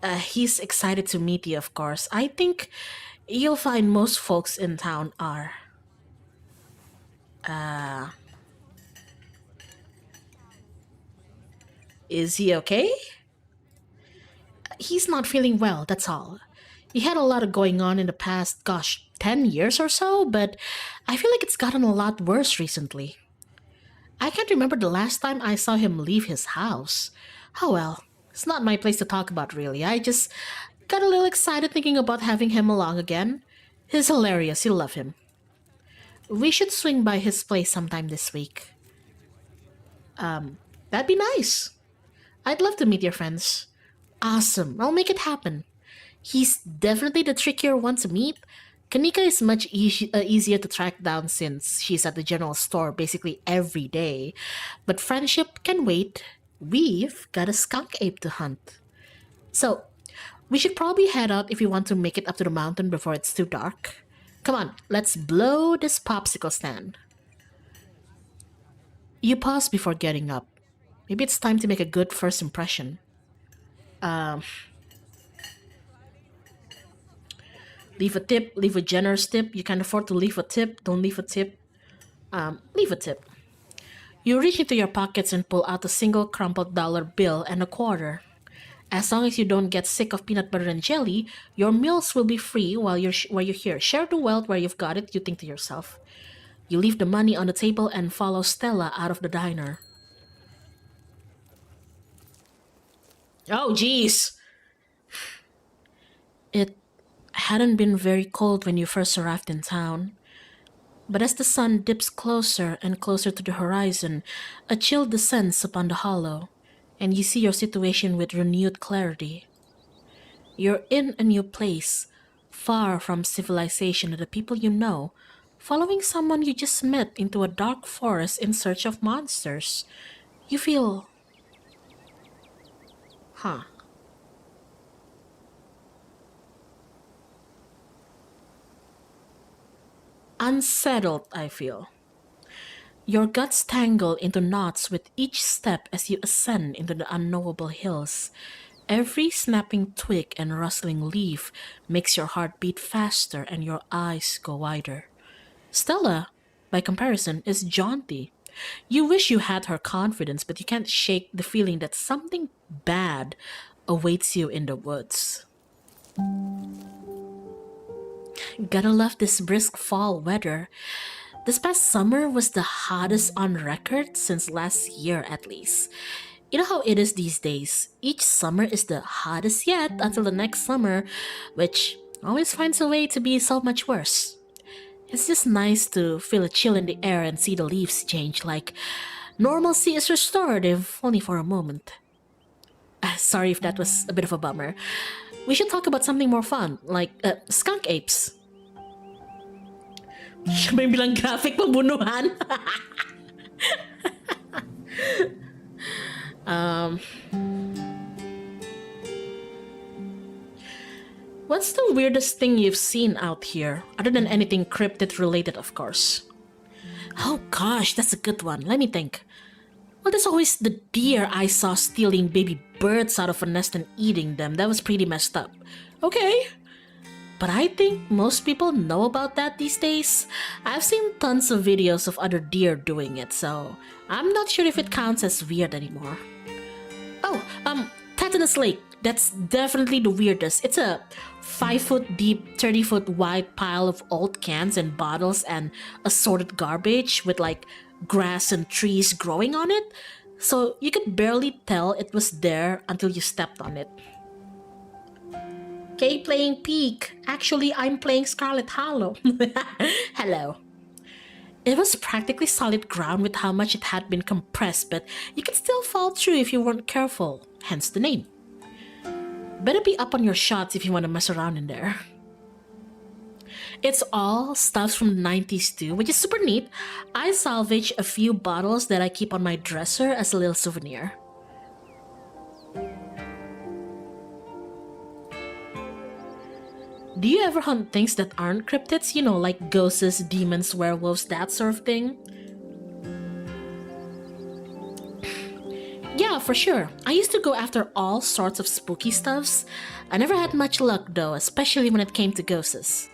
He's excited to meet you, of course. I think you'll find most folks in town are. Is he okay? He's not feeling well, that's all. He had a lot of going on in the past, 10 years or so, but I feel like it's gotten a lot worse recently. I can't remember the last time I saw him leave his house. Oh well, it's not my place to talk about really. I just got a little excited thinking about having him along again. He's hilarious, you'll love him. We should swing by his place sometime this week. That'd be nice. I'd love to meet your friends. Awesome, I'll make it happen. He's definitely the trickier one to meet. Kanika is much easier to track down since she's at the general store basically every day. But friendship can wait. We've got a skunk ape to hunt. So, we should probably head out if we want to make it up to the mountain before it's too dark. Come on, let's blow this popsicle stand. You pause before getting up. Maybe it's time to make a good first impression. Leave a tip, leave a generous tip. You can afford to leave a tip, don't leave a tip. Leave a tip. You reach into your pockets and pull out a single crumpled dollar bill and a quarter. As long as you don't get sick of peanut butter and jelly, your meals will be free while you're here. Share the wealth where you've got it, you think to yourself. You leave the money on the table and follow Stella out of the diner. Oh, jeez. It hadn't been very cold when you first arrived in town. But as the sun dips closer and closer to the horizon, a chill descends upon the hollow, and you see your situation with renewed clarity. You're in a new place, far from civilization and the people you know, following someone you just met into a dark forest in search of monsters. You feel... Huh. Unsettled, I feel. Your guts tangle into knots with each step as you ascend into the unknowable hills. Every snapping twig and rustling leaf makes your heart beat faster and your eyes go wider. Stella, by comparison, is jaunty. You wish you had her confidence, but you can't shake the feeling that something bad awaits you in the woods. Gotta love this brisk fall weather. This past summer was the hottest on record since last year at least. You know how it is these days. Each summer is the hottest yet until the next summer, which always finds a way to be so much worse. It's just nice to feel a chill in the air and see the leaves change, like normalcy is restored, if only for a moment. Sorry if that was a bit of a bummer. We should talk about something more fun, like skunk apes. Siya ba yung bilang graphic pagbunuhan? What's the weirdest thing you've seen out here, other than anything cryptid related, of course? Oh gosh, that's a good one. Let me think. Well, there's always the deer I saw stealing baby birds out of a nest and eating them. That was pretty messed up. Okay. But I think most people know about that these days. I've seen tons of videos of other deer doing it, so I'm not sure if it counts as weird anymore. Oh, Tetanus Lake. That's definitely the weirdest. It's a 5 foot deep, 30 foot wide pile of old cans and bottles and assorted garbage with like grass and trees growing on it. So you could barely tell it was there until you stepped on it. Kay playing Peak. Actually, I'm playing Scarlet Hollow. Hello. It was practically solid ground with how much it had been compressed, but you could still fall through if you weren't careful, hence the name. Better be up on your shots if you want to mess around in there. It's all stuff from the 90s too, which is super neat. I salvage a few bottles that I keep on my dresser as a little souvenir. Do you ever hunt things that aren't cryptids? You know, like ghosts, demons, werewolves, that sort of thing? Yeah, for sure. I used to go after all sorts of spooky stuffs. I never had much luck though, especially when it came to ghosts.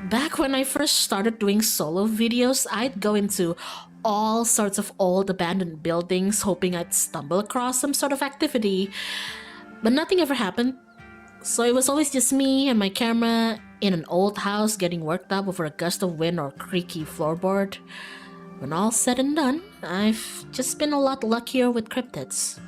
Back when I first started doing solo videos, I'd go into all sorts of old abandoned buildings hoping I'd stumble across some sort of activity, but nothing ever happened. So it was always just me and my camera in an old house getting worked up over a gust of wind or creaky floorboard. When all's said and done, I've just been a lot luckier with cryptids.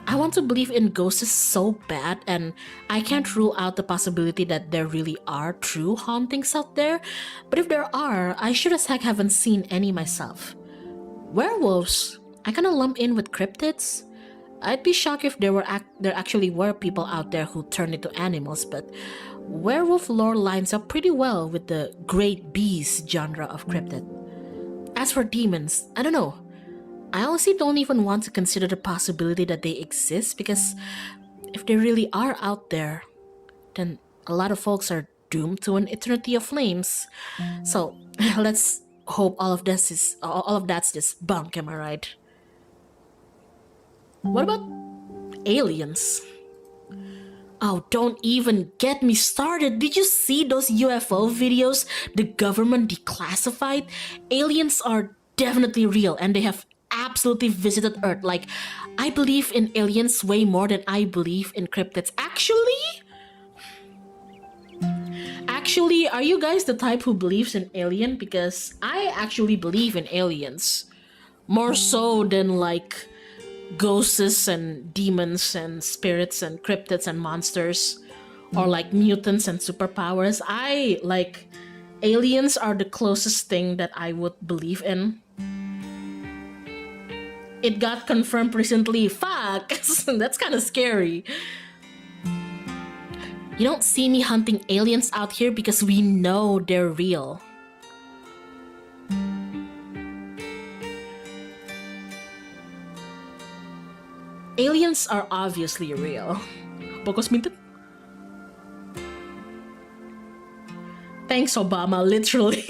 I want to believe in ghosts so bad, and I can't rule out the possibility that there really are true hauntings out there, but if there are, I sure as heck haven't seen any myself. Werewolves, I kinda lump in with cryptids. I'd be shocked if there actually were people out there who turned into animals, but werewolf lore lines up pretty well with the great beast genre of cryptid. As for demons, I don't know. I honestly don't even want to consider the possibility that they exist, because if they really are out there, then a lot of folks are doomed to an eternity of flames. So let's hope all of that's just bunk, am I right? What about aliens? Oh, don't even get me started. Did you see those UFO videos the government declassified? Aliens are definitely real and they have absolutely visited Earth. Like, I believe in aliens way more than I believe in cryptids. Actually, are you guys the type who believes in alien? Because I actually believe in aliens. More so than like ghosts and demons and spirits and cryptids and monsters, or like mutants and superpowers. I like aliens are the closest thing that I would believe in. It got confirmed recently. Fuck, that's kind of scary. You don't see me hunting aliens out here because we know they're real. Aliens are obviously real. Pokos minted? Thanks, Obama, literally.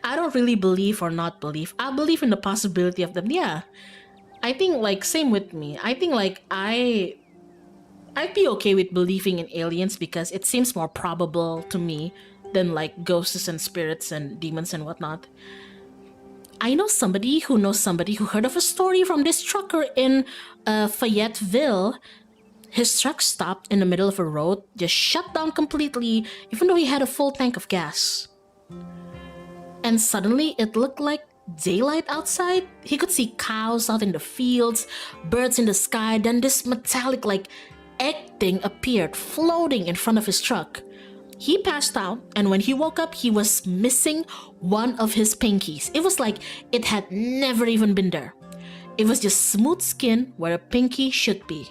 I don't really believe or not believe. I believe in the possibility of them, yeah. I think like same with me. I think like I'd be okay with believing in aliens because it seems more probable to me than like ghosts and spirits and demons and whatnot. I know somebody who knows somebody who heard of a story from this trucker in Fayetteville. His truck stopped in the middle of a road, just shut down completely, even though he had a full tank of gas. And suddenly it looked like daylight outside. He could see cows out in the fields, birds in the sky, then this metallic like egg thing appeared floating in front of his truck. He passed out, and when he woke up, he was missing one of his pinkies. It was like it had never even been there. It was just smooth skin where a pinky should be.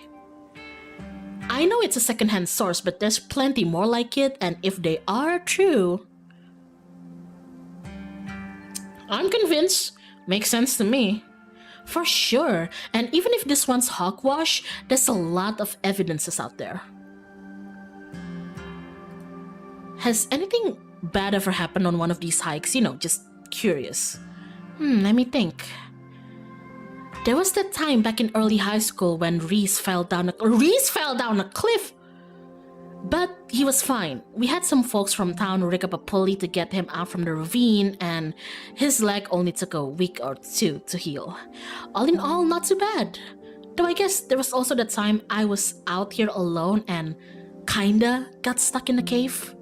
I know it's a secondhand source, but there's plenty more like it, and if they are true, I'm convinced. Makes sense to me. For sure. And even if this one's hogwash, there's a lot of evidences out there. Has anything bad ever happened on one of these hikes? You know, just curious. Let me think. There was that time back in early high school when Reese fell down a cliff! But he was fine. We had some folks from town rig up a pulley to get him out from the ravine, and his leg only took a week or two to heal. All in all, not too bad. Though I guess there was also the time I was out here alone and kinda got stuck in the cave.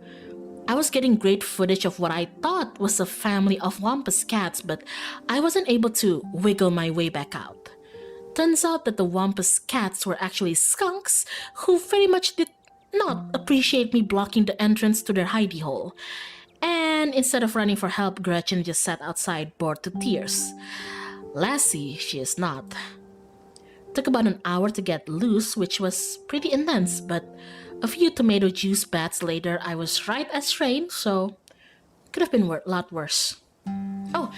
I was getting great footage of what I thought was a family of wampus cats, but I wasn't able to wiggle my way back out. Turns out that the wampus cats were actually skunks who very much did not appreciate me blocking the entrance to their hidey hole. And instead of running for help, Gretchen just sat outside bored to tears. Lassie, she is not. Took about an hour to get loose, which was pretty intense, but a few tomato juice baths later, I was right as rain, so could have been a lot worse. Oh,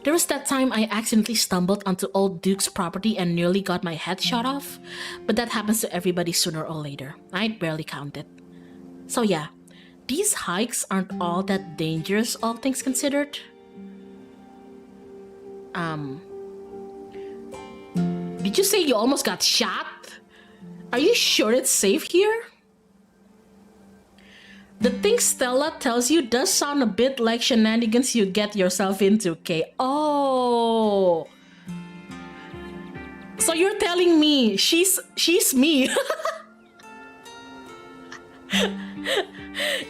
there was that time I accidentally stumbled onto old Duke's property and nearly got my head shot off, but that happens to everybody sooner or later. I'd barely counted. So yeah, these hikes aren't all that dangerous, all things considered. Did you say you almost got shot? Are you sure it's safe here? The thing Stella tells you does sound a bit like shenanigans you get yourself into, Kay. Oh. So you're telling me she's me.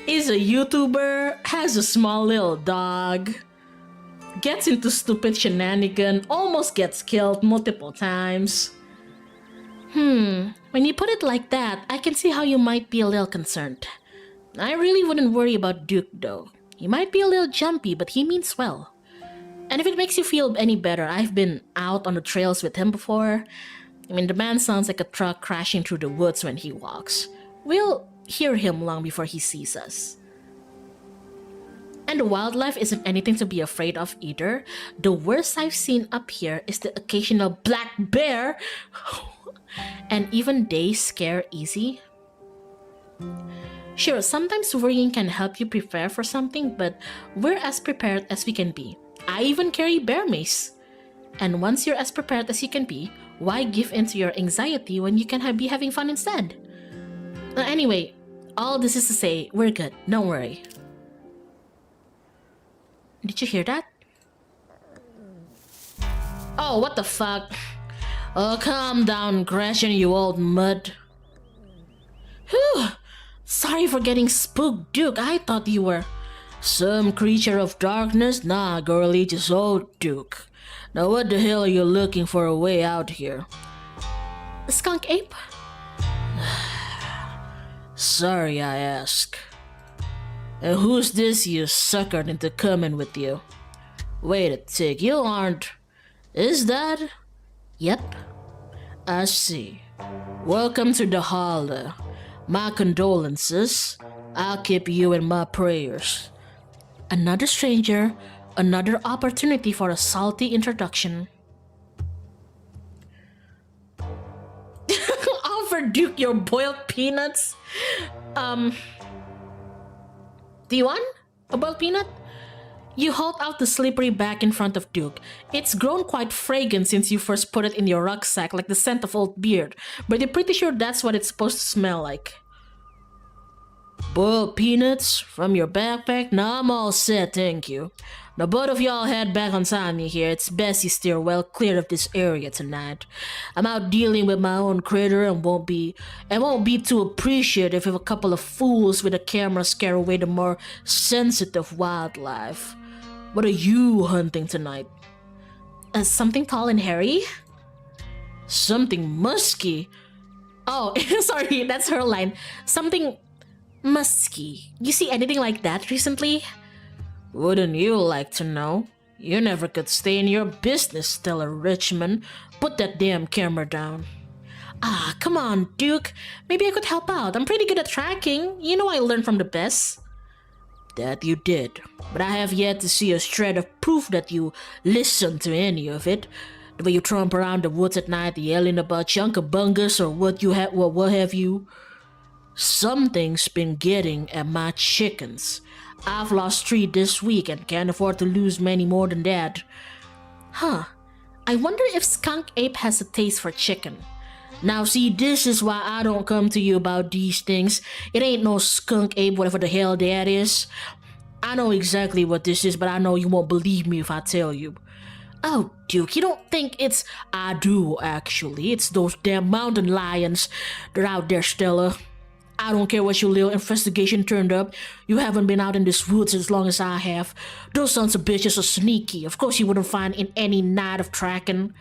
Is a YouTuber, has a small little dog, gets into stupid shenanigan, almost gets killed multiple times. When you put it like that, I can see how you might be a little concerned. I really wouldn't worry about Duke though. He might be a little jumpy, but he means well. And if it makes you feel any better, I've been out on the trails with him before. I mean, the man sounds like a truck crashing through the woods when he walks. We'll hear him long before he sees us. And the wildlife isn't anything to be afraid of either. The worst I've seen up here is the occasional black bear. And even they scare easy. Sure, sometimes worrying can help you prepare for something, but we're as prepared as we can be. I even carry bear mace. And once you're as prepared as you can be, why give in to your anxiety when you can be having fun instead? Anyway, all this is to say, we're good, don't worry. Did you hear that? Oh, what the fuck? Oh, calm down, Gretchen, you old mud. Whew. Sorry for getting spooked, Duke. I thought you were some creature of darkness. Nah, girlie, just old Duke. Now what the hell are you looking for a way out here? A skunk ape? Sorry I ask. And who's this you suckered into coming with you? Wait a tick, you aren't... Is that... Yep. I see. Welcome to the Hollow. My condolences. I'll keep you in my prayers. Another stranger, another opportunity for a salty introduction. Offer Duke your boiled peanuts. Do you want a boiled peanut? You hold out the slippery bag in front of Duke. It's grown quite fragrant since you first put it in your rucksack, like the scent of old beard, but you're pretty sure that's what it's supposed to smell like. Boiled peanuts from your backpack? Nah, I'm all set, thank you. Now both of y'all head back on Tanya here. It's best you steer well clear of this area tonight. I'm out dealing with my own critter and won't be too appreciative if a couple of fools with a camera scare away the more sensitive wildlife. What are you hunting tonight? Something tall and hairy? Something musky? Oh, sorry, that's her line. Something musky. You see anything like that recently? Wouldn't you like to know? You never could stay in your business, Stella Richmond. Put that damn camera down. Ah, come on, Duke. Maybe I could help out. I'm pretty good at tracking. You know I learned from the best. That you did. But I have yet to see a shred of proof that you listened to any of it. The way you tromp around the woods at night yelling about chunkabungus or what have you. Something's been getting at my chickens. I've lost 3 this week and can't afford to lose many more than that. Huh. I wonder if Skunk Ape has a taste for chicken. Now see, this is why I don't come to you about these things. It ain't no Skunk Ape, whatever the hell that is. I know exactly what this is, but I know you won't believe me if I tell you. Oh, Duke, you don't think it's... I do, actually. It's those damn mountain lions. They're out there, Stella. I don't care what your little investigation turned up. You haven't been out in this woods as long as I have. Those sons of bitches are sneaky. Of course you wouldn't find in any night of tracking.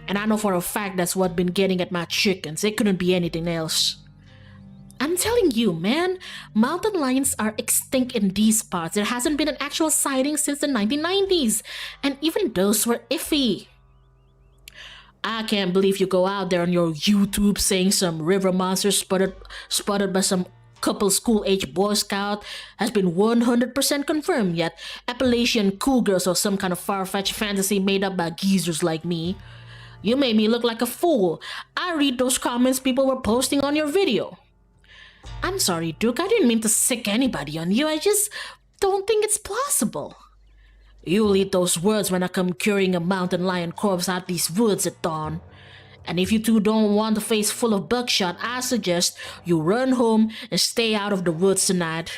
And I know for a fact that's what been getting at my chickens. It couldn't be anything else. I'm telling you, man, mountain lions are extinct in these parts. There hasn't been an actual sighting since the 1990s. And even those were iffy. I can't believe you go out there on your YouTube saying some river monster spotted by some couple school-age Boy Scout has been 100% confirmed, yet Appalachian cougars or some kind of far-fetched fantasy made up by geezers like me. You made me look like a fool. I read those comments people were posting on your video. I'm sorry, Duke, I didn't mean to sick anybody on you, I just don't think it's plausible. You'll eat those words when I come carrying a mountain lion corpse out these woods at dawn. And if you two don't want a face full of buckshot, I suggest you run home and stay out of the woods tonight.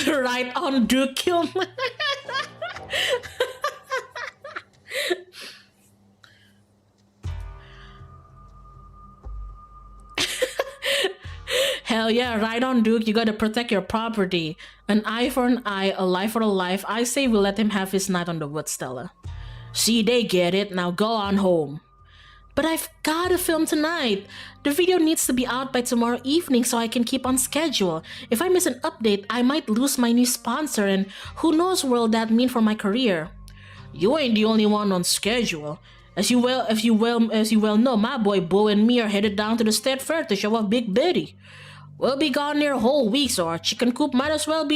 Right on, Duke, kill me. Hell yeah, right on, Duke. You gotta protect your property. An eye for an eye, a life for a life. I say we let him have his night on the woods, Stella. See, they get it. Now go on home. But I've gotta film tonight. The video needs to be out by tomorrow evening so I can keep on schedule. If I miss an update, I might lose my new sponsor, and who knows what will that mean for my career. You ain't the only one on schedule. As you well know, my boy Bo and me are headed down to the state fair to show off Big Betty. We'll be gone near a whole week, so our chicken coop might as well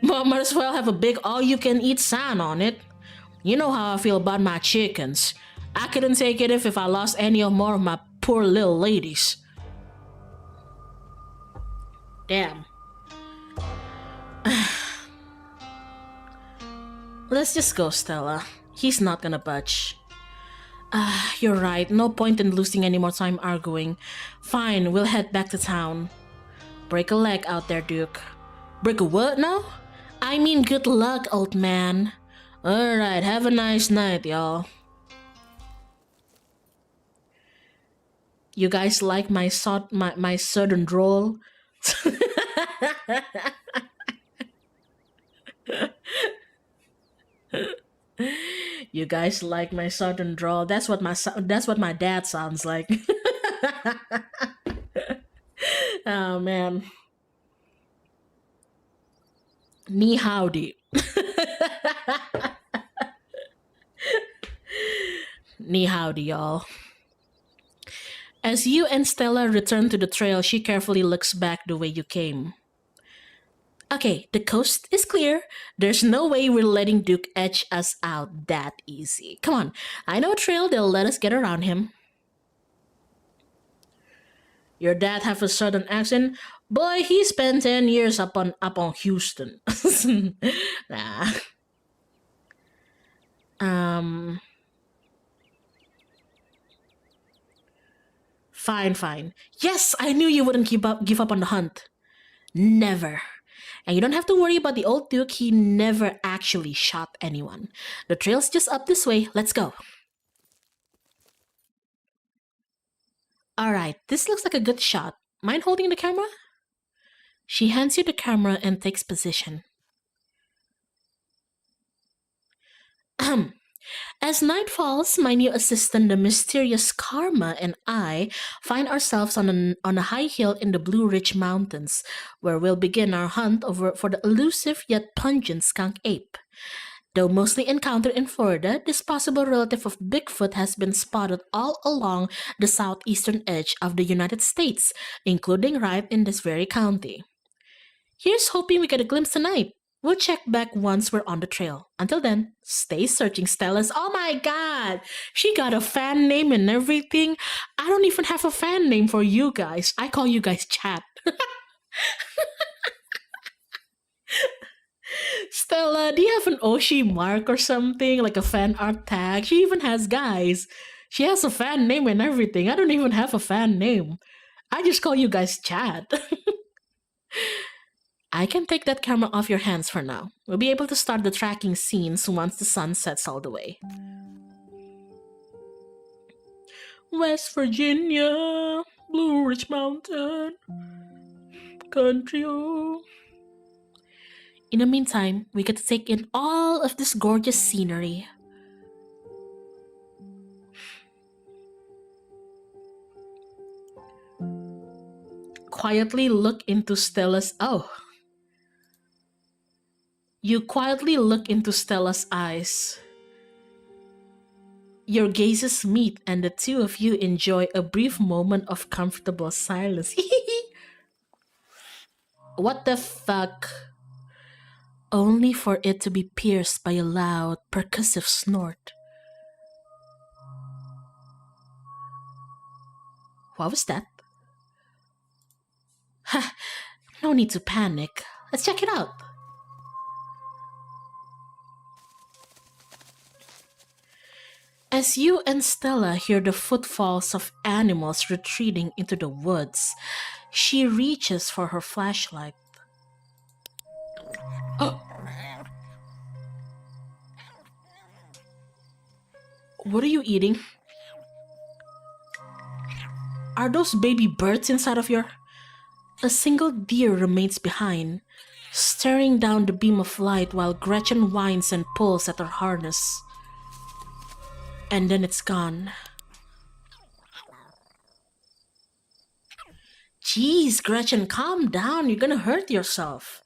have a big all-you-can-eat sign on it. You know how I feel about my chickens. I couldn't take it if I lost any or more of my poor little ladies. Damn. Let's just go, Stella. He's not gonna budge. You're right. No point in losing any more time arguing. Fine, we'll head back to town. Break a leg out there, Duke. Break a what now? I mean good luck, old man. Alright, have a nice night, y'all. You guys like my southern drawl? You guys like my southern drawl? That's what my dad sounds like. Oh man. Ni howdy. Ni howdy, y'all. As you and Stella return to the trail, she carefully looks back the way you came. Okay, the coast is clear. There's no way we're letting Duke edge us out that easy. Come on, I know a trail that'll let us get around him. Your dad have a southern accent? Boy, he spent 10 years up on Houston. Nah. Fine. Yes, I knew you wouldn't give up on the hunt. Never. And you don't have to worry about the old Duke. He never actually shot anyone. The trail's just up this way. Let's go. Alright, this looks like a good shot. Mind holding the camera? She hands you the camera and takes position. As night falls, my new assistant, the mysterious Karma, and I find ourselves on a high hill in the Blue Ridge Mountains, where we'll begin our hunt for the elusive yet pungent skunk ape. Though mostly encountered in Florida, this possible relative of Bigfoot has been spotted all along the southeastern edge of the United States, including right in this very county. Here's hoping we get a glimpse tonight. We'll check back once we're on the trail. Until then, stay searching, Stella's. Oh my god! She got a fan name and everything. I don't even have a fan name for you guys. I call you guys chat. Stella, do you have an Oshi mark or something? Like a fan art tag? She even has guys. She has a fan name and everything. I don't even have a fan name. I just call you guys chat. I can take that camera off your hands for now. We'll be able to start the tracking scenes once the sun sets all the way. West Virginia, Blue Ridge Mountain, country. In the meantime, we get to take in all of this gorgeous scenery. Quietly look into Stella's... Oh. You quietly look into Stella's eyes. Your gazes meet and the two of you enjoy a brief moment of comfortable silence. What the fuck? Only for it to be pierced by a loud, percussive snort. What was that? Ha! No need to panic. Let's check it out. As you and Stella hear the footfalls of animals retreating into the woods, she reaches for her flashlight. Oh! What are you eating? Are those baby birds inside of your... A single deer remains behind, staring down the beam of light while Gretchen whines and pulls at her harness. And then it's gone. Jeez, Gretchen, calm down. You're gonna hurt yourself.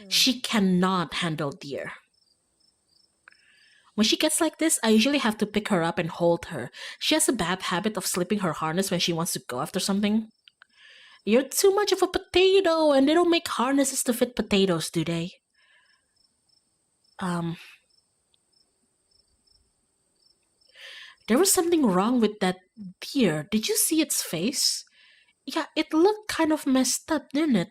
She cannot handle deer. When she gets like this, I usually have to pick her up and hold her. She has a bad habit of slipping her harness when she wants to go after something. You're too much of a potato, and they don't make harnesses to fit potatoes, do they? There was something wrong with that deer. Did you see its face? Yeah, it looked kind of messed up, didn't it?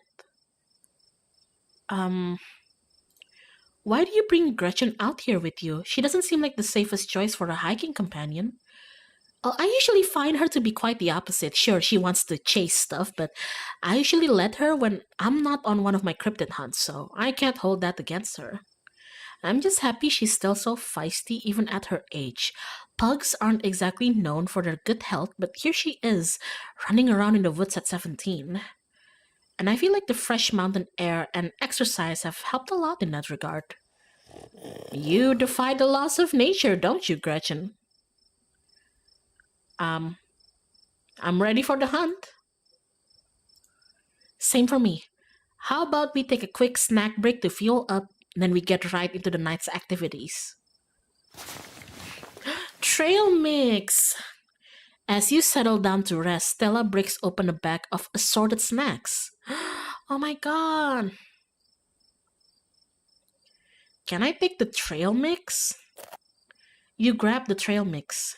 Why do you bring Gretchen out here with you? She doesn't seem like the safest choice for a hiking companion. I usually find her to be quite the opposite. Sure, she wants to chase stuff, but I usually let her when I'm not on one of my cryptid hunts, so I can't hold that against her. I'm just happy she's still so feisty even at her age. Pugs aren't exactly known for their good health, but here she is, running around in the woods at 17. And I feel like the fresh mountain air and exercise have helped a lot in that regard. You defy the laws of nature, don't you, Gretchen? I'm ready for the hunt. Same for me. How about we take a quick snack break to fuel up, then we get right into the night's activities. Trail mix! As you settle down to rest, Stella breaks open a bag of assorted snacks. Oh my god! Can I take the trail mix? You grab the trail mix.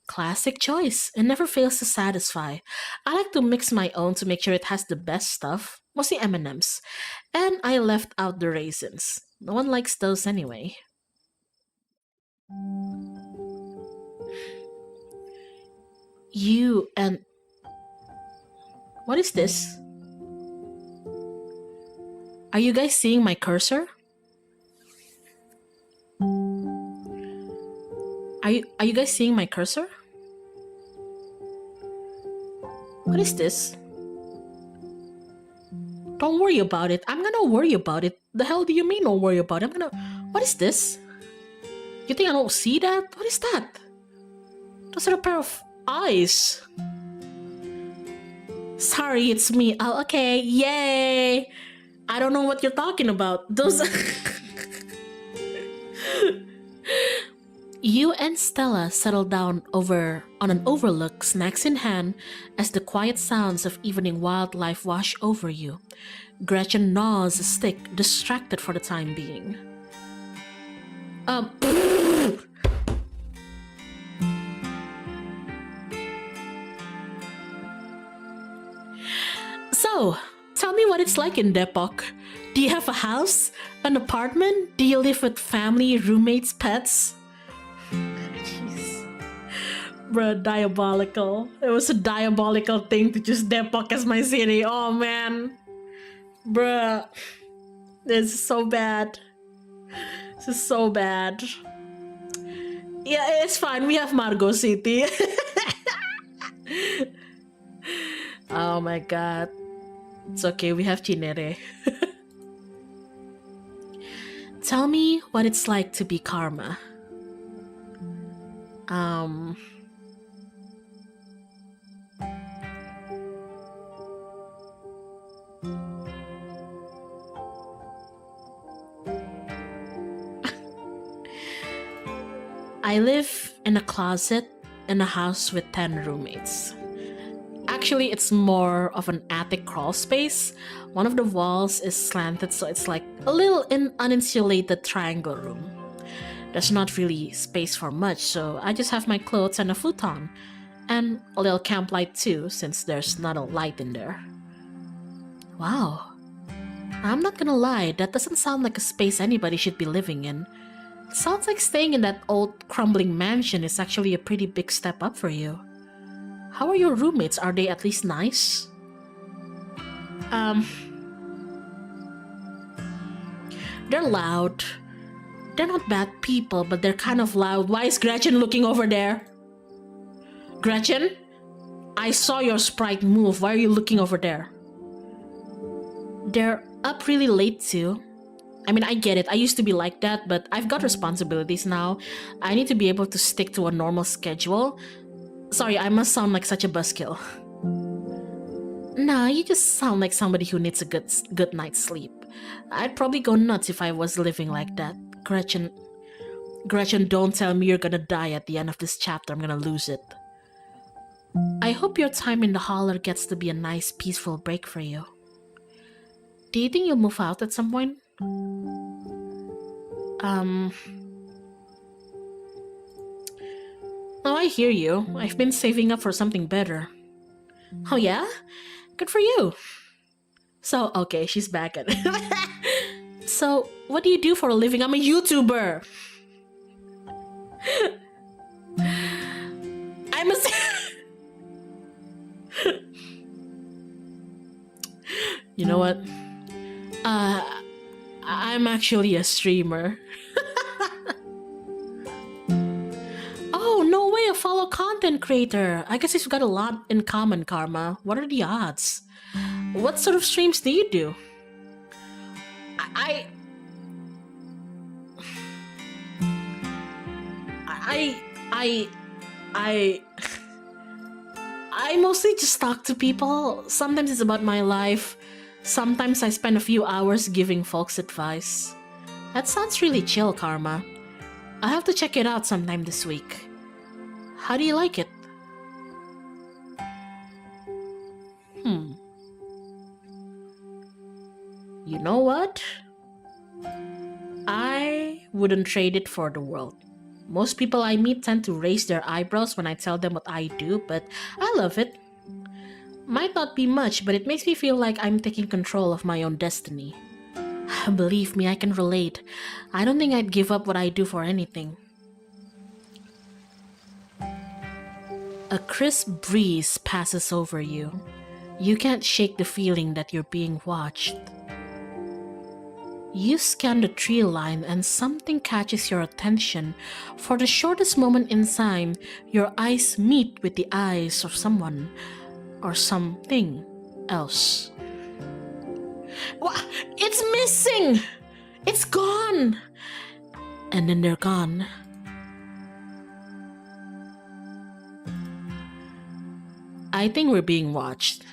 Classic choice. It never fails to satisfy. I like to mix my own to make sure it has the best stuff, mostly M&Ms. And I left out the raisins. No one likes those anyway. You and... What is this? Are you guys seeing my cursor? Are you guys seeing my cursor? What is this? Don't worry about it. I'm gonna worry about it. The hell do you mean don't worry about it? What is this? You think I don't see that? What is that? Those are a pair of eyes. Sorry, it's me. Oh, okay. Yay! I don't know what you're talking about. Those... You and Stella settle down over on an overlook, snacks in hand, as the quiet sounds of evening wildlife wash over you. Gretchen gnaws a stick, distracted for the time being. So, tell me what it's like in Depok. Do you have a house? An apartment? Do you live with family, roommates, pets? Jeez. Bruh, diabolical. It was a diabolical thing to choose Depok as my city. Oh man. Bruh. This is so bad. This is so bad. Yeah, it's fine. We have Margo City. Oh my god. It's okay. We have Chinere. Tell me what it's like to be Karma. I live in a closet in a house with 10 roommates. Actually, it's more of an attic crawl space. One of the walls is slanted, so it's like a little uninsulated triangle room. There's not really space for much, so I just have my clothes and a futon. And a little camp light too, since there's not a light in there. Wow. I'm not gonna lie, that doesn't sound like a space anybody should be living in. It sounds like staying in that old crumbling mansion is actually a pretty big step up for you. How are your roommates? Are they at least nice? They're loud. They're not bad people, but they're kind of loud. Why is Gretchen looking over there? Gretchen? I saw your sprite move. Why are you looking over there? They're up really late too. I mean, I get it. I used to be like that, but I've got responsibilities now. I need to be able to stick to a normal schedule. Sorry, I must sound like such a buzzkill. Nah, you just sound like somebody who needs a good night's sleep. I'd probably go nuts if I was living like that. Gretchen, don't tell me you're gonna die at the end of this chapter. I'm gonna lose it. I hope your time in the holler gets to be a nice, peaceful break for you. Do you think you'll move out at some point? Oh, I hear you. I've been saving up for something better. Oh yeah? Good for you. So, okay, she's back at it. So, what do you do for a living? I'm a YouTuber. I'm a... You know what? I'm actually a streamer. Oh, no way, a fellow content creator. I guess we've got a lot in common, Karma. What are the odds? What sort of streams do you do? I mostly just talk to people. Sometimes it's about my life. Sometimes I spend a few hours giving folks advice. That sounds really chill, Karma. I'll have to check it out sometime this week. How do you like it? You know what? I wouldn't trade it for the world. Most people I meet tend to raise their eyebrows when I tell them what I do, but I love it. Might not be much, but it makes me feel like I'm taking control of my own destiny. Believe me, I can relate. I don't think I'd give up what I do for anything. A crisp breeze passes over you. You can't shake the feeling that you're being watched. You scan the tree line and something catches your attention. For the shortest moment in time, your eyes meet with the eyes of someone or something else. What? It's missing! It's gone! And then they're gone. I think we're being watched.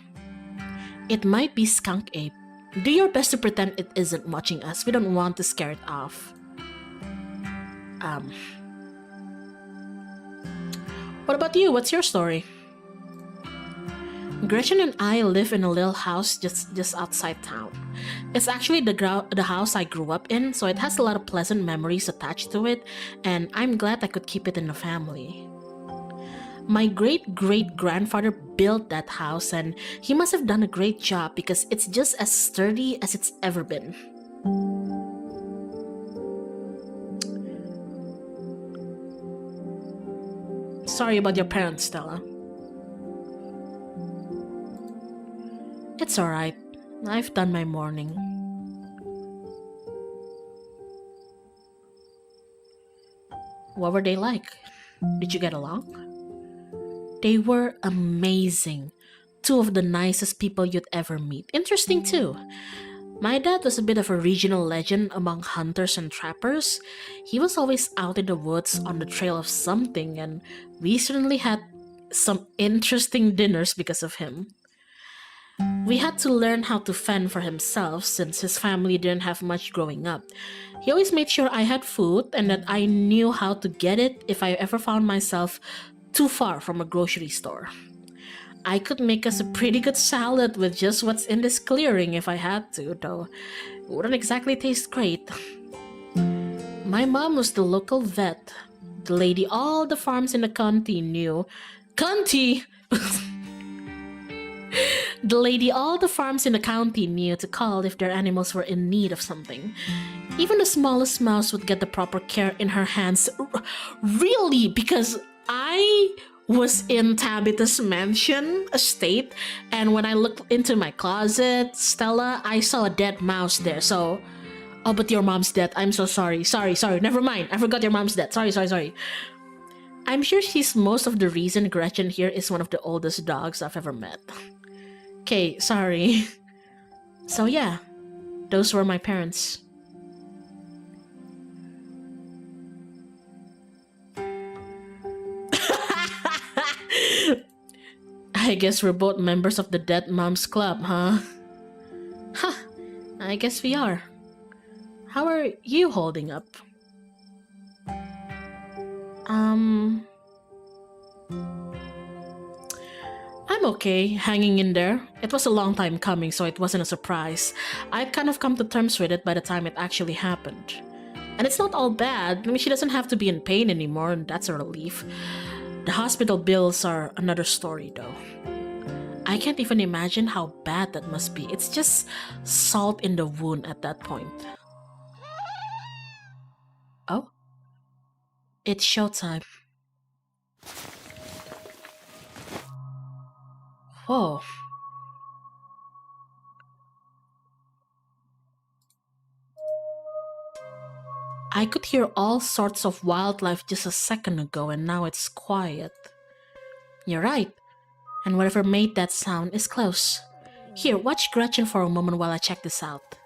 It might be Skunk Ape. Do your best to pretend it isn't watching us. We don't want to scare it off. What about you? What's your story? Gretchen and I live in a little house just outside town. It's actually the house I grew up in, so it has a lot of pleasant memories attached to it, and I'm glad I could keep it in the family. My great-great-grandfather built that house, and he must have done a great job because it's just as sturdy as it's ever been. Sorry about your parents, Stella. It's alright. I've done my mourning. What were they like? Did you get along? They were amazing. Two of the nicest people you'd ever meet. Interesting too. My dad was a bit of a regional legend among hunters and trappers. He was always out in the woods on the trail of something, and we certainly had some interesting dinners because of him. We had to learn how to fend for himself since his family didn't have much growing up. He always made sure I had food and that I knew how to get it if I ever found myself too far from a grocery store. I could make us a pretty good salad with just what's in this clearing if I had to, though it wouldn't exactly taste great. My mom was the local vet, the lady all the farms in the county knew. County! The lady all the farms in the county knew to call if their animals were in need of something. Even the smallest mouse would get the proper care in her hands. Really? Because I was in Tabitha's mansion estate, and when I looked into my closet, Stella, I saw a dead mouse there, so... Oh, but your mom's dead. I'm so sorry. Sorry. Never mind. I forgot your mom's dead. Sorry. I'm sure she's most of the reason Gretchen here is one of the oldest dogs I've ever met. Okay, sorry. So yeah, those were my parents. I guess we're both members of the Dead Moms Club, huh? Huh, I guess we are. How are you holding up? I'm okay, hanging in there. It was a long time coming, so it wasn't a surprise. I'd kind of come to terms with it by the time it actually happened. And it's not all bad. I mean, she doesn't have to be in pain anymore, and that's a relief. The hospital bills are another story, though. I can't even imagine how bad that must be. It's just salt in the wound at that point. Oh? It's showtime. Whoa. I could hear all sorts of wildlife just a second ago, and now it's quiet. You're right. And whatever made that sound is close. Here, watch Gretchen for a moment while I check this out.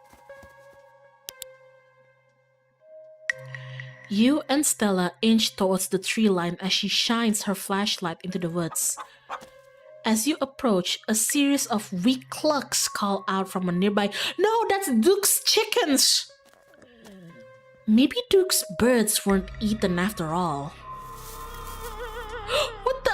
You and Stella inch towards the tree line as she shines her flashlight into the woods. As you approach, a series of weak clucks call out from a nearby. No, that's Duke's chickens! Maybe Duke's birds weren't eaten after all. What the?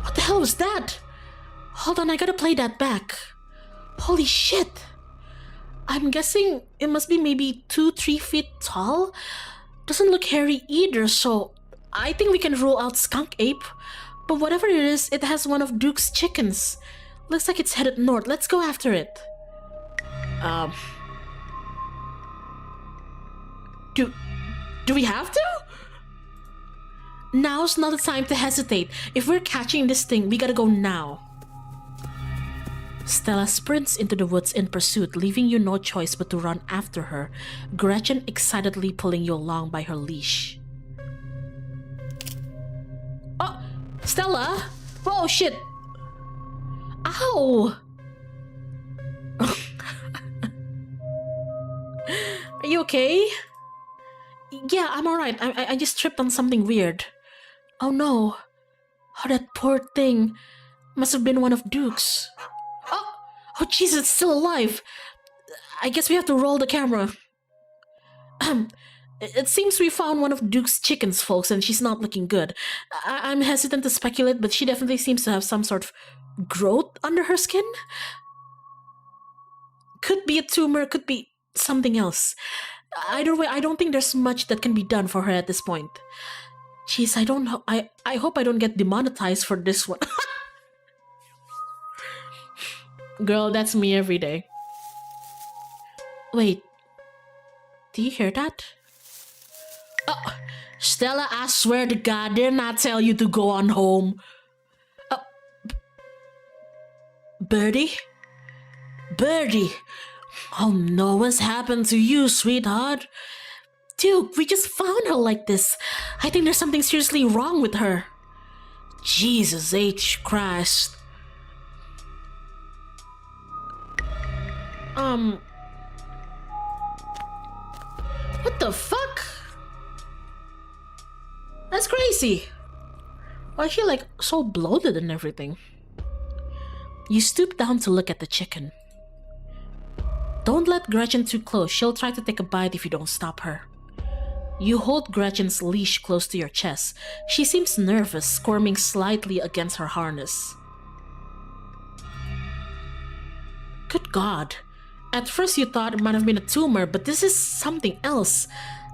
What the hell was that? Hold on, I gotta play that back. Holy shit! I'm guessing it must be maybe 2-3 feet tall. Doesn't look hairy either, so I think we can rule out skunk ape. But whatever it is, it has one of Duke's chickens. Looks like it's headed north. Let's go after it. Do we have to? Now's not the time to hesitate. If we're catching this thing, we gotta go now. Stella sprints into the woods in pursuit, leaving you no choice but to run after her, Gretchen excitedly pulling you along by her leash. Oh! Stella! Whoa, shit! Ow! Are you okay? Yeah, I'm alright. I just tripped on something weird. Oh no. Oh, that poor thing. Must have been one of Duke's. Oh, Jesus, it's still alive. I guess we have to roll the camera. It seems we found one of Duke's chickens, folks, and she's not looking good. I'm hesitant to speculate, but she definitely seems to have some sort of growth under her skin. Could be a tumor, could be something else. Either way, I don't think there's much that can be done for her at this point. Jeez, I don't know. I hope I don't get demonetized for this one. Girl, that's me every day. Wait. Do you hear that? Oh, Stella, I swear to God, didn't I tell you to go on home? Birdie? Birdie! Oh no, what's happened to you, sweetheart? Duke, we just found her like this. I think there's something seriously wrong with her. Jesus H. Christ. What the fuck? That's crazy. Why is she like so bloated and everything? You stoop down to look at the chicken. Don't let Gretchen too close. She'll try to take a bite if you don't stop her. You hold Gretchen's leash close to your chest. She seems nervous, squirming slightly against her harness. Good God. At first you thought it might have been a tumor, but this is something else.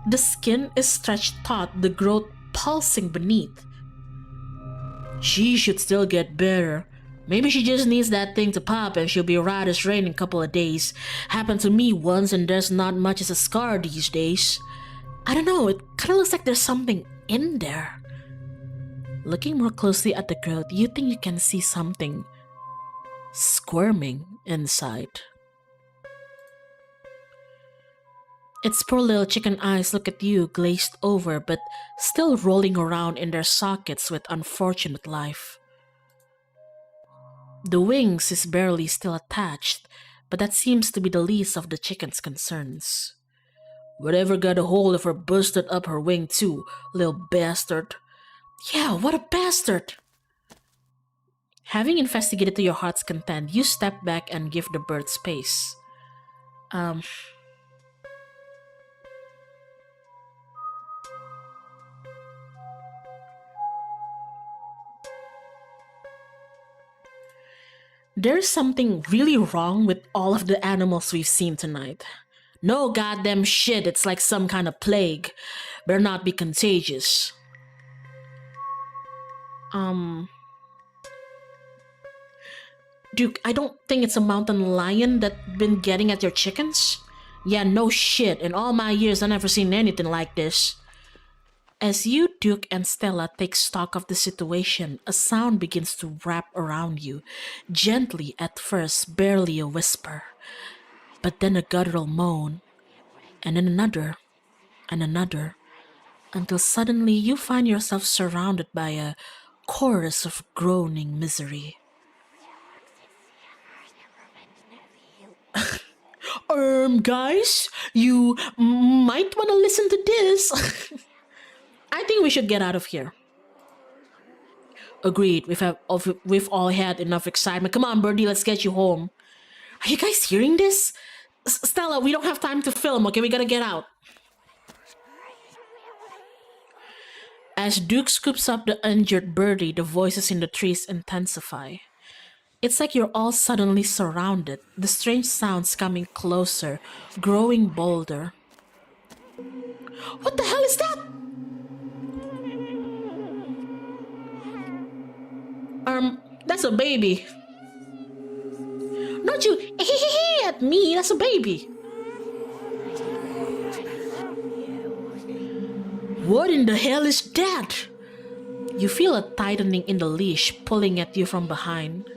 The skin is stretched taut, the growth pulsing beneath. She should still get better. Maybe she just needs that thing to pop and she'll be right as rain in a couple of days. Happened to me once and there's not much as a scar these days. I don't know, it kinda looks like there's something in there. Looking more closely at the growth, you think you can see something squirming inside. Its poor little chicken eyes look at you, glazed over, but still rolling around in their sockets with unfortunate life. The wings is barely still attached, but that seems to be the least of the chicken's concerns. Whatever got a hold of her busted up her wing too, little bastard. Yeah, what a bastard! Having investigated to your heart's content, you step back and give the bird space. There's something really wrong with all of the animals we've seen tonight. No goddamn shit, it's like some kind of plague. Better not be contagious. Duke, I don't think it's a mountain lion that's been getting at your chickens. Yeah, no shit. In all my years, I've never seen anything like this. As you, Duke, and Stella take stock of the situation, a sound begins to wrap around you, gently at first, barely a whisper, but then a guttural moan, and then another, and another, until suddenly you find yourself surrounded by a chorus of groaning misery. Guys, you might want to listen to this. I think we should get out of here. Agreed. We've all had enough excitement. Come on, Birdie, let's get you home. Are you guys hearing this? Stella, we don't have time to film, okay? We gotta get out. As Duke scoops up the injured Birdie, the voices in the trees intensify. It's like you're all suddenly surrounded, the strange sounds coming closer, growing bolder. What the hell is that? That's a baby. Not you at me, that's a baby. What in the hell is that? You feel a tightening in the leash pulling at you from behind.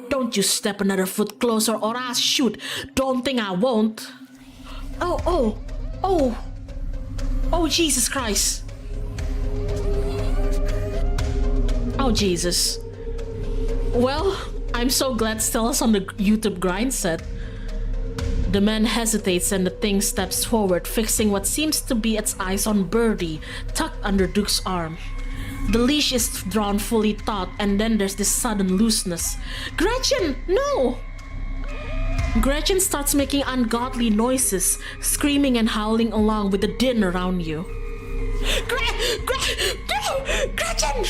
Don't you step another foot closer or I'll shoot. Don't think I won't. Oh, Jesus Christ. Oh, Jesus. Well, I'm so glad Stella's on the YouTube grind set. The man hesitates and the thing steps forward, fixing what seems to be its eyes on Birdie, tucked under Duke's arm. The leash is drawn fully taut, and then there's this sudden looseness. Gretchen, no! Gretchen starts making ungodly noises, screaming and howling along with the din around you. Gretchen!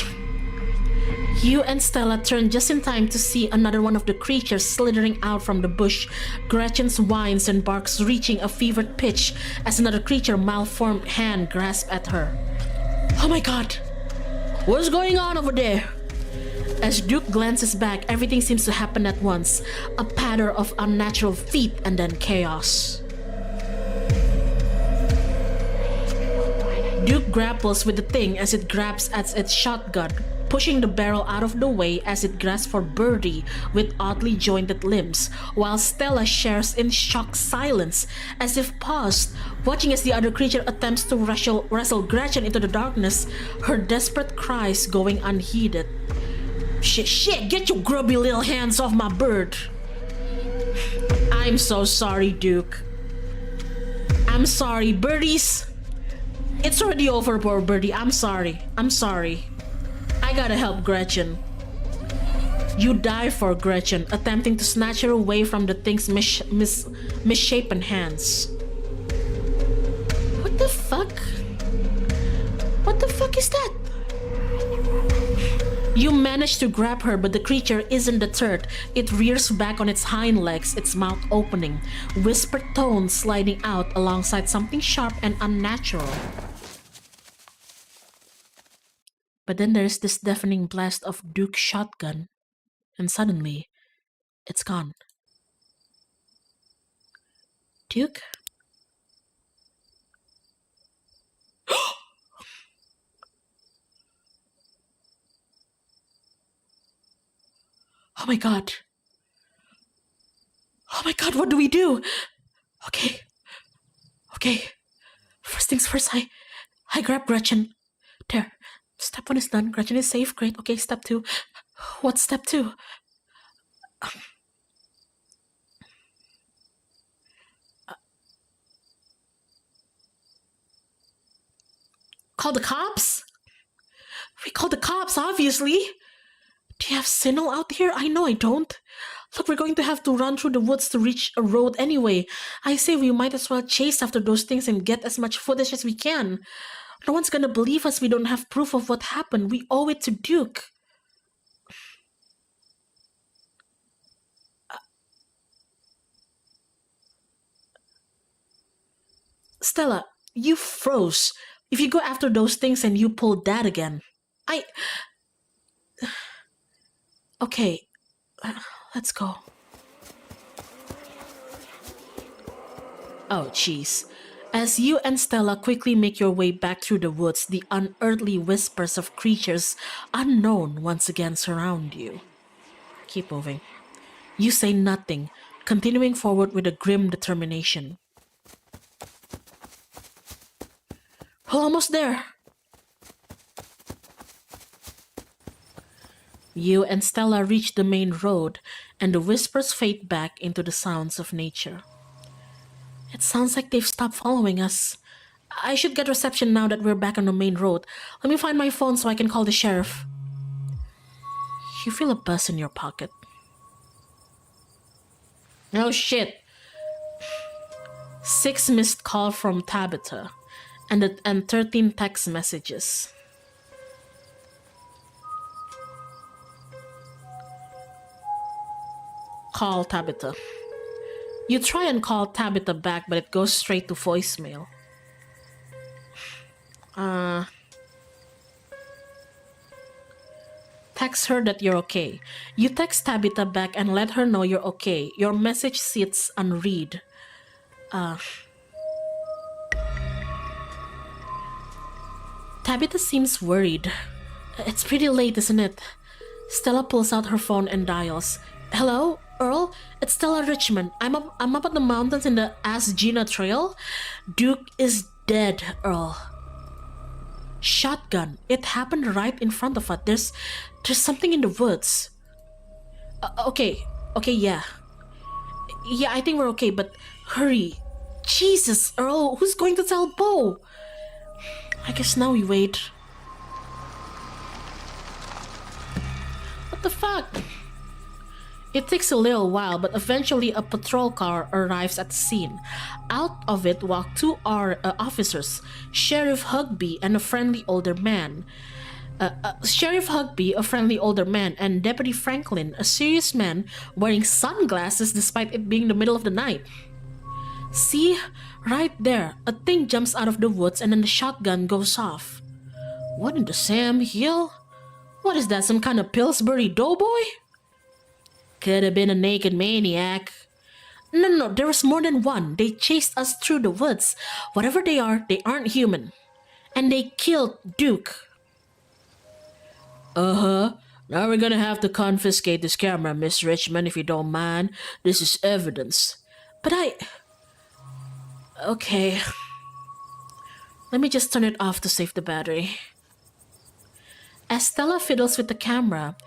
You and Stella turn just in time to see another one of the creatures slithering out from the bush, Gretchen's whines and barks reaching a fevered pitch as another creature malformed hand grasps at her. Oh my god! What's going on over there? As Duke glances back, everything seems to happen at once. A patter of unnatural feet and then chaos. Duke grapples with the thing as it grabs at its shotgun, pushing the barrel out of the way as it grasps for Birdie with oddly jointed limbs, while Stella shares in shocked silence, as if paused, watching as the other creature attempts to wrestle Gretchen into the darkness, her desperate cries going unheeded. Shit, get your grubby little hands off my bird. I'm so sorry, Duke. I'm sorry, birdies. It's already over, poor Birdie. I'm sorry. I gotta help Gretchen. You dive for Gretchen, attempting to snatch her away from the thing's misshapen hands. What the fuck? What the fuck is that? You manage to grab her, but the creature isn't deterred. It rears back on its hind legs, its mouth opening, whispered tones sliding out alongside something sharp and unnatural. But then there's this deafening blast of Duke's shotgun, and suddenly, it's gone. Duke? Oh my god. Oh my god, what do we do? Okay. First things first, I grab Gretchen. There. Step 1 is done. Gretchen is safe. Great. Okay, step 2. What's step 2? Call the cops? We call the cops, obviously. Do you have signal out here? I know I don't. Look, we're going to have to run through the woods to reach a road anyway. I say we might as well chase after those things and get as much footage as we can. No one's gonna believe us. We don't have proof of what happened. We owe it to Duke. Stella, you froze. If you go after those things and you pull that again. Okay, let's go. Oh, jeez. As you and Stella quickly make your way back through the woods, the unearthly whispers of creatures unknown once again surround you. Keep moving. You say nothing, continuing forward with a grim determination. We're almost there. You and Stella reach the main road, and the whispers fade back into the sounds of nature. It sounds like they've stopped following us. I should get reception now that we're back on the main road. Let me find my phone so I can call the sheriff. You feel a buzz in your pocket. Oh shit. 6 missed calls from Tabitha, and 13 text messages. Call Tabitha. You try and call Tabitha back, but it goes straight to voicemail. Text her that you're okay. You text Tabitha back and let her know you're okay. Your message sits unread. Tabitha seems worried. It's pretty late, isn't it? Stella pulls out her phone and dials. Hello, Earl? It's Stella Richmond. I'm up at the mountains in the Ask Gina Trail. Duke is dead, Earl. Shotgun. It happened right in front of us. There's something in the woods. Okay, yeah. Yeah, I think we're okay, but hurry. Jesus, Earl, who's going to tell Bo? I guess now we wait. What the fuck? It takes a little while, but eventually a patrol car arrives at the scene. Out of it walk two officers, Sheriff Hugby and a friendly older man. Sheriff Hugby, a friendly older man, and Deputy Franklin, a serious man wearing sunglasses despite it being the middle of the night. See? Right there, a thing jumps out of the woods and then the shotgun goes off. What in the Sam Hill? What is that, some kind of Pillsbury Doughboy? Could have been a naked maniac. No, there was more than one. They chased us through the woods. Whatever they are, they aren't human. And they killed Duke. Uh-huh. Now we're gonna have to confiscate this camera, Miss Richmond, if you don't mind. This is evidence. But Okay. Let me just turn it off to save the battery. As Stella fiddles with the camera,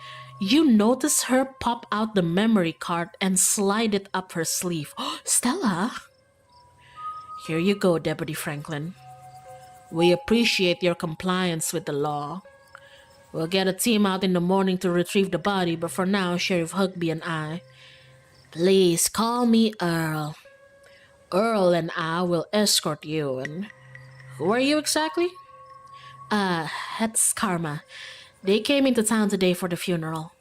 you notice her pop out the memory card and slide it up her sleeve. Stella? Here you go, Deputy Franklin. We appreciate your compliance with the law. We'll get a team out in the morning to retrieve the body, but for now, Sheriff Hugby and I... Please call me Earl. Earl and I will escort you, and... Who are you exactly? That's Karma. They came into town today for the funeral.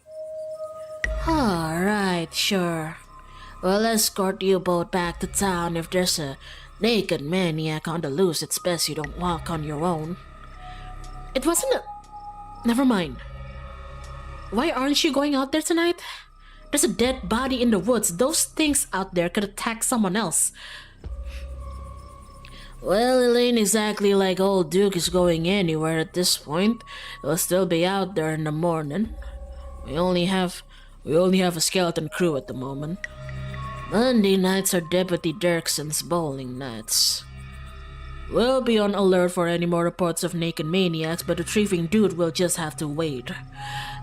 Alright, sure. We'll escort you both back to town. If there's a naked maniac on the loose, it's best you don't walk on your own. It wasn't a... Never mind. Why aren't you going out there tonight? There's a dead body in the woods. Those things out there could attack someone else. Well, it ain't exactly like old Duke is going anywhere at this point. He'll still be out there in the morning. We only have a skeleton crew at the moment. Monday nights are Deputy Dirkson's bowling nights. We'll be on alert for any more reports of naked maniacs, but retrieving Dude will just have to wait.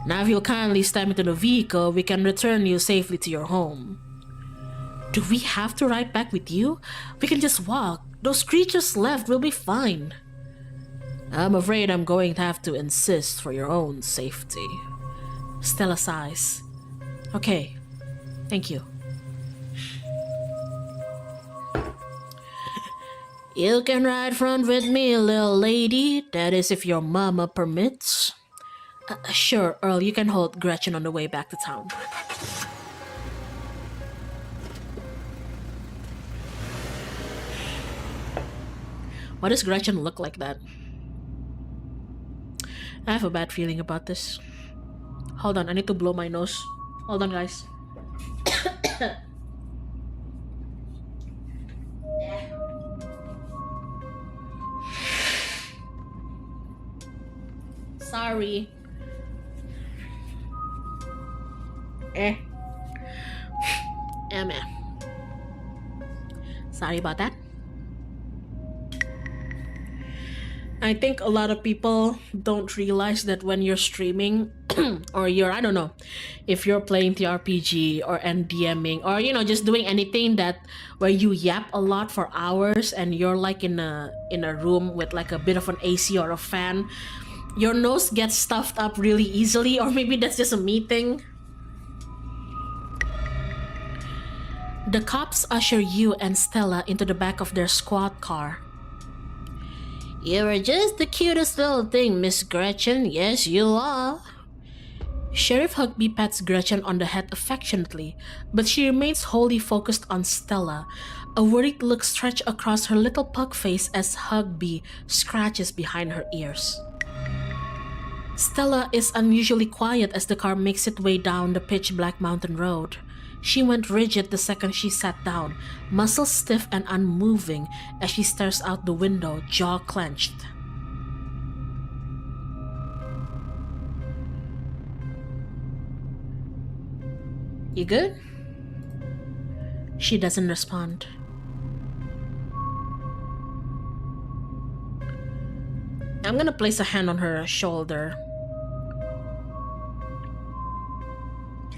Now if you'll kindly step into the vehicle, we can return you safely to your home. Do we have to ride back with you? We can just walk. Those creatures left. We'll be fine. I'm afraid I'm going to have to insist for your own safety. Stella sighs. Okay. Thank you. You can ride front with me, little lady. That is if your mama permits. Sure, Earl, you can hold Gretchen on the way back to town. Why does Gretchen look like that? I have a bad feeling about this. Hold on, I need to blow my nose. Hold on, guys. Sorry. Sorry about that. I think a lot of people don't realize that when you're streaming or I don't know, if you're playing TRPG or NDMing or just doing anything that where you yap a lot for hours and you're like in a room with like a bit of an AC or a fan, your nose gets stuffed up really easily, or maybe that's just a me thing. The cops usher you and Stella into the back of their squad car. You are just the cutest little thing, Miss Gretchen. Yes, you are. Sheriff Hugby pats Gretchen on the head affectionately, but she remains wholly focused on Stella. A worried look stretches across her little pug face as Hugby scratches behind her ears. Stella is unusually quiet as the car makes its way down the pitch-black mountain road. She went rigid the second she sat down, muscles stiff and unmoving as she stares out the window, jaw clenched. You good? She doesn't respond. I'm gonna place a hand on her shoulder.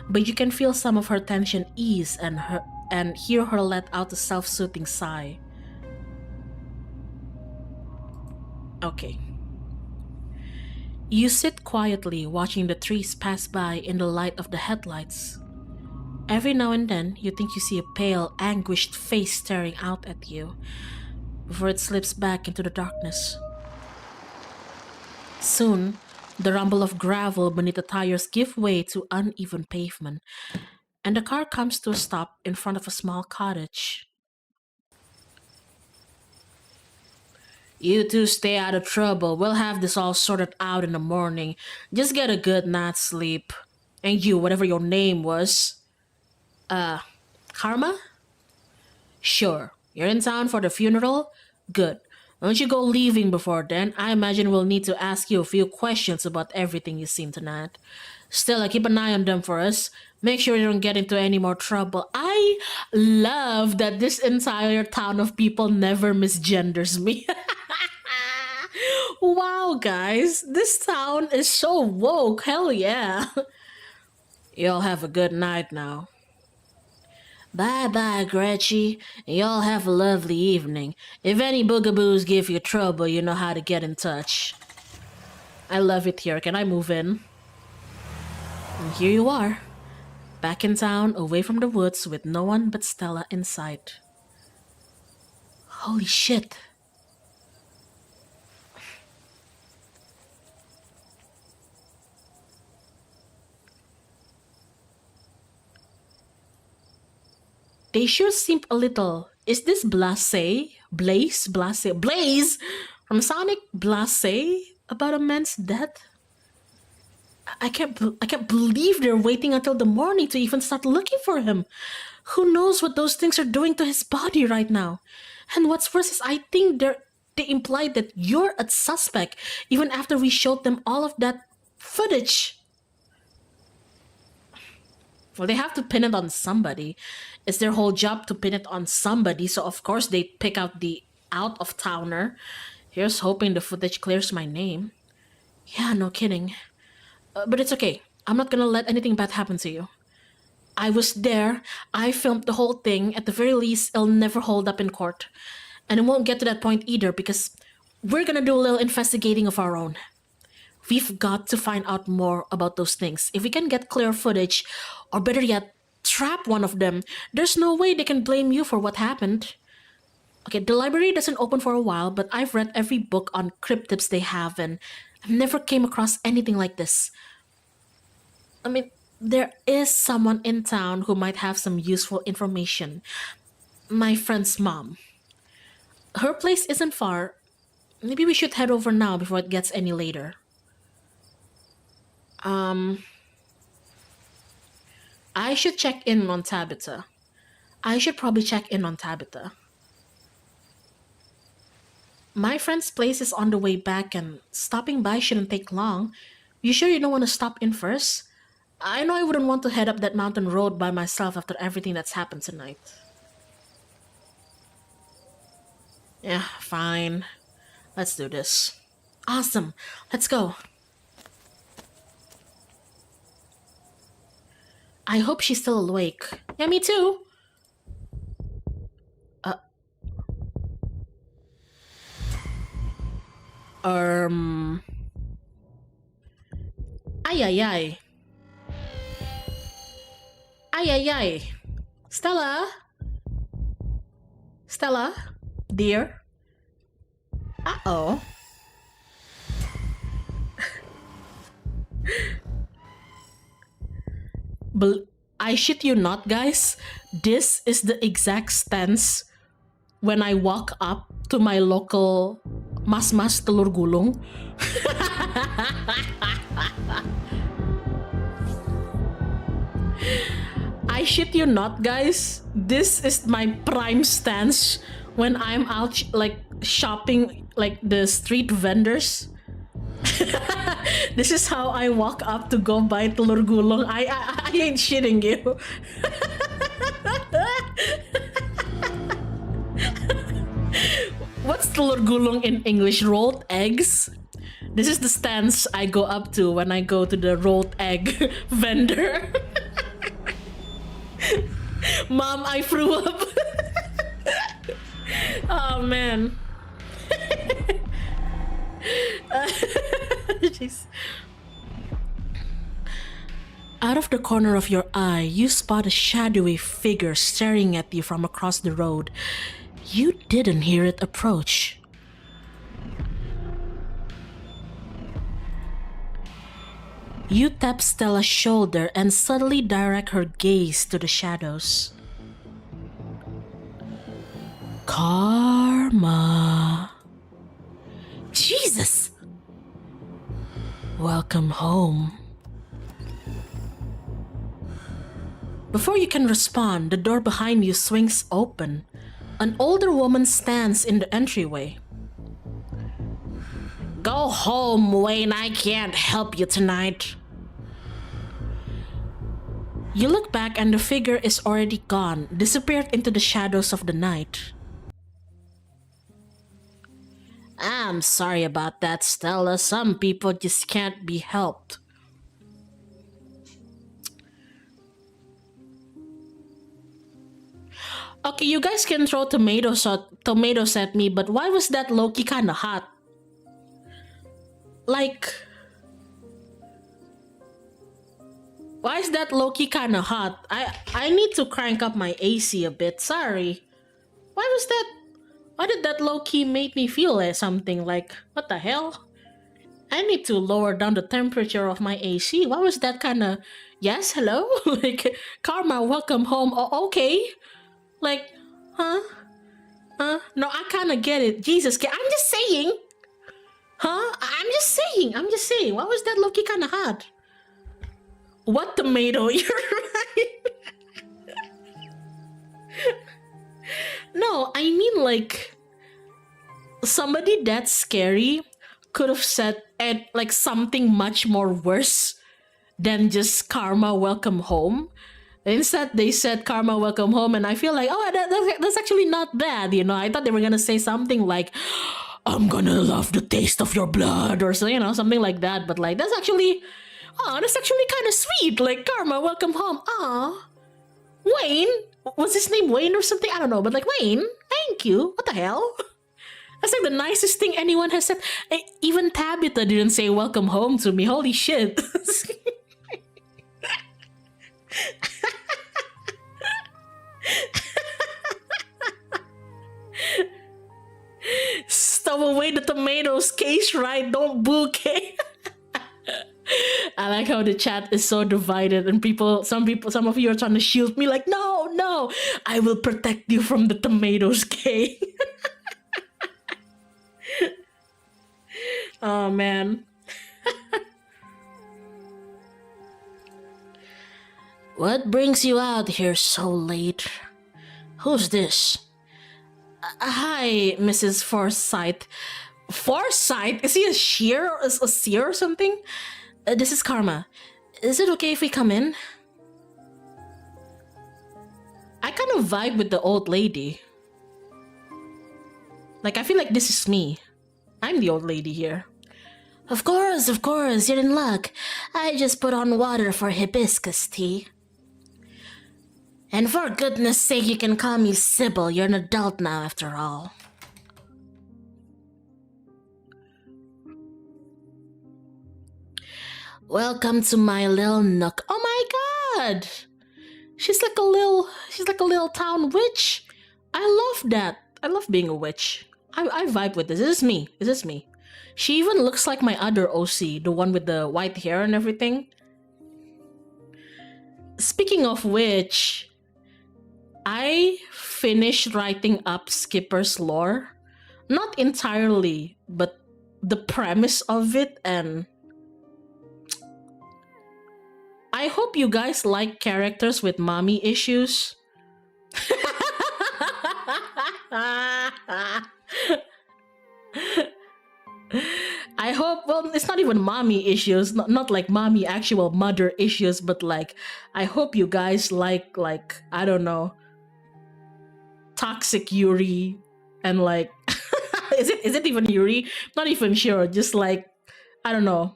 But you can feel some of her tension ease and hear her let out a self-soothing sigh. Okay. You sit quietly watching the trees pass by in the light of the headlights. Every now and then, you think you see a pale, anguished face staring out at you before it slips back into the darkness. Soon, the rumble of gravel beneath the tires gives way to uneven pavement, and the car comes to a stop in front of a small cottage. You two stay out of trouble. We'll have this all sorted out in the morning. Just get a good night's sleep. And you, whatever your name was. Karma? Sure. You're in town for the funeral? Good. Don't you go leaving before then. I imagine we'll need to ask you a few questions about everything you've seen tonight. Still, keep an eye on them for us. Make sure you don't get into any more trouble. I love that this entire town of people never misgenders me. Wow, guys. This town is so woke. Hell yeah. Y'all have a good night now. Bye-bye, Gretchy. Y'all have a lovely evening. If any boogaboos give you trouble, you know how to get in touch. I love it here. Can I move in? And here you are. Back in town, away from the woods, with no one but Stella in sight. Holy shit. They sure seem a little... Is this Blaze from Sonic Blaze about a man's death? I can't believe they're waiting until the morning to even start looking for him. Who knows what those things are doing to his body right now? And what's worse is I think they implied that you're a suspect even after we showed them all of that footage. Well, they have to pin it on somebody. It's their whole job to pin it on somebody, so of course they pick out the out-of-towner. Here's hoping the footage clears my name. Yeah, no kidding. But it's okay. I'm not gonna let anything bad happen to you. I was there. I filmed the whole thing. At the very least, it'll never hold up in court. And it won't get to that point either because we're gonna do a little investigating of our own. We've got to find out more about those things. If we can get clear footage, or better yet, trap one of them, there's no way they can blame you for what happened. Okay, the library doesn't open for a while, but I've read every book on cryptids they have, and I never came across anything like this. I mean, there is someone in town who might have some useful information. My friend's mom. Her place isn't far. Maybe we should head over now before it gets any later. I should check in on Tabitha. I should probably check in on Tabitha. My friend's place is on the way back and stopping by shouldn't take long. You sure you don't want to stop in first? I know I wouldn't want to head up that mountain road by myself after everything that's happened tonight. Yeah, fine. Let's do this. Awesome. Let's go. I hope she's still awake. Yeah, me too. Ay, ay, ay. Ay, ay, ay. Stella? Stella? Dear? Uh-oh. I shit you not, guys. This is the exact stance when I walk up to my local mas-mas telur gulung. I shit you not, guys. This is my prime stance when I'm out like shopping like the street vendors. This is how I walk up to go buy telur gulung. I ain't shitting you. What's telur gulung in English? Rolled eggs? This is the stance I go up to when I go to the rolled egg vendor. Mom, I threw up. Oh man. Jeez. Out of the corner of your eye, you spot a shadowy figure staring at you from across the road. You didn't hear it approach. You tap Stella's shoulder and subtly direct her gaze to the shadows. Karma. Jesus! Welcome home. Before you can respond, the door behind you swings open. An older woman stands in the entryway. Go home, Wayne. I can't help you tonight. You look back and the figure is already gone, disappeared into the shadows of the night. I'm sorry about that, Stella. Some people just can't be helped. Okay, you guys can throw tomatoes at me, but why was that Loki kinda hot? Like, why is that Loki kinda hot? I need to crank up my AC a bit. Sorry. Why did that Loki make me feel like something? Like, what the hell? I need to lower down the temperature of my AC. Why was that kinda? Yes, hello? Like, Karma, welcome home. Oh, okay. Like, huh? No, I kinda get it. Jesus, I'm just saying. Huh? I'm just saying. Why was that Loki kinda hot? What tomato? You're right. No, I mean, like, somebody that scary could have said like something much more worse than just Karma, welcome home. Instead, they said Karma, welcome home, and I feel like, oh, that's actually not bad, you know. I thought they were gonna say something like, I'm gonna love the taste of your blood, or so, you know, something like that. But like, that's actually kind of sweet. Like, Karma, welcome home. Aw, Wayne, what's his name, Wayne or something? I don't know, but like, Wayne, thank you. What the hell? That's like the nicest thing anyone has said. Even Tabitha didn't say welcome home to me. Holy shit. Stow away the tomatoes, case right? Don't bouquet. I like how the chat is so divided, and some of you are trying to shield me, like, no, I will protect you from the tomatoes, Kay. Oh man. What brings you out here so late? Who's this? Hi, Mrs. Forsyth. Forsyth? Is he a seer or something? This is Karma. Is it okay if we come in? I kind of vibe with the old lady. Like, I feel like this is me. I'm the old lady here. Of course, you're in luck. I just put on water for hibiscus tea. And for goodness sake, you can call me Sybil. You're an adult now, after all. Welcome to my little nook. Oh my god! She's like a little town witch. I love that. I love being a witch. I vibe with this. Is this me? She even looks like my other OC, the one with the white hair and everything. Speaking of which, I finished writing up Skipper's lore. Not entirely, but the premise of it, and I hope you guys like characters with mommy issues. I hope, well, it's not even mommy issues, not like mommy actual mother issues, but like, I hope you guys like, I don't know, toxic Yuri, and like, is it even Yuri? Not even sure, just like, I don't know,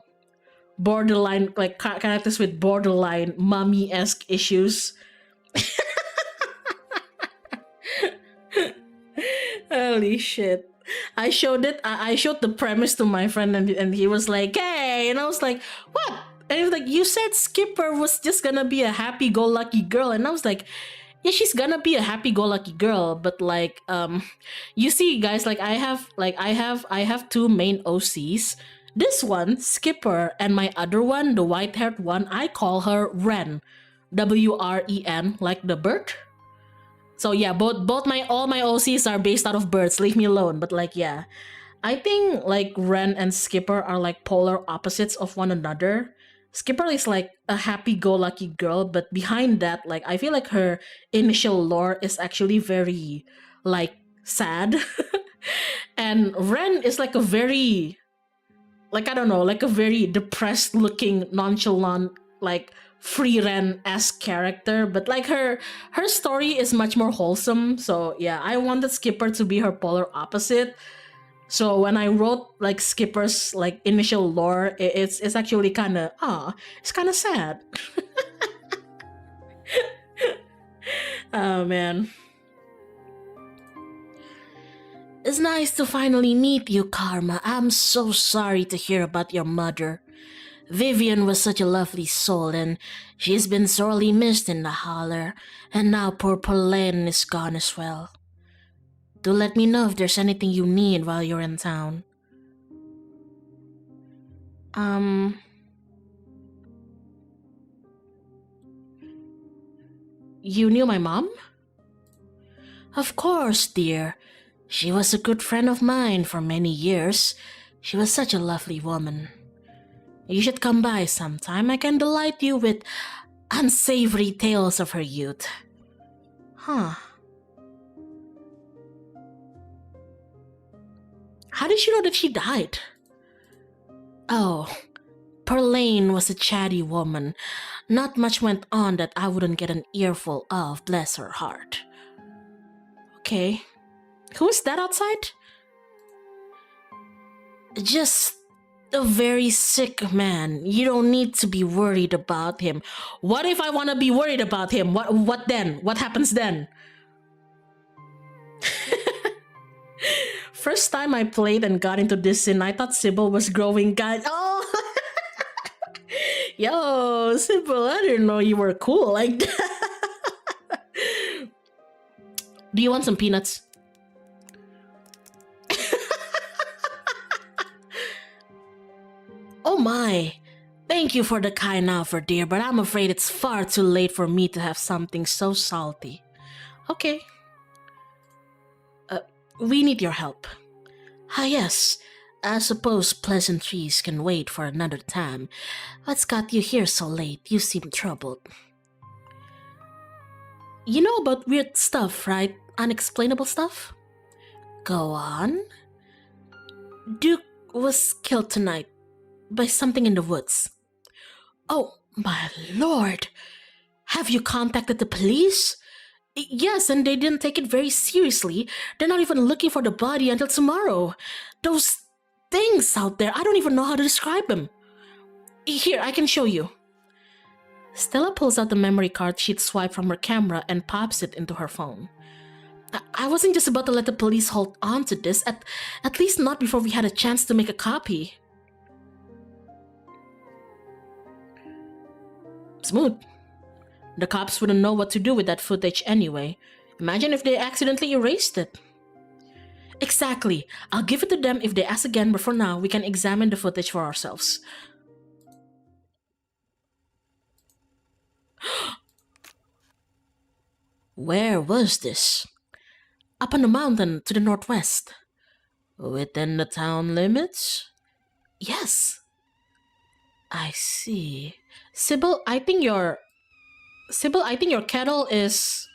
borderline, like characters with borderline mommy-esque issues. Holy shit. I showed the premise to my friend, and he was like, hey, and I was like, what? And he was like, you said Skipper was just gonna be a happy-go-lucky girl. And I was like, yeah, she's gonna be a happy-go-lucky girl, but like, you see, guys, like I have two main OCs. This one, Skipper, and my other one, the white-haired one, I call her Wren, WREN, like the bird. So yeah, both my all my OCs are based out of birds. Leave me alone. But like, yeah, I think like Ren and Skipper are like polar opposites of one another. Skipper is like a happy-go-lucky girl, but behind that, like I feel like her initial lore is actually very like sad. And Ren is like a very, like, I don't know, like a very depressed looking, nonchalant, like free Ren-esque character, but like her story is much more wholesome. So yeah, I wanted Skipper to be her polar opposite. So when I wrote like Skipper's like initial lore, it's actually kind of it's kind of sad. Oh man. It's nice to finally meet you, Karma. I'm so sorry to hear about your mother. Vivian was such a lovely soul, and she's been sorely missed in the holler, and now poor Pauline is gone as well. Do let me know if there's anything you need while you're in town. You knew my mom? Of course, dear. She was a good friend of mine for many years. She was such a lovely woman. You should come by sometime. I can delight you with unsavory tales of her youth. Huh. How did you know that she died? Oh, Perlane was a chatty woman. Not much went on that I wouldn't get an earful of, bless her heart. Okay. Who is that outside? Just a very sick man. You don't need to be worried about him. What if I want to be worried about him? What then? What happens then? First time I played and got into this scene, I thought Sybil was growing guy. Oh! Yo, Sybil, I didn't know you were cool like that. Do you want some peanuts? Oh my. Thank you for the kind offer, dear, but I'm afraid it's far too late for me to have something so salty. Okay. We need your help. Ah yes, I suppose pleasantries can wait for another time. What's got you here so late? You seem troubled. You know about weird stuff, right? Unexplainable stuff? Go on. Duke was killed tonight by something in the woods. Oh, my lord! Have you contacted the police? Yes, and they didn't take it very seriously. They're not even looking for the body until tomorrow. Those things out there, I don't even know how to describe them. Here, I can show you. Stella pulls out the memory card she'd swiped from her camera and pops it into her phone. I wasn't just about to let the police hold on to this, at least not before we had a chance to make a copy. Smooth. The cops wouldn't know what to do with that footage anyway. Imagine if they accidentally erased it. Exactly. I'll give it to them if they ask again, but for now, we can examine the footage for ourselves. Where was this? Up on the mountain to the northwest. Within the town limits? Yes. I see. Sybil, I think your kettle is...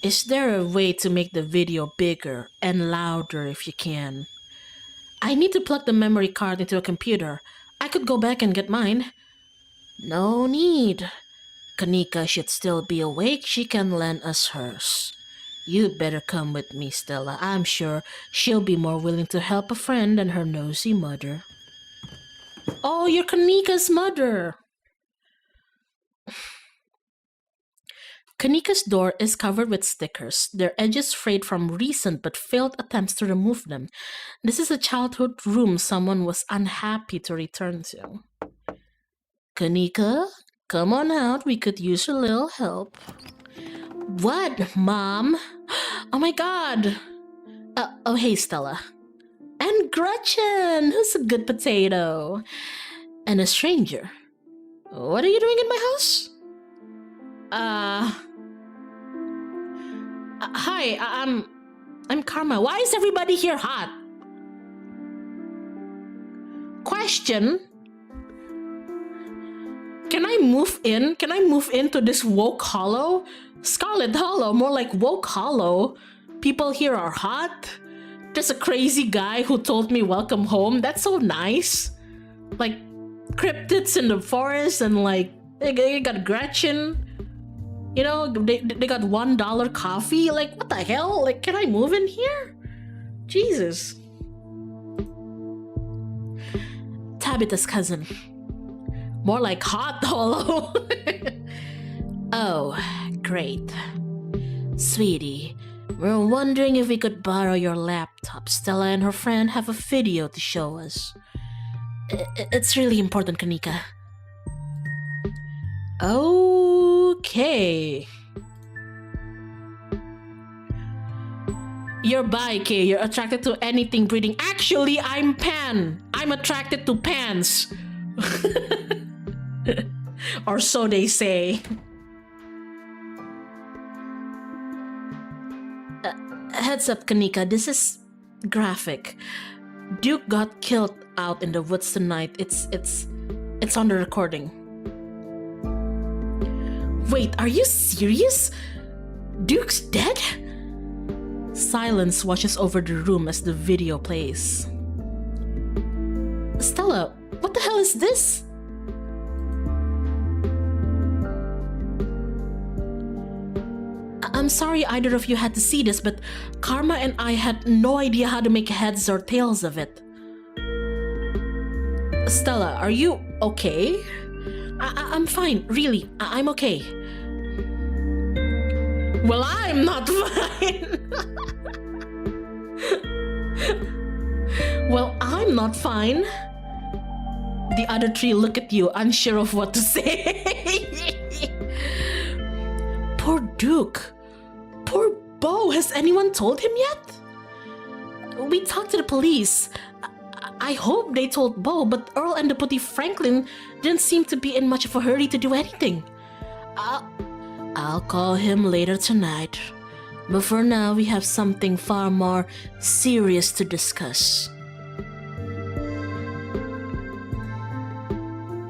Is there a way to make the video bigger and louder if you can? I need to plug the memory card into a computer. I could go back and get mine. No need. Kanika should still be awake. She can lend us hers. You'd better come with me, Stella. I'm sure she'll be more willing to help a friend than her nosy mother. Oh, you're Kanika's mother. Kanika's door is covered with stickers, their edges frayed from recent but failed attempts to remove them. This is a childhood room someone was unhappy to return to. Kanika, come on out, we could use a little help. What, Mom? Oh my god! Oh, hey, Stella. And Gretchen, who's a good potato. And a stranger. What are you doing in my house? Hi, I'm Karma. Why is everybody here hot? Question. Can I move in? Can I move into this woke hollow? Scarlet Hollow, more like woke hollow. People here are hot. There's a crazy guy who told me welcome home. That's so nice. Like cryptids in the forest and like they got Gretchen. You know, they got $1 coffee. Like, what the hell? Like, can I move in here? Jesus. Tabitha's cousin. More like hot hollow. Oh, great. Sweetie, we're wondering if we could borrow your laptop. Stella and her friend have a video to show us. It's really important, Kanika. Okay. You're bi, Kay. You're attracted to anything breathing. Actually, I'm pan. I'm attracted to pants. Or so they say. Heads up, Kanika. This is graphic. Duke got killed out in the woods tonight. It's on the recording. Wait, are you serious? Duke's dead? Silence washes over the room as the video plays. Stella, what the hell is this? I'm sorry either of you had to see this, but Karma and I had no idea how to make heads or tails of it. Stella, are you okay? I'm fine, really. I'm okay. Well, I'm not fine. Well, I'm not fine. The other three look at you, unsure of what to say. Poor Duke. Poor Bo. Has anyone told him yet? We talked to the police. I hope they told Bo, but Earl and Deputy Franklin didn't seem to be in much of a hurry to do anything. I'll call him later tonight. But for now, we have something far more serious to discuss.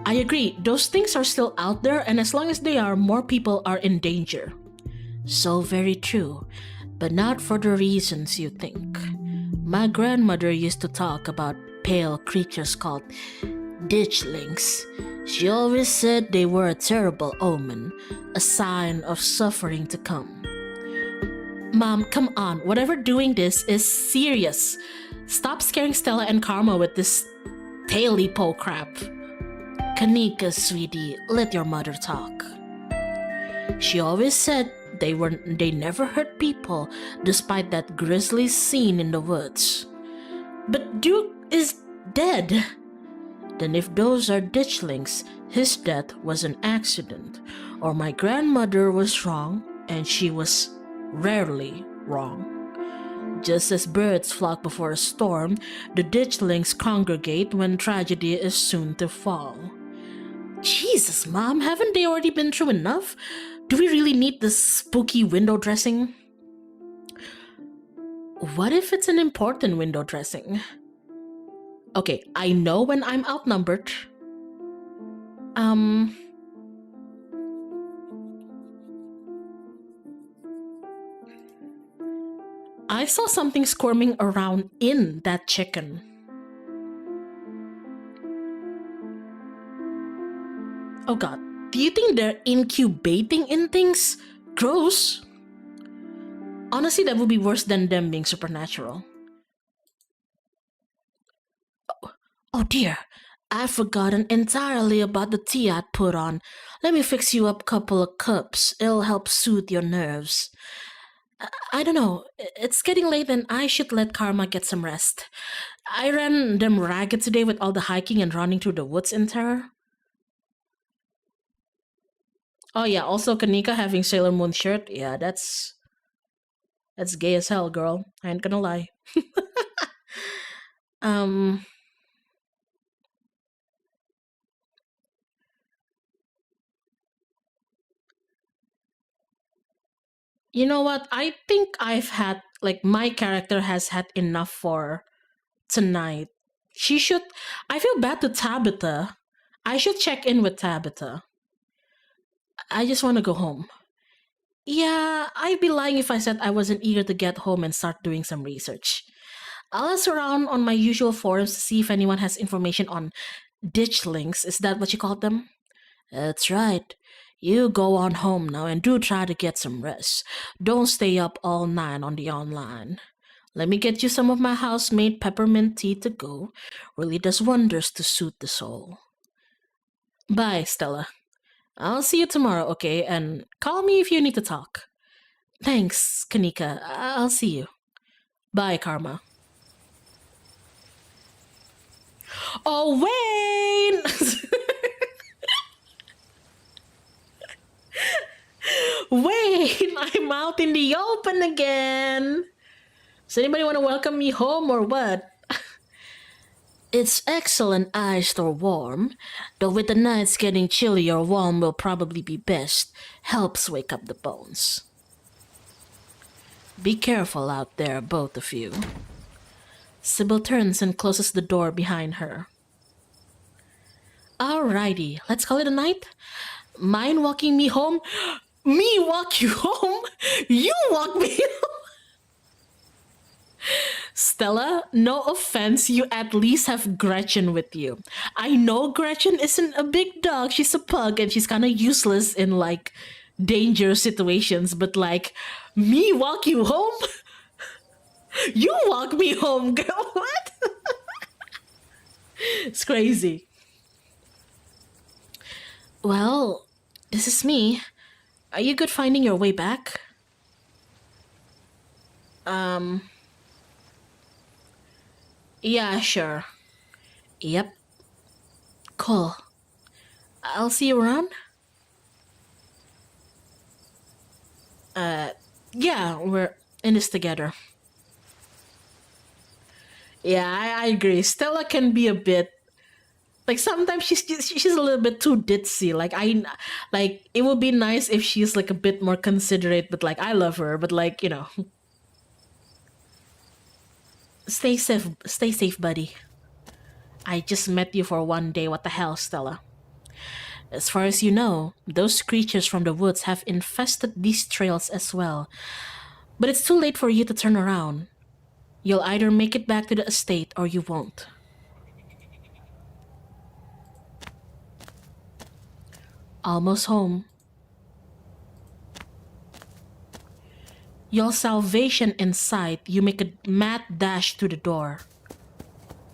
I agree, those things are still out there, and as long as they are, more people are in danger. So very true, but not for the reasons you think. My grandmother used to talk about pale creatures called ditchlings. She always said they were a terrible omen, a sign of suffering to come. Mom, come on, whatever doing this is serious. Stop scaring Stella and Karma with this taily po crap. Kanika, sweetie, let your mother talk. She always said they never hurt people, despite that grisly scene in the woods. But Duke is dead. Then if those are ditchlings, his death was an accident, or my grandmother was wrong, and she was rarely wrong. Just as birds flock before a storm, the ditchlings congregate when tragedy is soon to fall. Jesus, Mom, haven't they already been through enough? Do we really need this spooky window dressing? What if it's an important window dressing? Okay, I know when I'm outnumbered. I saw something squirming around in that chicken. Oh god, do you think they're incubating in things? Gross. Honestly, that would be worse than them being supernatural. Oh dear, I've forgotten entirely about the tea I'd put on. Let me fix you up a couple of cups. It'll help soothe your nerves. I don't know. It's getting late and I should let Karma get some rest. I ran them ragged today with all the hiking and running through the woods in terror. Oh yeah, also Kanika having Sailor Moon shirt. Yeah, that's gay as hell, girl. I ain't gonna lie. um you know what? I think I've had like my character has had enough for tonight. She should I feel bad to Tabitha. I should check in with Tabitha. I just want to go home. Yeah, I'd be lying if I said I wasn't eager to get home and start doing some research. I'll ask around on my usual forums to see if anyone has information on ditch links. Is that what you call them? That's right. You go on home now and do try to get some rest. Don't stay up all night on the online. Let me get you some of my house-made peppermint tea to go. Really does wonders to soothe the soul. Bye, Stella. I'll see you tomorrow, okay? And call me if you need to talk. Thanks, Kanika. I'll see you. Bye, Karma. Oh, Wayne! Wayne, I'm out in the open again. Does anybody want to welcome me home or what? It's excellent iced or warm, though with the nights getting chilly or warm will probably be best. Helps wake up the bones. Be careful out there, both of you. Sybil turns and closes the door behind her. Alrighty, let's call it a night. Mind walking me home? Me walk you home? You walk me home? Stella, no offense, you at least have Gretchen with you. I know Gretchen isn't a big dog, she's a pug and she's kind of useless in like dangerous situations, but like, me walk you home? You walk me home, girl. What? It's crazy. Well, this is me. Are you good finding your way back? Yeah, sure. Yep. Cool. I'll see you around? Yeah, we're in this together. Yeah, I agree. Stella can be a bit like sometimes she's a little bit too ditzy. Like it would be nice if she's like a bit more considerate, but like I love her, but like, stay safe, buddy. I just met you for one day. What the hell, Stella? As far as you know, those creatures from the woods have infested these trails as well. But it's too late for you to turn around. You'll either make it back to the estate or you won't. Almost home. Your salvation in sight, you make a mad dash through the door.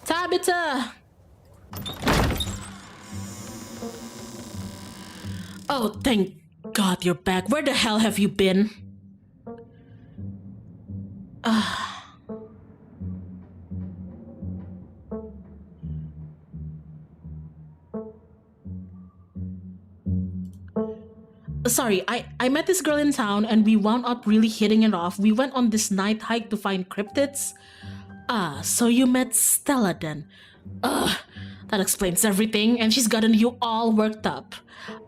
Tabitha! Oh, thank God you're back. Where the hell have you been? Sorry, I met this girl in town and we wound up really hitting it off. We went on this night hike to find cryptids. Ah, so you met Stella then. Ugh, that explains everything and she's gotten you all worked up.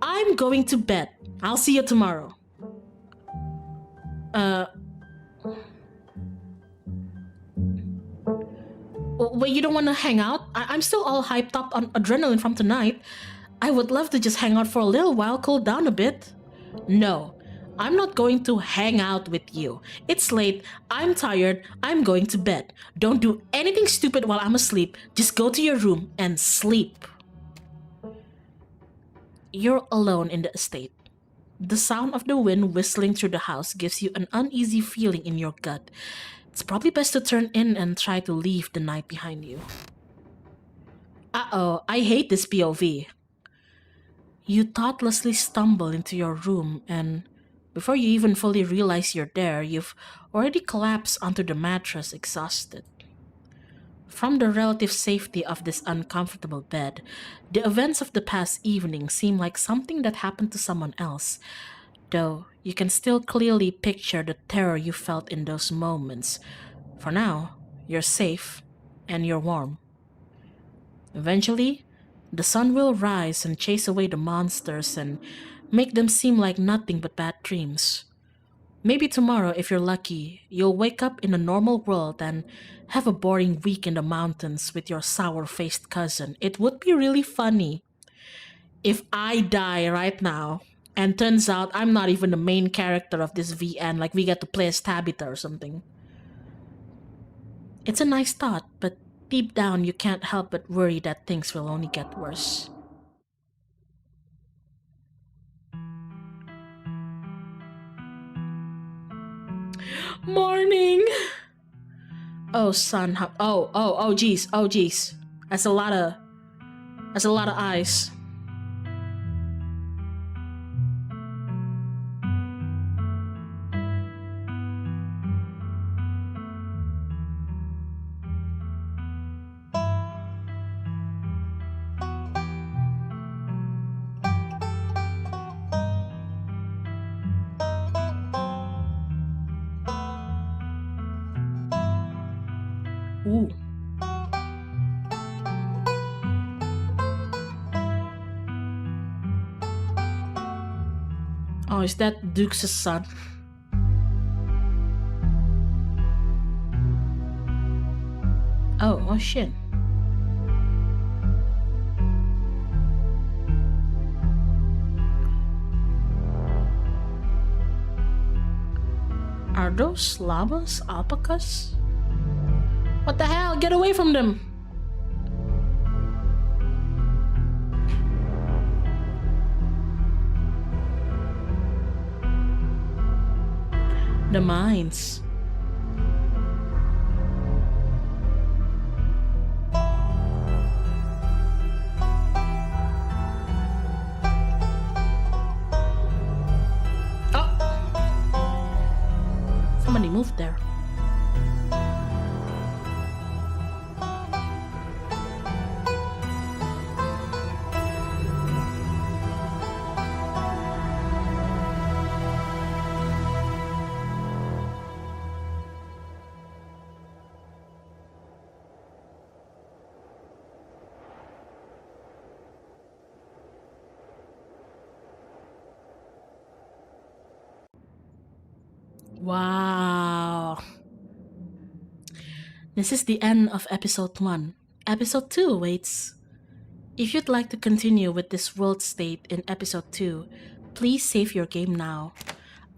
I'm going to bed. I'll see you tomorrow. Wait, you don't want to hang out? I'm still all hyped up on adrenaline from tonight. I would love to just hang out for a little while, cool down a bit. No, I'm not going to hang out with you. It's late, I'm tired, I'm going to bed. Don't do anything stupid while I'm asleep. Just go to your room and sleep. You're alone in the estate. The sound of the wind whistling through the house gives you an uneasy feeling in your gut. It's probably best to turn in and try to leave the night behind you. Uh-oh, I hate this POV. You thoughtlessly stumble into your room, and before you even fully realize you're there, you've already collapsed onto the mattress, exhausted. From the relative safety of this uncomfortable bed, the events of the past evening seem like something that happened to someone else, though you can still clearly picture the terror you felt in those moments. For now, you're safe and you're warm. Eventually, the sun will rise and chase away the monsters and make them seem like nothing but bad dreams. Maybe tomorrow, if you're lucky, you'll wake up in a normal world and have a boring week in the mountains with your sour faced cousin. It would be really funny if I die right now and turns out I'm not even the main character of this VN, like we get to play as Tabitha or something. It's a nice thought, but deep down you can't help but worry that things will only get worse. Morning! Oh, son. Oh, geez. Oh, geez. That's a lot of. That's a lot of eyes. Ooh. Oh, is that Duke's son? Oh shit. Are those llamas? Alpacas? What the hell? Get away from them! The mines. Oh! Somebody moved there. Wow. This is the end of episode 1. Episode 2 waits. If you'd like to continue with this world state in episode 2, please save your game now.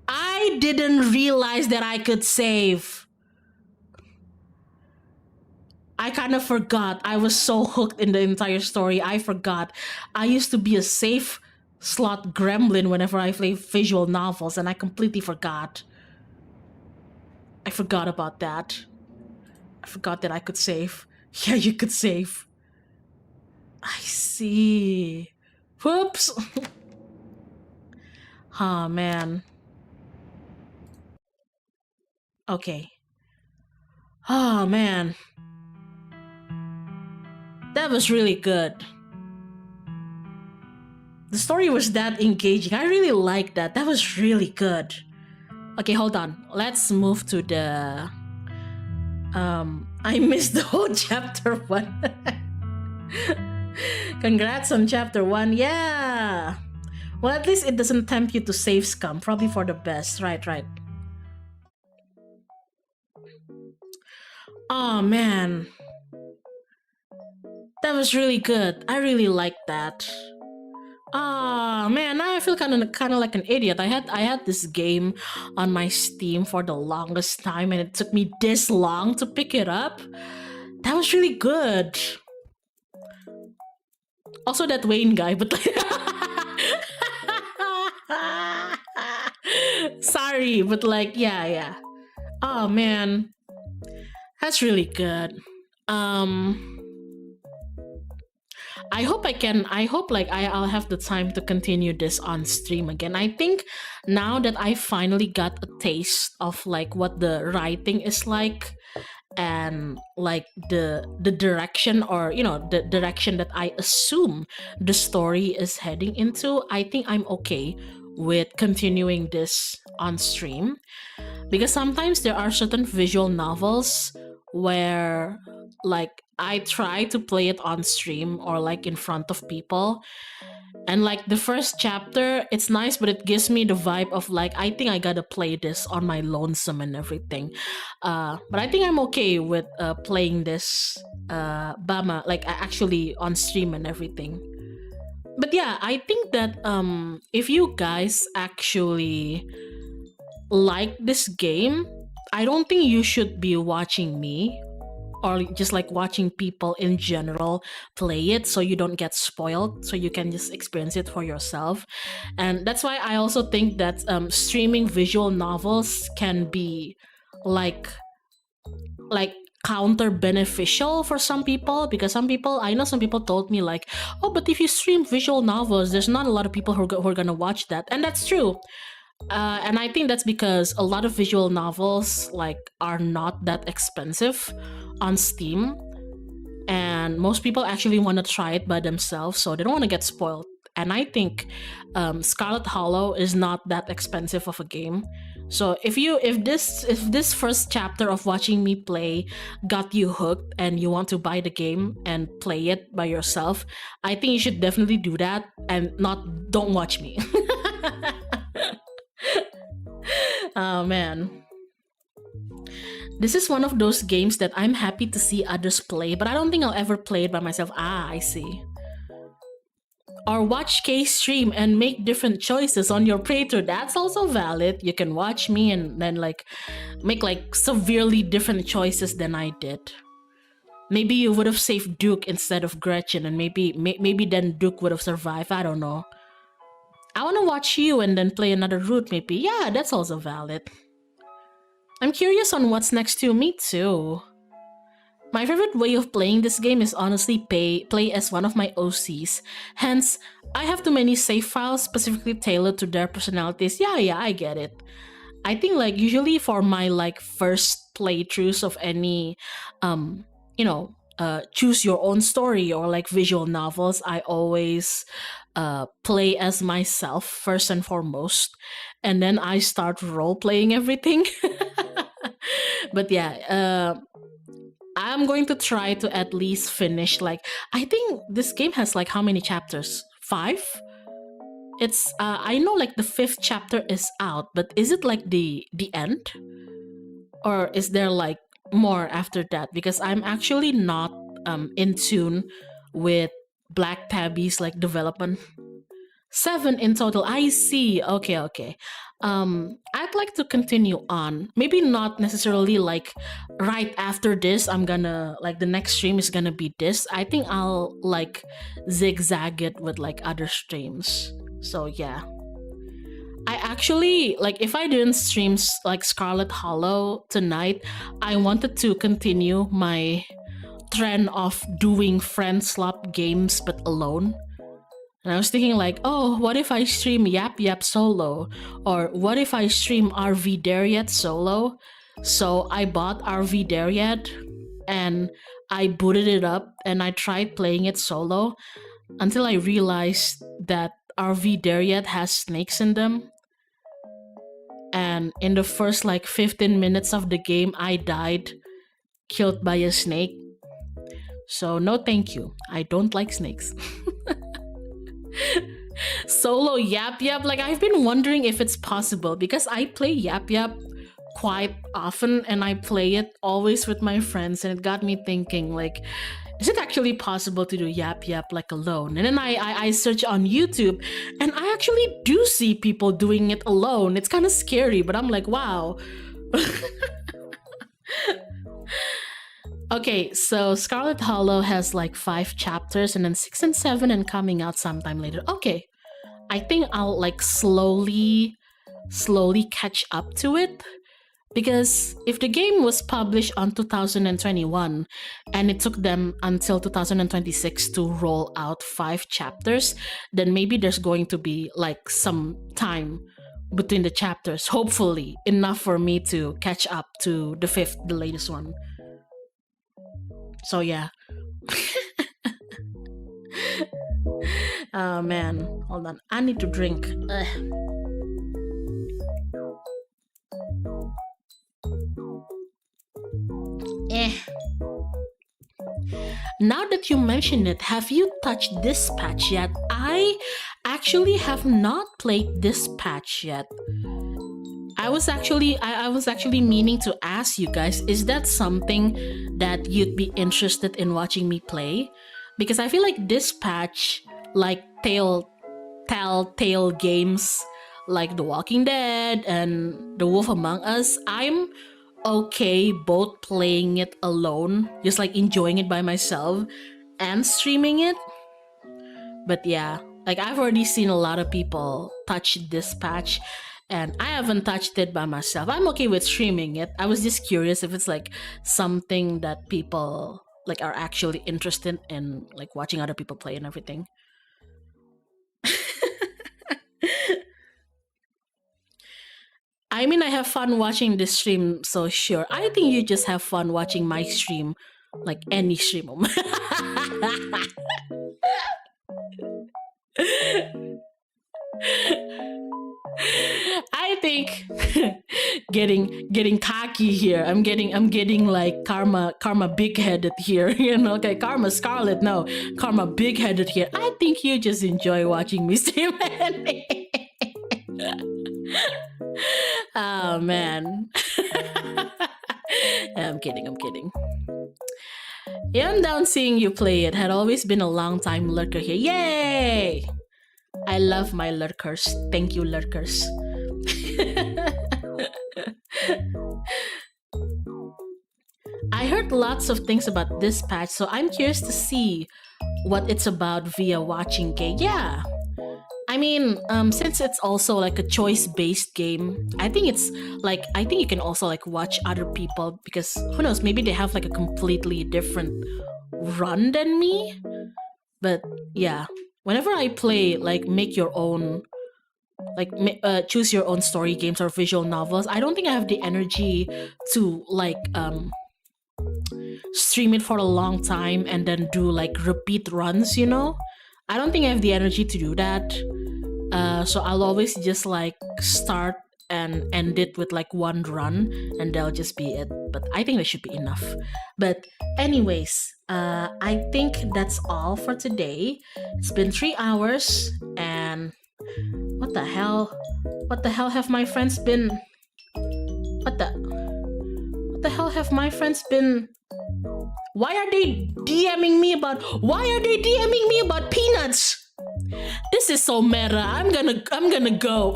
I didn't realize that I could save. I kind of forgot. I was so hooked in the entire story. I forgot. I used to be a safe slot gremlin whenever I play visual novels, and I completely forgot. I forgot about that. I forgot that I could save. Yeah, you could save. I see. Whoops. Oh, man. Okay. Oh, man. That was really good. The story was that engaging. I really liked that. That was really good. Okay, hold on. Let's move to the... I missed the whole chapter 1. Congrats on chapter 1. Yeah. Well, at least it doesn't tempt you to save scum. Probably for the best. Right. Oh, man. That was really good. I really liked that. Ah, man, now I feel kind of like an idiot. I had this game on my Steam for the longest time, and it took me this long to pick it up. That was really good. Also, that Wayne guy, but sorry, but like, yeah. Oh man, that's really good. I hope I can. I hope like I'll have the time to continue this on stream again. I think now that I finally got a taste of like what the writing is like, and like the direction, or the direction that I assume the story is heading into, I think I'm okay with continuing this on stream, because sometimes there are certain visual novels where like I try to play it on stream or like in front of people, and like the first chapter, it's nice, but it gives me the vibe of like I think I gotta play this on my lonesome and everything. But I think I'm okay with playing this Bama like actually on stream and everything. But yeah, I think that if you guys actually like this game, I don't think you should be watching me or just like watching people in general play it, so you don't get spoiled, so you can just experience it for yourself. And that's why I also think that streaming visual novels can be like counter beneficial for some people, because some people, I know some people told me like, oh, but if you stream visual novels, there's not a lot of people who are gonna watch that. And that's true. And I think that's because a lot of visual novels like are not that expensive on Steam, and most people actually want to try it by themselves, so they don't want to get spoiled. And I think Scarlet Hollow is not that expensive of a game. So if this first chapter of watching me play got you hooked and you want to buy the game and play it by yourself, I think you should definitely do that and don't watch me. Oh man. This is one of those games that I'm happy to see others play, but I don't think I'll ever play it by myself. Ah, I see. Or watch K stream and make different choices on your playthrough. That's also valid. You can watch me and then like make like severely different choices than I did. Maybe you would have saved Duke instead of Gretchen, and maybe then Duke would have survived. I don't know. I want to watch you and then play another route maybe. Yeah, that's also valid. I'm curious on what's next too. Me too. My favorite way of playing this game is honestly play as one of my OCs. Hence, I have too many save files specifically tailored to their personalities. Yeah, I get it. I think like usually for my like first playthroughs of any choose your own story or like visual novels, I always play as myself first and foremost, and then I start role playing everything. But yeah, I'm going to try to at least finish like, I think this game has like how many chapters? 5? It's I know like the 5th chapter is out, but is it like the end? Or is there like more after that? Because I'm actually not in tune with Black Tabby's like development. 7 in total. I see. Okay. I'd like to continue on. Maybe not necessarily like right after this. I'm gonna like the next stream is gonna be this. I think I'll like zigzag it with like other streams. So yeah. I actually like if I didn't stream like Scarlet Hollow tonight, I wanted to continue my trend of doing friend swap games but alone. And I was thinking like, oh, what if I stream Yap Yap solo? Or what if I stream RV Dare Yet solo? So I bought RV Dare Yet and I booted it up and I tried playing it solo until I realized that RV Dare Yet has snakes in them. And in the first like 15 minutes of the game, I died, killed by a snake. So no thank you. I don't like snakes. Solo Yap Yap, like I've been wondering if it's possible, because I play Yap Yap quite often and I play it always with my friends, and it got me thinking like, is it actually possible to do Yap Yap like alone? And then I search on YouTube and I actually do see people doing it alone. It's kind of scary, but I'm like, wow. Okay, so Scarlet Hollow has like 5 chapters and then 6 and 7 and coming out sometime later. Okay, I think I'll like slowly catch up to it. Because if the game was published on 2021 and it took them until 2026 to roll out 5 chapters, then maybe there's going to be like some time between the chapters, hopefully enough for me to catch up to the 5th, the latest one. So yeah. Oh man, hold on, I need to drink. Now that you mention it, have you touched this patch yet? I actually have not played this patch yet. I was actually meaning to ask you guys, is that something that you'd be interested in watching me play? Because I feel like this patch, like telltale games like The Walking Dead and The Wolf Among Us, I'm okay both playing it alone, just like enjoying it by myself, and streaming it. But yeah, like I've already seen a lot of people touch this patch and I haven't touched it by myself. I'm okay with streaming it. I was just curious if it's like something that people like are actually interested in, like watching other people play and everything. I mean, I have fun watching this stream, so sure. I think you just have fun watching my stream, like any stream. I think getting cocky here. I'm getting like karma big headed here. You know, okay, karma Scarlet, no, karma big headed here. I think you just enjoy watching me stream. Oh man. I'm kidding. Yeah, I'm down seeing you play it. Had always been a long time lurker here. Yay! I love my lurkers. Thank you, lurkers. I heard lots of things about this patch, so I'm curious to see what it's about via watching K. Yeah. I mean, since it's also like a choice-based game, I think you can also like watch other people, because who knows, maybe they have like a completely different run than me. But yeah, whenever I play like make your own, like choose your own story games or visual novels, I don't think I have the energy to like stream it for a long time and then do like repeat runs, you know? I don't think I have the energy to do that. So I'll always just like start and end it with like one run, and that'll just be it. But I think that should be enough. But anyways, I think that's all for today. It's been 3 hours, and what the hell have my friends been? What the hell have my friends been? Why are they DMing me about peanuts? This is so meta. I'm gonna go.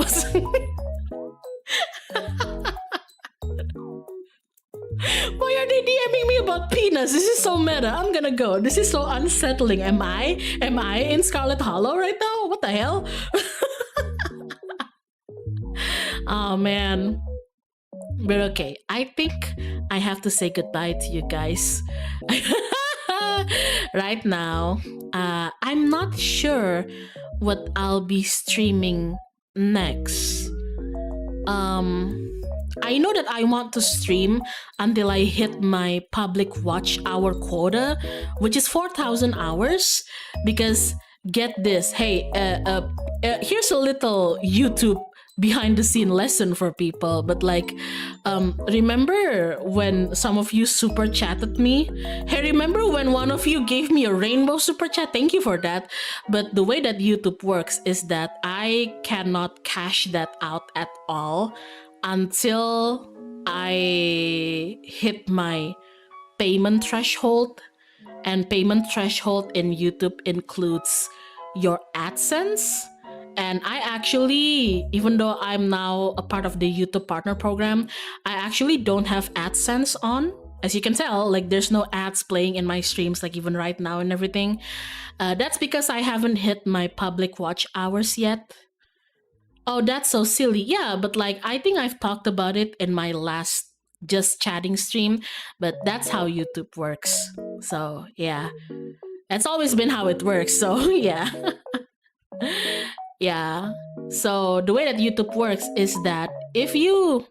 Why are they DMing me about peanuts? This is so meta. I'm gonna go. This is so unsettling. Am I in Scarlet Hollow right now? What the hell? Oh man. But okay, I think I have to say goodbye to you guys. Right now, I'm not sure what I'll be streaming next. I know that I want to stream until I hit my public watch hour quota, which is 4,000 hours. Because get this, hey, here's a little YouTube behind the scene lesson for people, but like remember when some of you super chatted me? Hey, remember when one of you gave me a rainbow super chat? Thank you for that. But the way that YouTube works is that I cannot cash that out at all until I hit my payment threshold. And payment threshold in YouTube includes your AdSense. And I actually, even though I'm now a part of the YouTube partner program, I actually don't have AdSense on. As you can tell, like there's no ads playing in my streams, like even right now and everything. That's because I haven't hit my public watch hours yet. Oh, that's so silly. Yeah, but like I think I've talked about it in my last just chatting stream, but that's how YouTube works. So yeah, that's always been how it works. So yeah. Yeah. So the way that YouTube works is that if you're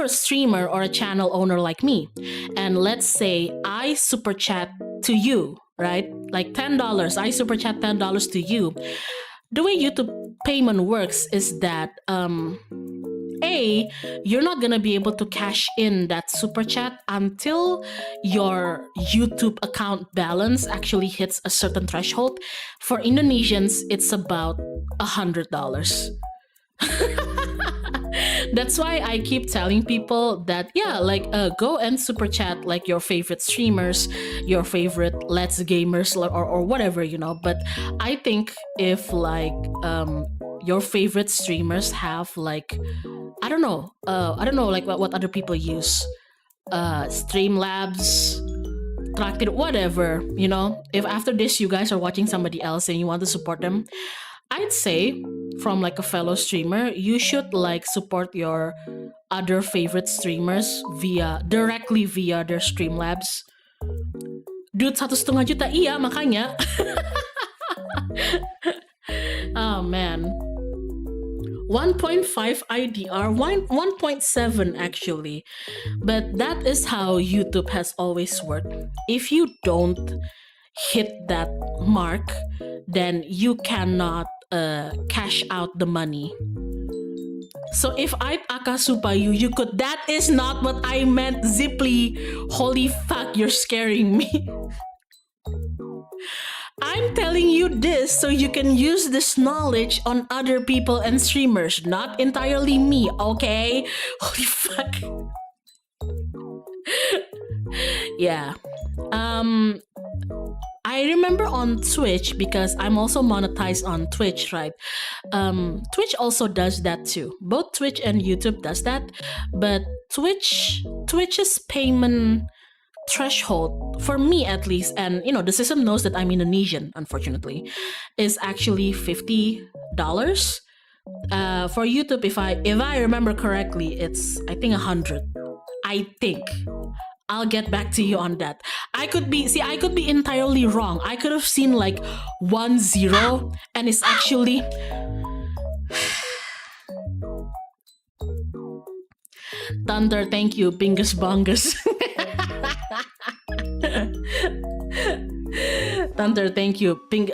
a streamer or a channel owner like me, and let's say I super chat to you, right? Like $10, I super chat $10 to you. The way YouTube payment works is that you're not gonna be able to cash in that super chat until your YouTube account balance actually hits a certain threshold. For Indonesians, it's about $100. That's why I keep telling people that go and super chat like your favorite streamers, your favorite Let's Gamers, or whatever, But I think if your favorite streamers have I don't know like what other people use, Streamlabs, Tracted, whatever, If after this you guys are watching somebody else and you want to support them, I'd say from like a fellow streamer, you should support your other favorite streamers directly via their Streamlabs. Dude, 1,5 juta, iya makanya. Oh man. 1.5 IDR, 1.7 actually. But that is how YouTube has always worked. If you don't hit that mark, then you cannot cash out the money. So if I akasupa you could. That is not what I meant, Ziply. Holy fuck, you're scaring me. I'm telling you this so you can use this knowledge on other people and streamers, not entirely me, okay? Holy fuck. Yeah. I remember on Twitch, because I'm also monetized on Twitch, right? Twitch also does that too. Both Twitch and YouTube does that, but Twitch's payment threshold, for me at least, and the system knows that I'm Indonesian, unfortunately, is actually $50. For YouTube, if I remember correctly, it's I think 100. I think. I'll get back to you on that. I could be entirely wrong. I could have seen 1-0 and it's actually Thunder, thank you, Bingus Bongus. Thunder, thank you, Ping.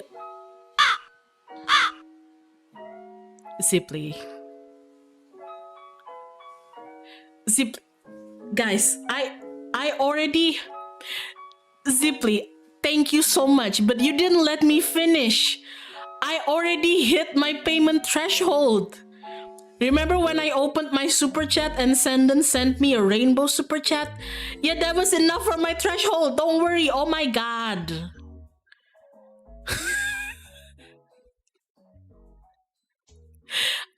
Ziply. Guys, I already... Ziply, thank you so much, but you didn't let me finish. I already hit my payment threshold. Remember when I opened my super chat and Senden sent me a rainbow super chat? Yeah, that was enough for my threshold. Don't worry. Oh my god.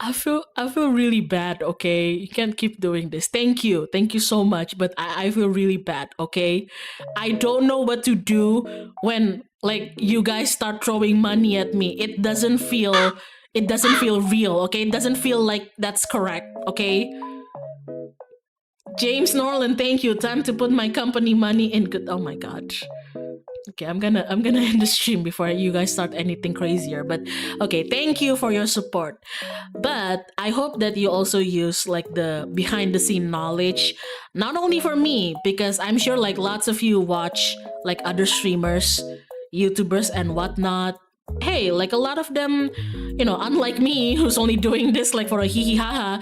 I feel really bad, okay? You can't keep doing this. Thank you so much, but I feel really bad, okay? I don't know what to do when you guys start throwing money at me. It doesn't feel real, okay? It doesn't feel like that's correct, okay? James Norland, thank you. Time to put my company money in. Good. Oh my god. Okay, I'm gonna end the stream before you guys start anything crazier. But okay, thank you for your support. But I hope that you also use the behind the scene knowledge, not only for me, because I'm sure lots of you watch other streamers, YouTubers and whatnot. Hey, a lot of them, unlike me, who's only doing this for a hee hee ha ha,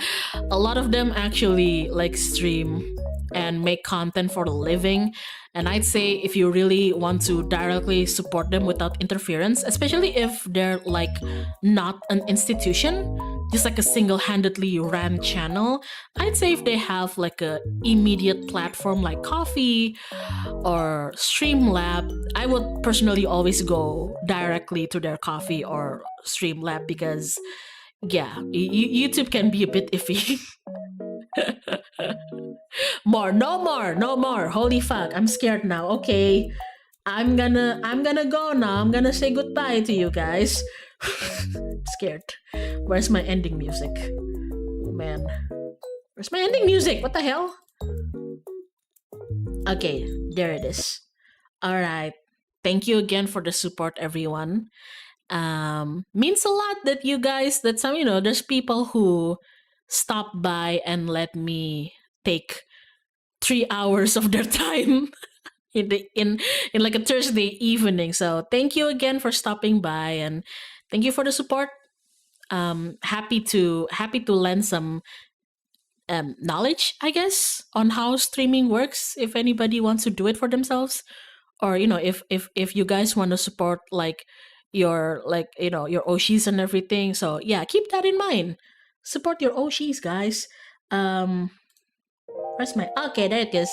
a lot of them actually stream and make content for a living. And I'd say if you really want to directly support them without interference, especially if they're not an institution, just a single-handedly ran channel, I'd say if they have a immediate platform like Coffee or Streamlab, I would personally always go directly to their Coffee or Streamlab, because yeah, YouTube can be a bit iffy. No more. Holy fuck, I'm scared now. Okay, I'm gonna go now. I'm gonna say goodbye to you guys. Scared. Where's my ending music? Oh man, where's my ending music? What the hell? Okay, there it is. All right. Thank you again for the support, everyone. Means a lot that you guys, that some, there's people who stop by and let me take 3 hours of their time in like a Thursday evening. So thank you again for stopping by, and thank you for the support. Happy to lend some knowledge, I guess, on how streaming works. If anybody wants to do it for themselves, or if you guys want to support like your Oshis and everything. So yeah, keep that in mind. Support your Oshis, guys. Um, where's my okay? There it is.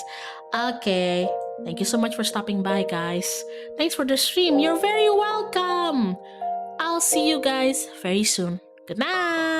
Okay. Thank you so much for stopping by, guys. Thanks for the stream. You're very welcome. I'll see you guys very soon. Good night.